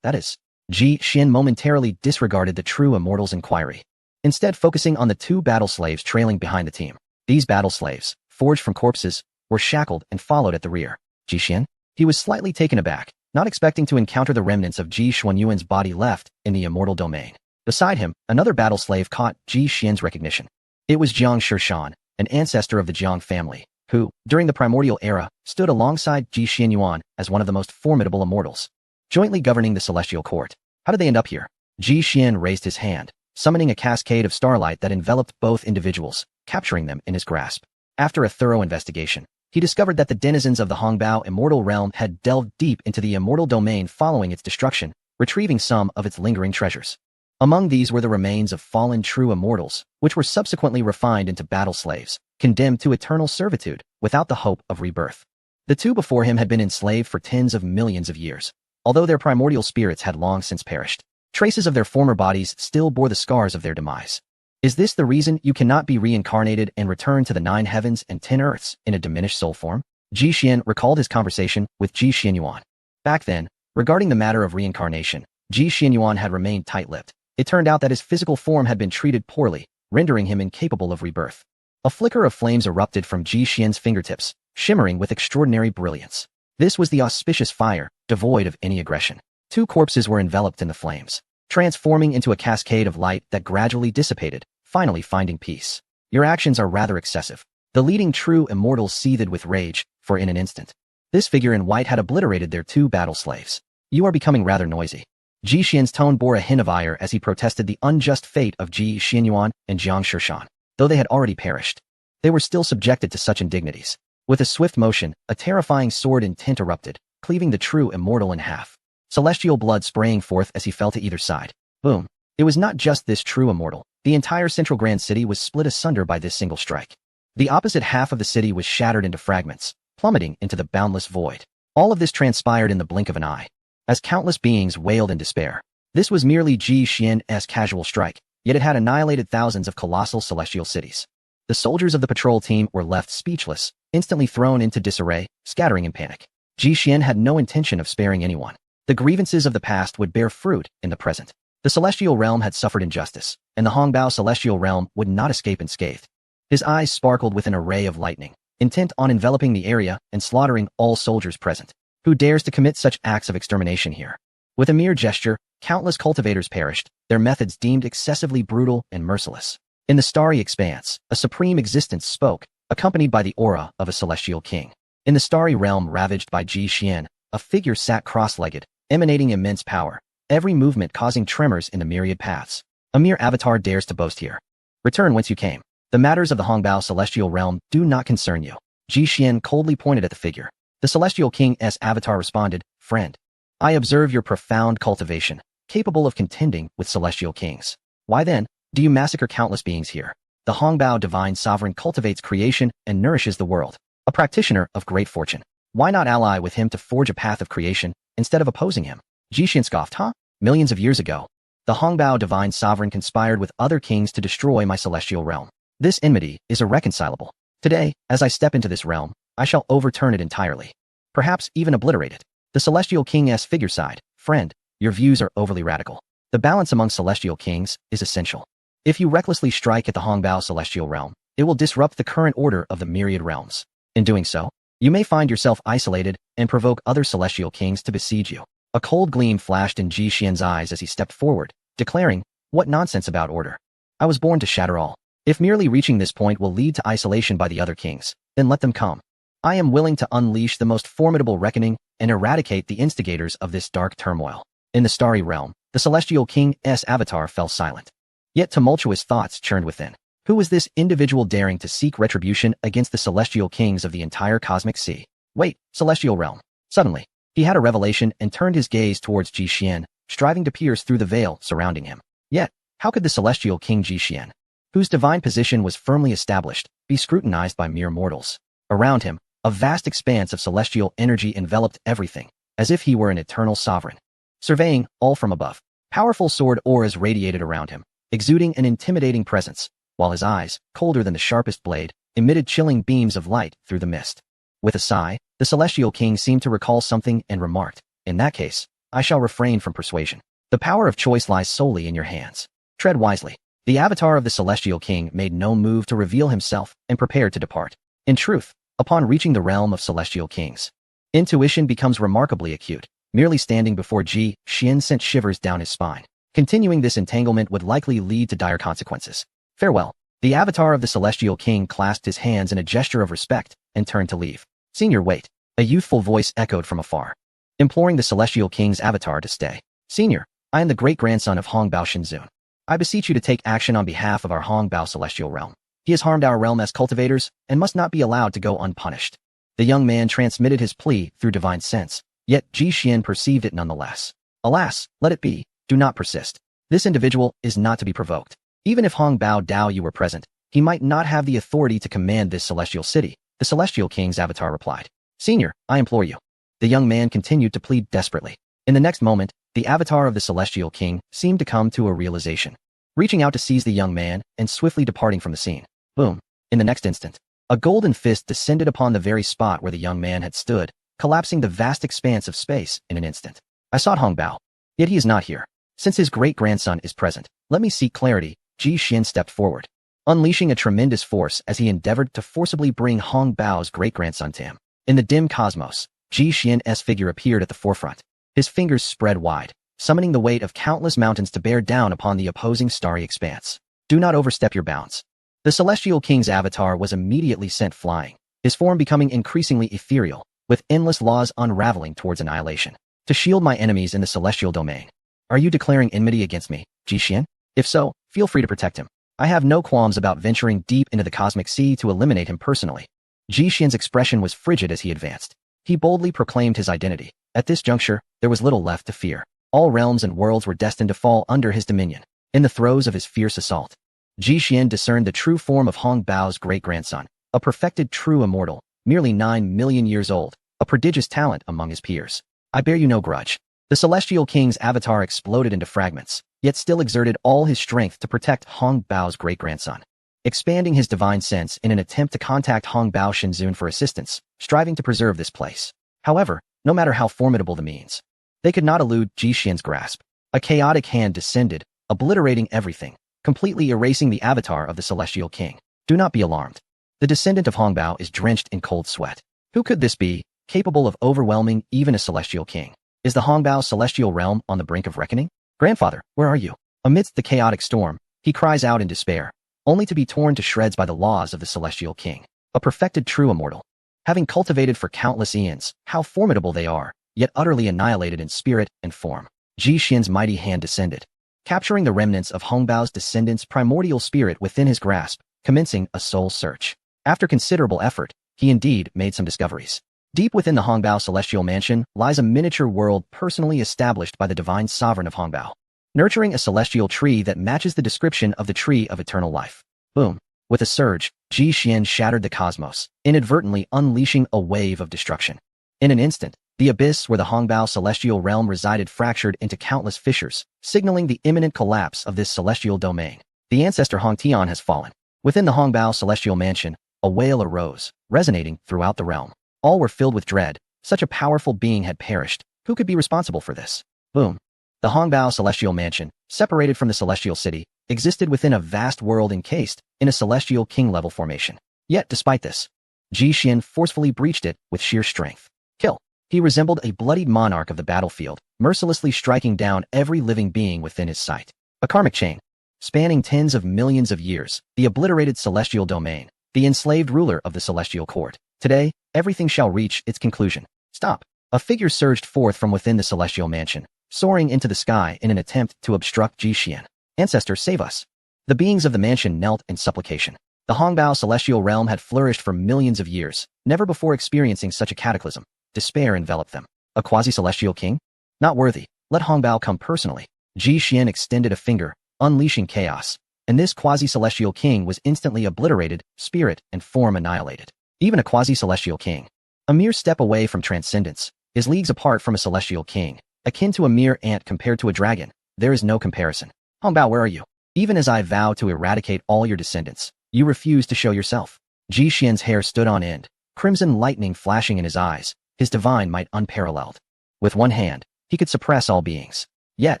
That is. Ji Xian momentarily disregarded the true immortals' inquiry, instead focusing on the 2 battle slaves trailing behind the team. These battle slaves, forged from corpses, were shackled and followed at the rear. Ji Xian? He was slightly taken aback, not expecting to encounter the remnants of Ji Xuanyuan's body left in the immortal domain. Beside him, another battle slave caught Ji Xian's recognition. It was Jiang Shishan, an ancestor of the Jiang family, who, during the primordial era, stood alongside Ji Xuanyuan as one of the most formidable immortals, jointly governing the celestial court. How did they end up here? Ji Xian raised his hand, summoning a cascade of starlight that enveloped both individuals, capturing them in his grasp. After a thorough investigation, he discovered that the denizens of the Hongbao Immortal Realm had delved deep into the immortal domain following its destruction, retrieving some of its lingering treasures. Among these were the remains of fallen true immortals, which were subsequently refined into battle slaves, condemned to eternal servitude, without the hope of rebirth. The 2 before him had been enslaved for tens of millions of years, although their primordial spirits had long since perished. Traces of their former bodies still bore the scars of their demise. Is this the reason you cannot be reincarnated and return to the 9 heavens and 10 earths in a diminished soul form? Ji Xian recalled his conversation with Ji Xuanyuan. Back then, regarding the matter of reincarnation, Ji Xuanyuan had remained tight-lipped. It turned out that his physical form had been treated poorly, rendering him incapable of rebirth. A flicker of flames erupted from Ji Xian's fingertips, shimmering with extraordinary brilliance. This was the auspicious fire, devoid of any aggression. 2 corpses were enveloped in the flames, transforming into a cascade of light that gradually dissipated, finally finding peace. Your actions are rather excessive. The leading true immortal seethed with rage, for in an instant, this figure in white had obliterated their 2 battle slaves. You are becoming rather noisy. Ji Xian's tone bore a hint of ire as he protested the unjust fate of Ji Xuanyuan and Jiang Shishan. Though they had already perished, they were still subjected to such indignities. With a swift motion, a terrifying sword intent erupted, cleaving the true immortal in half. Celestial blood spraying forth as he fell to either side. Boom. It was not just this true immortal. The entire central grand city was split asunder by this single strike. The opposite half of the city was shattered into fragments, plummeting into the boundless void. All of this transpired in the blink of an eye, as countless beings wailed in despair. This was merely Ji Xian's casual strike, yet it had annihilated thousands of colossal celestial cities. The soldiers of the patrol team were left speechless, instantly thrown into disarray, scattering in panic. Ji Xian had no intention of sparing anyone. The grievances of the past would bear fruit in the present. The celestial realm had suffered injustice, and the Hongbao celestial realm would not escape unscathed. His eyes sparkled with an array of lightning, intent on enveloping the area and slaughtering all soldiers present. Who dares to commit such acts of extermination here? With a mere gesture, countless cultivators perished, their methods deemed excessively brutal and merciless. In the starry expanse, a supreme existence spoke, accompanied by the aura of a celestial king. In the starry realm ravaged by Ji Xian, a figure sat cross-legged, emanating immense power, every movement causing tremors in the myriad paths. A mere avatar dares to boast here. Return whence you came. The matters of the Hongbao celestial realm do not concern you. Ji Xian coldly pointed at the figure. The celestial king's avatar responded, Friend, I observe your profound cultivation, capable of contending with celestial kings. Why then, do you massacre countless beings here? The Hongbao divine sovereign cultivates creation and nourishes the world. A practitioner of great fortune. Why not ally with him to forge a path of creation, instead of opposing him? Ji Xian scoffed, Millions of years ago, the Hongbao divine sovereign conspired with other kings to destroy my celestial realm. This enmity is irreconcilable. Today, as I step into this realm, I shall overturn it entirely. Perhaps even obliterate it. The celestial king's figure sighed, Friend, your views are overly radical. The balance among celestial kings is essential. If you recklessly strike at the Hongbao celestial realm, it will disrupt the current order of the myriad realms. In doing so, you may find yourself isolated and provoke other celestial kings to besiege you. A cold gleam flashed in Ji Xian's eyes as he stepped forward, declaring, "What nonsense about order. I was born to shatter all. If merely reaching this point will lead to isolation by the other kings, then let them come. I am willing to unleash the most formidable reckoning and eradicate the instigators of this dark turmoil." In the starry realm, the Celestial King's avatar fell silent. Yet tumultuous thoughts churned within. Who was this individual daring to seek retribution against the celestial kings of the entire cosmic sea? Wait, celestial realm. Suddenly, he had a revelation and turned his gaze towards Ji Xian, striving to pierce through the veil surrounding him. Yet, how could the celestial king Ji Xian, whose divine position was firmly established, be scrutinized by mere mortals? Around him, a vast expanse of celestial energy enveloped everything, as if he were an eternal sovereign. Surveying all from above, powerful sword auras radiated around him, exuding an intimidating presence, while his eyes, colder than the sharpest blade, emitted chilling beams of light through the mist. With a sigh, the celestial king seemed to recall something and remarked, "In that case, I shall refrain from persuasion. The power of choice lies solely in your hands. Tread wisely." The avatar of the celestial king made no move to reveal himself and prepared to depart. In truth, upon reaching the realm of celestial kings, intuition becomes remarkably acute. Merely standing before Ji Xian sent shivers down his spine. Continuing this entanglement would likely lead to dire consequences. Farewell. The avatar of the celestial king clasped his hands in a gesture of respect and turned to leave. "Senior, wait." A youthful voice echoed from afar, imploring the celestial king's avatar to stay. "Senior, I am the great-grandson of Hongbao Shinzun. I beseech you to take action on behalf of our Hongbao celestial realm. He has harmed our realm as cultivators and must not be allowed to go unpunished." The young man transmitted his plea through divine sense, yet Ji Xian perceived it nonetheless. "Alas, let it be. Do not persist. This individual is not to be provoked. Even if Hongbao Dao Yu were present, he might not have the authority to command this celestial city," the celestial king's avatar replied. "Senior, I implore you." The young man continued to plead desperately. In the next moment, the avatar of the celestial king seemed to come to a realization, reaching out to seize the young man and swiftly departing from the scene. Boom. In the next instant, a golden fist descended upon the very spot where the young man had stood, collapsing the vast expanse of space in an instant. "I sought Hongbao, yet he is not here. Since his great-grandson is present, let me seek clarity." Ji Xian stepped forward, unleashing a tremendous force as he endeavored to forcibly bring Hongbao's great-grandson to him. In the dim cosmos, Ji Xian's figure appeared at the forefront. His fingers spread wide, summoning the weight of countless mountains to bear down upon the opposing starry expanse. "Do not overstep your bounds." The celestial king's avatar was immediately sent flying, his form becoming increasingly ethereal, with endless laws unraveling towards annihilation. "To shield my enemies in the celestial domain. Are you declaring enmity against me, Ji Xian? If so, feel free to protect him. I have no qualms about venturing deep into the cosmic sea to eliminate him personally." Ji Xian's expression was frigid as he advanced. He boldly proclaimed his identity. At this juncture, there was little left to fear. All realms and worlds were destined to fall under his dominion. In the throes of his fierce assault, Ji Xian discerned the true form of Hongbao's great-grandson, a perfected true immortal, merely 9 million years old, a prodigious talent among his peers. "I bear you no grudge." The celestial king's avatar exploded into fragments, yet still exerted all his strength to protect Hongbao's great-grandson, expanding his divine sense in an attempt to contact Hongbao Shinzun for assistance, striving to preserve this place. However, no matter how formidable the means, they could not elude Ji Xian's grasp. A chaotic hand descended, obliterating everything, completely erasing the avatar of the celestial king. "Do not be alarmed. The descendant of Hongbao is drenched in cold sweat. Who could this be, capable of overwhelming even a celestial king? Is the Hongbao celestial realm on the brink of reckoning? Grandfather, where are you?" Amidst the chaotic storm, he cries out in despair, only to be torn to shreds by the laws of the celestial king. A perfected true immortal. Having cultivated for countless eons, how formidable they are, yet utterly annihilated in spirit and form. Ji Xian's mighty hand descended, capturing the remnants of Hongbao's descendants' primordial spirit within his grasp, commencing a soul search. After considerable effort, he indeed made some discoveries. Deep within the Hongbao celestial mansion lies a miniature world personally established by the divine sovereign of Hongbao, nurturing a celestial tree that matches the description of the tree of eternal life. Boom. With a surge, Ji Xian shattered the cosmos, inadvertently unleashing a wave of destruction. In an instant, the abyss where the Hongbao celestial realm resided fractured into countless fissures, signaling the imminent collapse of this celestial domain. The ancestor Hongtian has fallen. Within the Hongbao celestial mansion, a wail arose, resonating throughout the realm. All were filled with dread. Such a powerful being had perished. Who could be responsible for this? Boom. The Hongbao celestial mansion, separated from the celestial city, existed within a vast world encased in a celestial king-level formation. Yet, despite this, Ji Xian forcefully breached it with sheer strength. Kill. He resembled a bloodied monarch of the battlefield, mercilessly striking down every living being within his sight. A karmic chain, spanning tens of millions of years, the obliterated celestial domain, the enslaved ruler of the celestial court. Today, everything shall reach its conclusion. Stop. A figure surged forth from within the celestial mansion, soaring into the sky in an attempt to obstruct Ji Xian. Ancestor, save us. The beings of the mansion knelt in supplication. The Hongbao celestial realm had flourished for millions of years, never before experiencing such a cataclysm. Despair enveloped them. A quasi-celestial king? Not worthy. Let Hongbao come personally. Ji Xian extended a finger, unleashing chaos, and this quasi-celestial king was instantly obliterated, spirit and form annihilated. Even a quasi-celestial king, a mere step away from transcendence, is leagues apart from a celestial king, akin to a mere ant compared to a dragon. There is no comparison. Hongbao, where are you? Even as I vow to eradicate all your descendants, you refuse to show yourself. Ji Xian's hair stood on end, crimson lightning flashing in his eyes, his divine might unparalleled. With one hand, he could suppress all beings. Yet,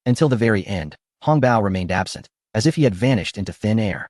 until the very end, Hongbao remained absent, as if he had vanished into thin air.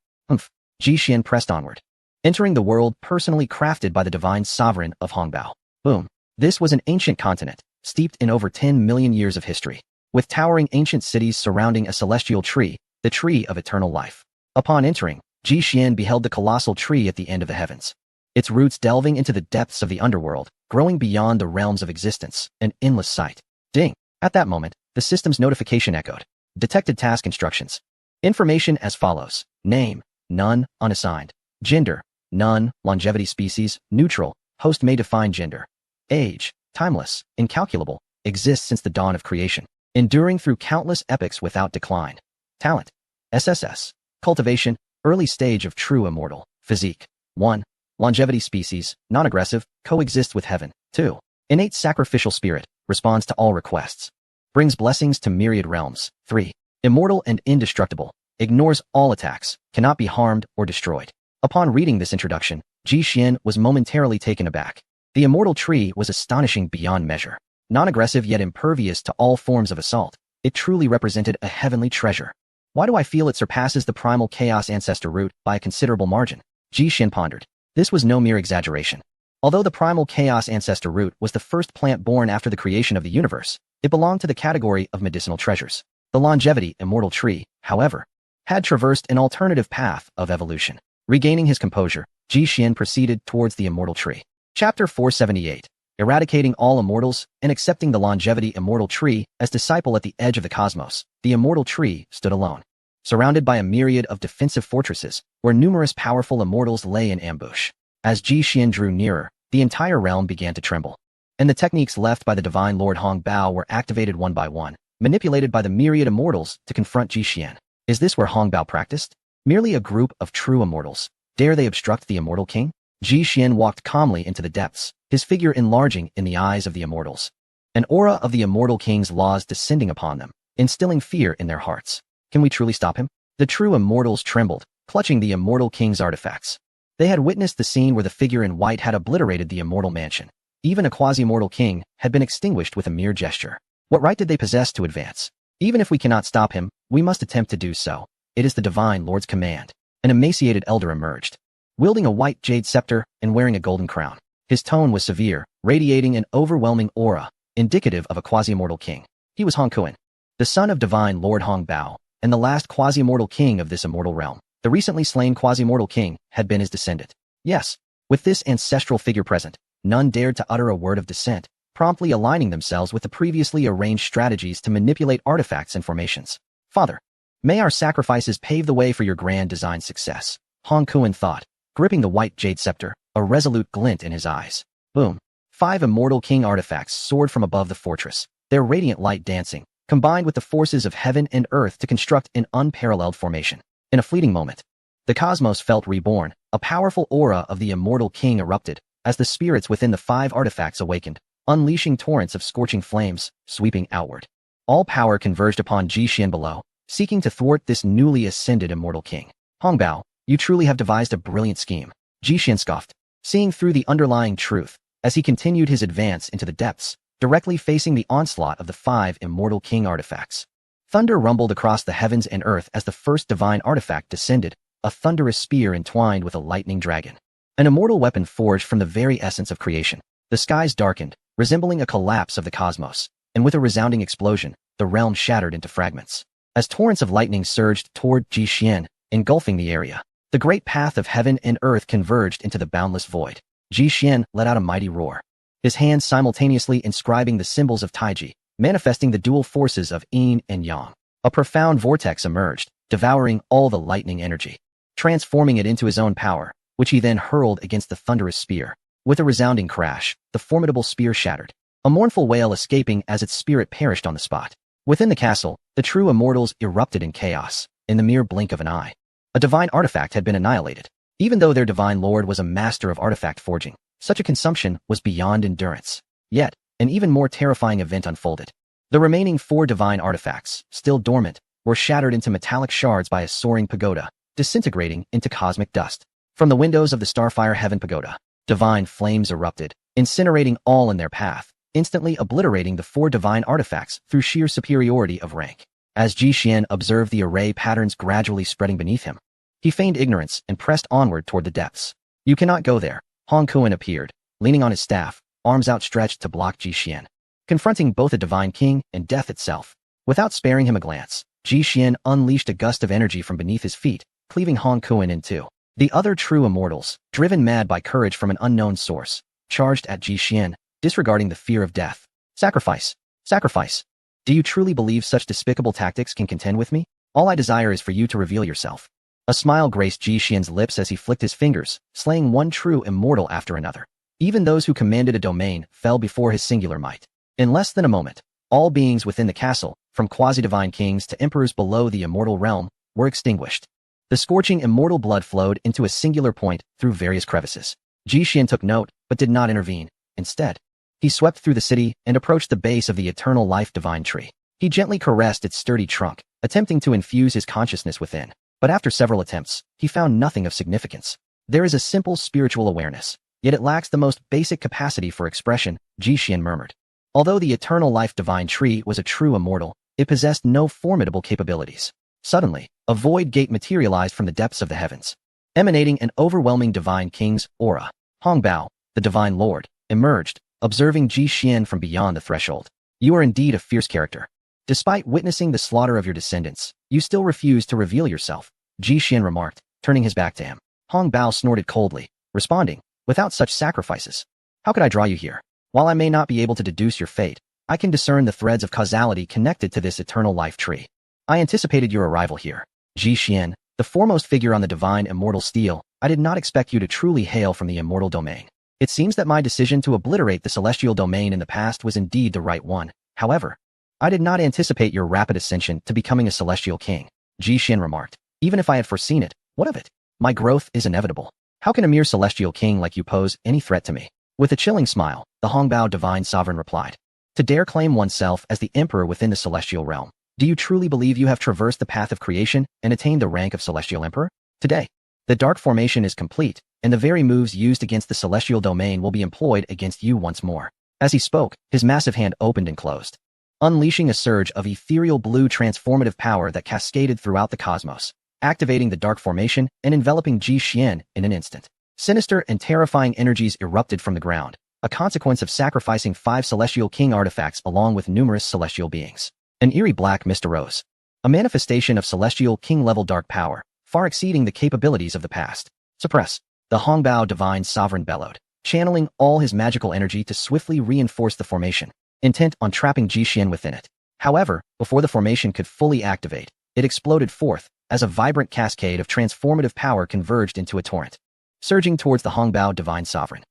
Ji Xian pressed onward, entering the world personally crafted by the divine sovereign of Hongbao. Boom. This was an ancient continent, steeped in over 10 million years of history, with towering ancient cities surrounding a celestial tree, the tree of eternal life. Upon entering, Ji Xian beheld the colossal tree at the end of the heavens, its roots delving into the depths of the underworld, growing beyond the realms of existence, an endless sight. Ding! At that moment, the system's notification echoed. Detected task instructions. Information as follows. Name, none, unassigned. Gender, none, longevity species, neutral, host may define gender. Age, timeless, incalculable, exists since the dawn of creation, enduring through countless epochs without decline. Talent, SSS. Cultivation, early stage of true immortal. Physique, 1. Longevity species, non-aggressive, coexists with heaven. 2. Innate sacrificial spirit, responds to all requests. Brings blessings to myriad realms. 3. Immortal and indestructible, ignores all attacks, cannot be harmed or destroyed. Upon reading this introduction, Ji Xian was momentarily taken aback. The immortal tree was astonishing beyond measure. Non-aggressive yet impervious to all forms of assault, it truly represented a heavenly treasure. Why do I feel it surpasses the primal chaos ancestor root by a considerable margin? Ji Xian pondered. This was no mere exaggeration. Although the primal chaos ancestor root was the first plant born after the creation of the universe, it belonged to the category of medicinal treasures. The longevity immortal tree, however, had traversed an alternative path of evolution. Regaining his composure, Ji Xian proceeded towards the immortal tree. Chapter 478. Eradicating all immortals and accepting the longevity immortal tree as disciple at the edge of the cosmos, the immortal tree stood alone, surrounded by a myriad of defensive fortresses where numerous powerful immortals lay in ambush. As Ji Xian drew nearer, the entire realm began to tremble, and the techniques left by the divine Lord Hongbao were activated one by one, manipulated by the myriad immortals to confront Ji Xian. Is this where Hongbao practiced? Merely a group of true immortals. Dare they obstruct the immortal king? Ji Xian walked calmly into the depths, his figure enlarging in the eyes of the immortals. An aura of the immortal king's laws descending upon them, instilling fear in their hearts. Can we truly stop him? The true immortals trembled, clutching the immortal king's artifacts. They had witnessed the scene where the figure in white had obliterated the immortal mansion. Even a quasi-immortal king had been extinguished with a mere gesture. What right did they possess to advance? Even if we cannot stop him, we must attempt to do so. It is the divine lord's command. An emaciated elder emerged, wielding a white jade scepter and wearing a golden crown. His tone was severe, radiating an overwhelming aura, indicative of a quasi-immortal king. He was Hong Kuan, the son of divine Lord Hongbao, and the last quasi-immortal king of this immortal realm. The recently slain quasi-immortal king had been his descendant. Yes, with this ancestral figure present, none dared to utter a word of dissent, promptly aligning themselves with the previously arranged strategies to manipulate artifacts and formations. Father, may our sacrifices pave the way for your grand design success, Hong Kuan thought, gripping the white jade scepter, a resolute glint in his eyes. Boom. 5 immortal king artifacts soared from above the fortress, their radiant light dancing, combined with the forces of heaven and earth to construct an unparalleled formation. In a fleeting moment, the cosmos felt reborn. A powerful aura of the immortal king erupted as the spirits within the 5 artifacts awakened, unleashing torrents of scorching flames, sweeping outward. All power converged upon Ji Xian below, seeking to thwart this newly ascended immortal king. Hongbao, you truly have devised a brilliant scheme. Ji Xian scoffed, seeing through the underlying truth as he continued his advance into the depths, directly facing the onslaught of the 5 immortal king artifacts. Thunder rumbled across the heavens and earth as the first divine artifact descended, a thunderous spear entwined with a lightning dragon. An immortal weapon forged from the very essence of creation. The skies darkened, resembling a collapse of the cosmos, and with a resounding explosion, the realm shattered into fragments. As torrents of lightning surged toward Ji Xian, engulfing the area, the great path of heaven and earth converged into the boundless void. Ji Xian let out a mighty roar, his hands simultaneously inscribing the symbols of Taiji, manifesting the dual forces of yin and yang. A profound vortex emerged, devouring all the lightning energy, transforming it into his own power, which he then hurled against the thunderous spear. With a resounding crash, the formidable spear shattered, a mournful wail escaping as its spirit perished on the spot. Within the castle, the true immortals erupted in chaos, in the mere blink of an eye. A divine artifact had been annihilated. Even though their divine lord was a master of artifact forging, such a consumption was beyond endurance. Yet, an even more terrifying event unfolded. The remaining 4 divine artifacts, still dormant, were shattered into metallic shards by a soaring pagoda, disintegrating into cosmic dust. From the windows of the Starfire Heaven Pagoda, divine flames erupted, incinerating all in their path, instantly obliterating the 4 divine artifacts through sheer superiority of rank. As Ji Xian observed the array patterns gradually spreading beneath him, he feigned ignorance and pressed onward toward the depths. You cannot go there. Hong Kuan appeared, leaning on his staff, arms outstretched to block Ji Xian, confronting both a divine king and death itself. Without sparing him a glance, Ji Xian unleashed a gust of energy from beneath his feet, cleaving Hong Kuan in two. The other true immortals, driven mad by courage from an unknown source, charged at Ji Xian, disregarding the fear of death. Sacrifice! Sacrifice! Do you truly believe such despicable tactics can contend with me? All I desire is for you to reveal yourself. A smile graced Ji Xian's lips as he flicked his fingers, slaying one true immortal after another. Even those who commanded a domain fell before his singular might. In less than a moment, all beings within the castle, from quasi-divine kings to emperors below the immortal realm, were extinguished. The scorching immortal blood flowed into a singular point through various crevices. Ji Xian took note, but did not intervene. Instead, he swept through the city and approached the base of the eternal life divine tree. He gently caressed its sturdy trunk, attempting to infuse his consciousness within. But after several attempts, he found nothing of significance. There is a simple spiritual awareness, yet it lacks the most basic capacity for expression, Ji Xian murmured. Although the eternal life divine tree was a true immortal, it possessed no formidable capabilities. Suddenly, a void gate materialized from the depths of the heavens, emanating an overwhelming divine king's aura. Hong Bao, the divine lord, emerged, observing Ji Xian from beyond the threshold. You are indeed a fierce character. Despite witnessing the slaughter of your descendants, you still refuse to reveal yourself, Ji Xian remarked, turning his back to him. Hong Bao snorted coldly, responding, without such sacrifices, how could I draw you here? While I may not be able to deduce your fate, I can discern the threads of causality connected to this eternal life tree. I anticipated your arrival here. Ji Xian, the foremost figure on the divine immortal stele, I did not expect you to truly hail from the immortal domain. It seems that my decision to obliterate the celestial domain in the past was indeed the right one. However, I did not anticipate your rapid ascension to becoming a celestial king, Ji Xian remarked. Even if I had foreseen it, what of it? My growth is inevitable. How can a mere celestial king like you pose any threat to me? With a chilling smile, the Hongbao divine sovereign replied. To dare claim oneself as the emperor within the celestial realm, do you truly believe you have traversed the path of creation and attained the rank of celestial emperor? Today, the dark formation is complete, and the very moves used against the celestial domain will be employed against you once more. As he spoke, his massive hand opened and closed, unleashing a surge of ethereal blue transformative power that cascaded throughout the cosmos, activating the dark formation and enveloping Ji Xian in an instant. Sinister and terrifying energies erupted from the ground, a consequence of sacrificing 5 celestial king artifacts along with numerous celestial beings. An eerie black mist arose, a manifestation of celestial king-level dark power, far exceeding the capabilities of the past. Suppress! The Hongbao divine sovereign bellowed, channeling all his magical energy to swiftly reinforce the formation, intent on trapping Ji Xian within it. However, before the formation could fully activate, it exploded forth, as a vibrant cascade of transformative power converged into a torrent, surging towards the Hongbao divine sovereign.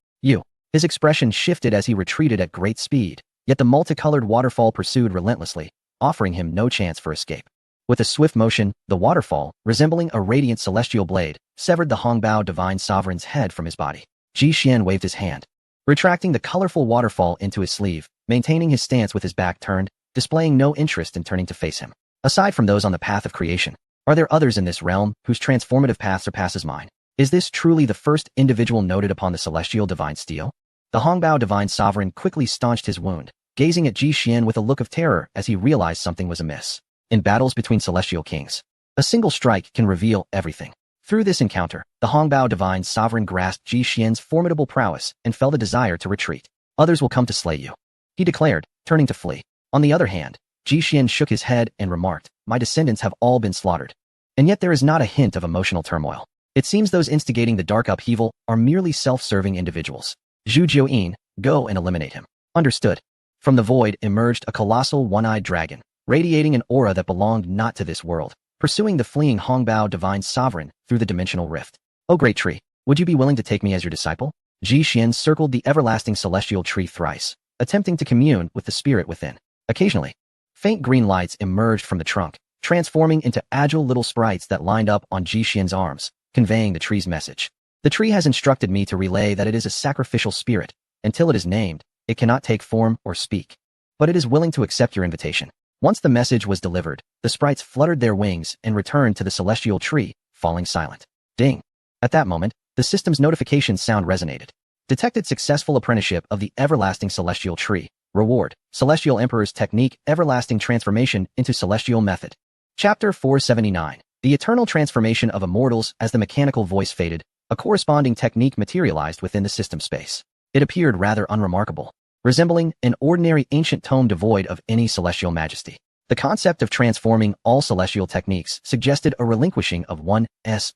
His expression shifted as he retreated at great speed, yet the multicolored waterfall pursued relentlessly, offering him no chance for escape. With a swift motion, the waterfall, resembling a radiant celestial blade, severed the Hongbao divine sovereign's head from his body. Ji Xian waved his hand, retracting the colorful waterfall into his sleeve, maintaining his stance with his back turned, displaying no interest in turning to face him. Aside from those on the path of creation, are there others in this realm whose transformative path surpasses mine? Is this truly the first individual noted upon the celestial divine stele? The Hongbao divine sovereign quickly staunched his wound, gazing at Ji Xian with a look of terror as he realized something was amiss. In battles between celestial kings, a single strike can reveal everything. Through this encounter, the Hongbao divine sovereign grasped Ji Xian's formidable prowess and felt a desire to retreat. Others will come to slay you, he declared, turning to flee. On the other hand, Ji Xian shook his head and remarked, "My descendants have all been slaughtered." And yet there is not a hint of emotional turmoil. It seems those instigating the dark upheaval are merely self-serving individuals. Zhu Jiuyin, go and eliminate him. Understood. From the void emerged a colossal one-eyed dragon, radiating an aura that belonged not to this world, pursuing the fleeing Hongbao divine sovereign through the dimensional rift. "O great tree, would you be willing to take me as your disciple?" Ji Xian circled the everlasting celestial tree thrice, attempting to commune with the spirit within. Occasionally, faint green lights emerged from the trunk, transforming into agile little sprites that lined up on Ji Xian's arms, conveying the tree's message. "The tree has instructed me to relay that it is a sacrificial spirit. Until it is named, it cannot take form or speak. But it is willing to accept your invitation." Once the message was delivered, the sprites fluttered their wings and returned to the celestial tree, falling silent. Ding! At that moment, the system's notification sound resonated. Detected successful apprenticeship of the everlasting celestial tree. Reward, Celestial Emperor's Technique Everlasting Transformation into Celestial Method. Chapter 479. The Eternal Transformation of Immortals. As the mechanical voice faded, a corresponding technique materialized within the system space. It appeared rather unremarkable, resembling an ordinary ancient tome devoid of any celestial majesty. The concept of transforming all celestial techniques suggested a relinquishing of one's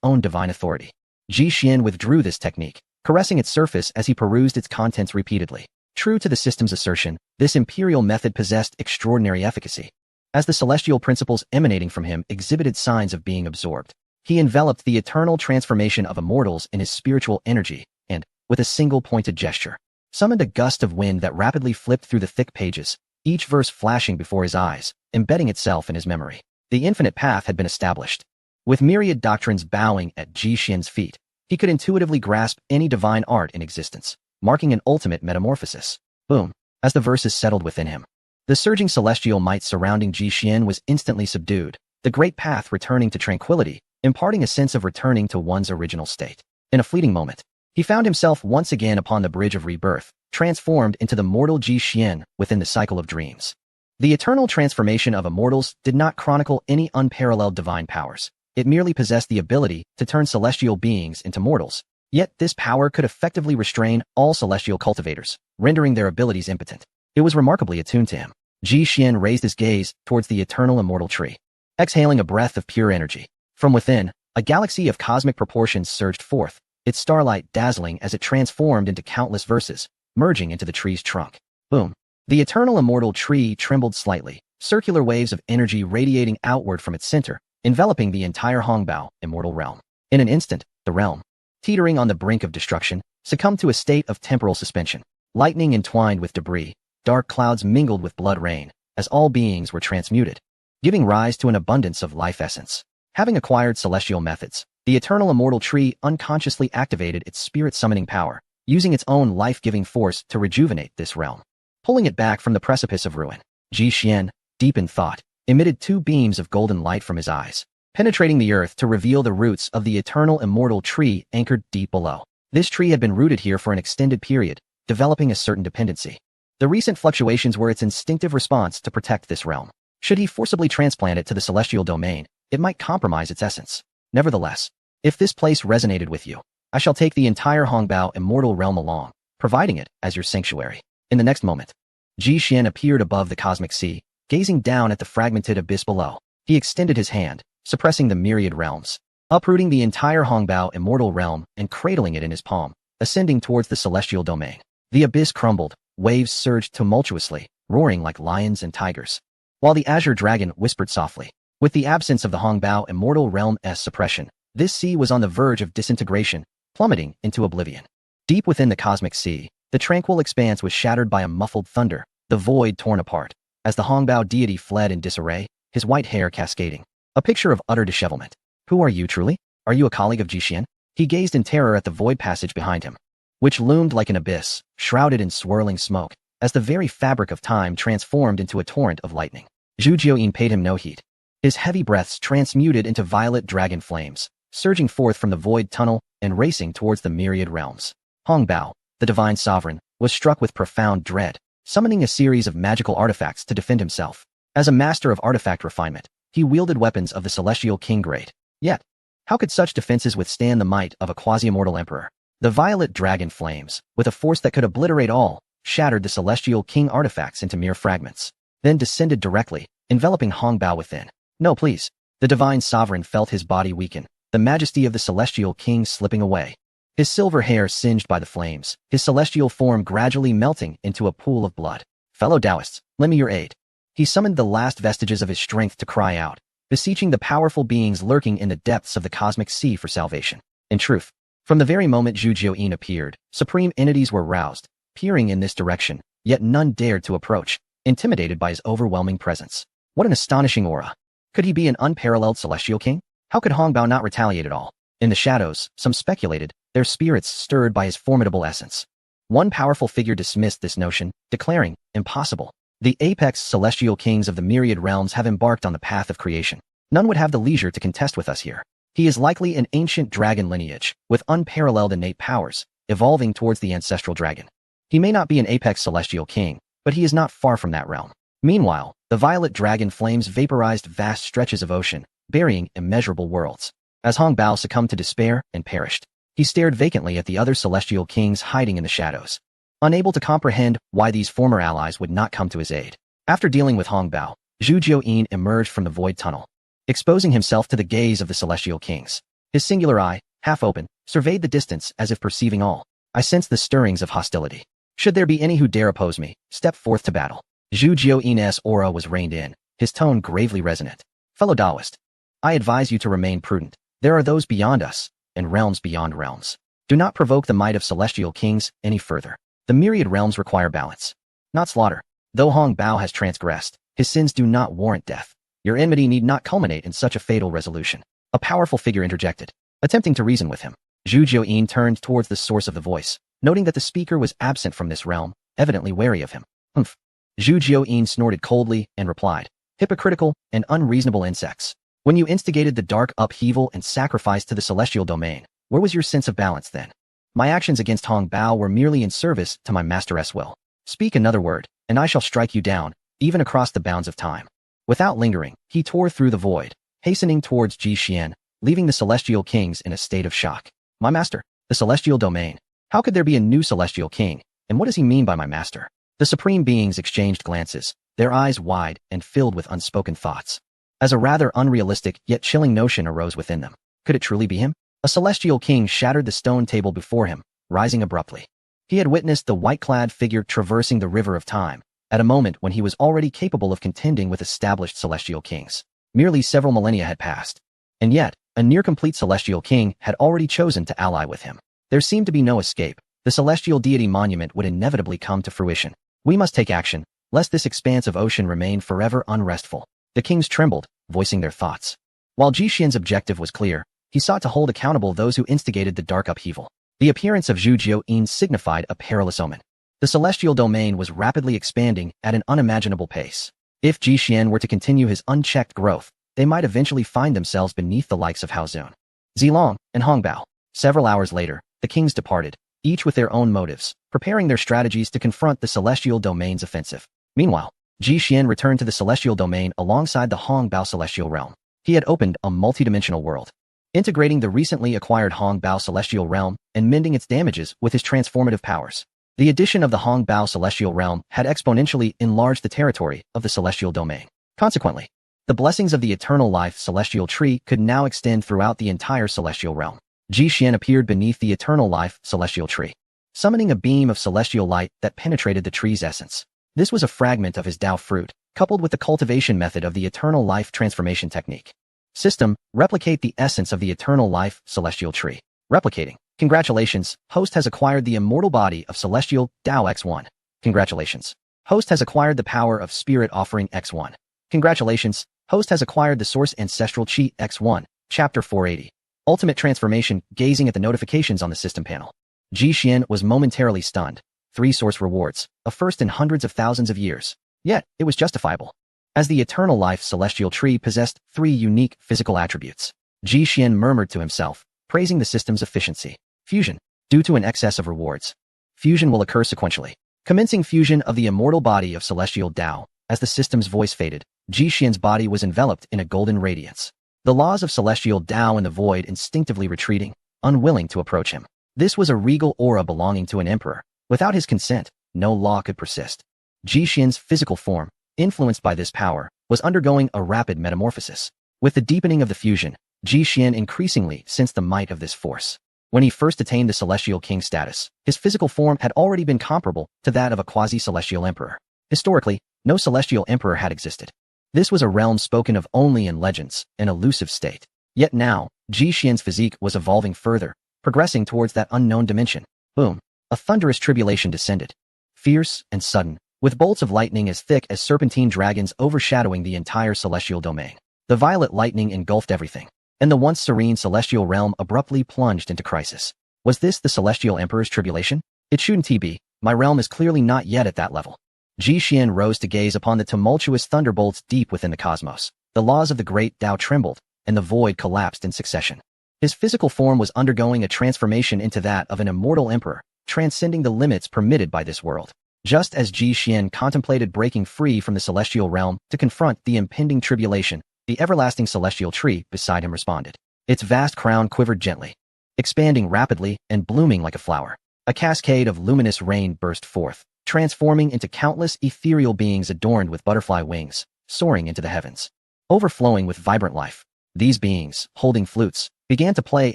own divine authority. Ji Xian withdrew this technique, caressing its surface as he perused its contents repeatedly. True to the system's assertion, this imperial method possessed extraordinary efficacy. As the celestial principles emanating from him exhibited signs of being absorbed, he enveloped the eternal transformation of immortals in his spiritual energy and, with a single pointed gesture, summoned a gust of wind that rapidly flipped through the thick pages, each verse flashing before his eyes, embedding itself in his memory. The infinite path had been established. With myriad doctrines bowing at Ji Xian's feet, he could intuitively grasp any divine art in existence, marking an ultimate metamorphosis. Boom! As the verses settled within him, the surging celestial might surrounding Ji Xian was instantly subdued, the great path returning to tranquility, imparting a sense of returning to one's original state. In a fleeting moment, he found himself once again upon the bridge of rebirth, transformed into the mortal Ji Xian within the cycle of dreams. The eternal transformation of immortals did not chronicle any unparalleled divine powers. It merely possessed the ability to turn celestial beings into mortals. Yet this power could effectively restrain all celestial cultivators, rendering their abilities impotent. It was remarkably attuned to him. Ji Xian raised his gaze towards the eternal immortal tree, exhaling a breath of pure energy. From within, a galaxy of cosmic proportions surged forth, its starlight dazzling as it transformed into countless verses, merging into the tree's trunk. Boom! The eternal immortal tree trembled slightly, circular waves of energy radiating outward from its center, enveloping the entire Hongbao immortal realm. In an instant, the realm, teetering on the brink of destruction, succumbed to a state of temporal suspension. Lightning entwined with debris, dark clouds mingled with blood rain, as all beings were transmuted, giving rise to an abundance of life essence. Having acquired celestial methods, the eternal immortal tree unconsciously activated its spirit summoning power, using its own life-giving force to rejuvenate this realm. Pulling it back from the precipice of ruin, Ji Xian, deep in thought, emitted two beams of golden light from his eyes, penetrating the earth to reveal the roots of the eternal immortal tree anchored deep below. This tree had been rooted here for an extended period, developing a certain dependency. The recent fluctuations were its instinctive response to protect this realm. Should he forcibly transplant it to the celestial domain, it might compromise its essence. Nevertheless, if this place resonated with you, I shall take the entire Hongbao immortal realm along, providing it as your sanctuary. In the next moment, Ji Xian appeared above the cosmic sea, gazing down at the fragmented abyss below. He extended his hand, suppressing the myriad realms, uprooting the entire Hongbao immortal realm and cradling it in his palm, ascending towards the celestial domain. The abyss crumbled, waves surged tumultuously, roaring like lions and tigers, while the azure dragon whispered softly. With the absence of the Hongbao immortal realm's suppression, this sea was on the verge of disintegration, plummeting into oblivion. Deep within the cosmic sea, the tranquil expanse was shattered by a muffled thunder, the void torn apart, as the Hongbao deity fled in disarray, his white hair cascading. A picture of utter dishevelment. Who are you truly? Are you a colleague of Ji Xian? He gazed in terror at the void passage behind him, which loomed like an abyss, shrouded in swirling smoke, as the very fabric of time transformed into a torrent of lightning. Zhu Jiuyin paid him no heed. His heavy breaths transmuted into violet dragon flames, surging forth from the void tunnel and racing towards the myriad realms. Hongbao, the divine sovereign, was struck with profound dread, summoning a series of magical artifacts to defend himself. As a master of artifact refinement, he wielded weapons of the celestial king grade. Yet, how could such defenses withstand the might of a quasi-immortal emperor? The violet dragon flames, with a force that could obliterate all, shattered the celestial king artifacts into mere fragments. then descended directly, enveloping Hong Bao within. No, please. The divine sovereign felt his body weaken, the majesty of the celestial king slipping away. His silver hair singed by the flames, his celestial form gradually melting into a pool of blood. Fellow Taoists, lend me your aid. He summoned the last vestiges of his strength to cry out, beseeching the powerful beings lurking in the depths of the cosmic sea for salvation. In truth, from the very moment Zhu Jiuyin appeared, supreme entities were roused, peering in this direction, yet none dared to approach, intimidated by his overwhelming presence. What an astonishing aura! Could he be an unparalleled celestial king? How could Hong Bao not retaliate at all? In the shadows, some speculated, their spirits stirred by his formidable essence. One powerful figure dismissed this notion, declaring, impossible. The apex celestial kings of the myriad realms have embarked on the path of creation. None would have the leisure to contest with us here. He is likely an ancient dragon lineage, with unparalleled innate powers, evolving towards the ancestral dragon. He may not be an apex celestial king, but he is not far from that realm. Meanwhile, the violet dragon flames vaporized vast stretches of ocean, burying immeasurable worlds. As Hong Bao succumbed to despair and perished, he stared vacantly at the other celestial kings hiding in the shadows, unable to comprehend why these former allies would not come to his aid. After dealing with Hong Bao, Zhu Jiuyin emerged from the void tunnel, exposing himself to the gaze of the celestial kings. His singular eye, half open, surveyed the distance as if perceiving all. I sense the stirrings of hostility. Should there be any who dare oppose me, step forth to battle. Zhu Jiuyin's aura was reined in, his tone gravely resonant. Fellow Taoist, I advise you to remain prudent. There are those beyond us, and realms beyond realms. Do not provoke the might of celestial kings any further. The myriad realms require balance, not slaughter. Though Hong Bao has transgressed, his sins do not warrant death. Your enmity need not culminate in such a fatal resolution. A powerful figure interjected, attempting to reason with him. Zhu Jiuyin turned towards the source of the voice, noting that the speaker was absent from this realm, evidently wary of him. Humph. Zhu Jiuyin snorted coldly and replied, hypocritical and unreasonable insects. When you instigated the dark upheaval and sacrifice to the celestial domain, where was your sense of balance then? My actions against Hong Bao were merely in service to my master's will. Speak another word, and I shall strike you down, even across the bounds of time. Without lingering, he tore through the void, hastening towards Ji Xian, leaving the celestial kings in a state of shock. My master, the celestial domain. How could there be a new celestial king, and what does he mean by my master? The supreme beings exchanged glances, their eyes wide and filled with unspoken thoughts. As a rather unrealistic yet chilling notion arose within them. Could it truly be him? A celestial king shattered the stone table before him, rising abruptly. He had witnessed the white-clad figure traversing the river of time, at a moment when he was already capable of contending with established celestial kings. Merely several millennia had passed. And yet, a near-complete celestial king had already chosen to ally with him. There seemed to be no escape. The celestial deity monument would inevitably come to fruition. We must take action, lest this expanse of ocean remain forever unrestful. The kings trembled, voicing their thoughts. While Ji Xian's objective was clear, he sought to hold accountable those who instigated the dark upheaval. The appearance of Zhu Jiuyin signified a perilous omen. The celestial domain was rapidly expanding at an unimaginable pace. If Ji Xian were to continue his unchecked growth, they might eventually find themselves beneath the likes of Hao Zun, Zilong, and Hong Bao. Several hours later, the kings departed, each with their own motives, preparing their strategies to confront the celestial domain's offensive. Meanwhile, Ji Xian returned to the celestial domain alongside the Hong Bao celestial realm. He had opened a multidimensional world, integrating the recently acquired Hong Bao celestial realm and mending its damages with his transformative powers. The addition of the Hong Bao celestial realm had exponentially enlarged the territory of the celestial domain. Consequently, the blessings of the eternal life celestial tree could now extend throughout the entire celestial realm. Ji Xian appeared beneath the eternal life celestial tree, summoning a beam of celestial light that penetrated the tree's essence. This was a fragment of his Dao fruit, coupled with the cultivation method of the eternal life transformation technique. System, replicate the essence of the eternal life celestial tree. Replicating. Congratulations, host has acquired the immortal body of celestial Dao X1. Congratulations. Host has acquired the power of spirit offering X1. Congratulations, host has acquired the source ancestral chi X1. Chapter 480. Ultimate transformation. Gazing at the notifications on the system panel, Ji Xian was momentarily stunned. 3 source rewards, a first in hundreds of thousands of years. Yet, it was justifiable, as the eternal life celestial tree possessed 3 unique physical attributes. Ji Xian murmured to himself, praising the system's efficiency. Fusion. Due to an excess of rewards, fusion will occur sequentially. Commencing fusion of the immortal body of celestial Dao. As the system's voice faded, Ji Xian's body was enveloped in a golden radiance. The laws of celestial Dao in the void instinctively retreating, unwilling to approach him. This was a regal aura belonging to an emperor. Without his consent, no law could persist. Ji Xian's physical form, influenced by this power, was undergoing a rapid metamorphosis. With the deepening of the fusion, Ji Xian increasingly sensed the might of this force. When he first attained the Celestial King status, his physical form had already been comparable to that of a quasi-celestial emperor. Historically, no celestial emperor had existed. This was a realm spoken of only in legends, an elusive state. Yet now, Ji Xian's physique was evolving further, progressing towards that unknown dimension. Boom! A thunderous tribulation descended. Fierce and sudden, with bolts of lightning as thick as serpentine dragons overshadowing the entire celestial domain. The violet lightning engulfed everything, and the once serene celestial realm abruptly plunged into crisis. Was this the celestial emperor's tribulation? It shouldn't be. My realm is clearly not yet at that level. Ji Xian rose to gaze upon the tumultuous thunderbolts deep within the cosmos. The laws of the great Tao trembled, and the void collapsed in succession. His physical form was undergoing a transformation into that of an immortal emperor, transcending the limits permitted by this world. Just as Ji Xian contemplated breaking free from the celestial realm to confront the impending tribulation, the everlasting celestial tree beside him responded. Its vast crown quivered gently, expanding rapidly and blooming like a flower. A cascade of luminous rain burst forth, transforming into countless ethereal beings adorned with butterfly wings, soaring into the heavens. Overflowing with vibrant life, these beings, holding flutes, began to play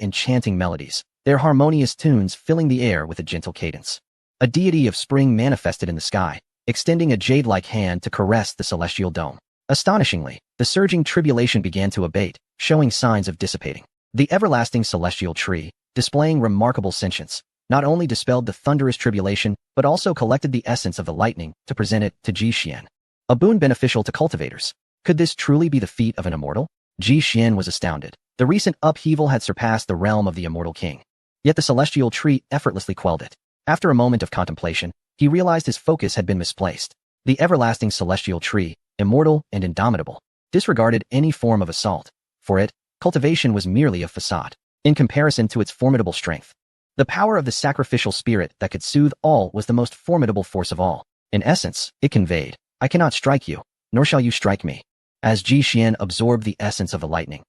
enchanting melodies, their harmonious tunes filling the air with a gentle cadence. A deity of spring manifested in the sky, extending a jade-like hand to caress the celestial dome. Astonishingly, the surging tribulation began to abate, showing signs of dissipating. The everlasting celestial tree, displaying remarkable sentience, not only dispelled the thunderous tribulation, but also collected the essence of the lightning to present it to Ji Xian. A boon beneficial to cultivators. Could this truly be the feat of an immortal? Ji Xian was astounded. The recent upheaval had surpassed the realm of the immortal king. Yet the celestial tree effortlessly quelled it. After a moment of contemplation, he realized his focus had been misplaced. The everlasting celestial tree, immortal and indomitable, disregarded any form of assault. For it, cultivation was merely a facade, in comparison to its formidable strength. The power of the sacrificial spirit that could soothe all was the most formidable force of all. In essence, it conveyed, I cannot strike you, nor shall you strike me. As Ji Xian absorbed the essence of the lightning,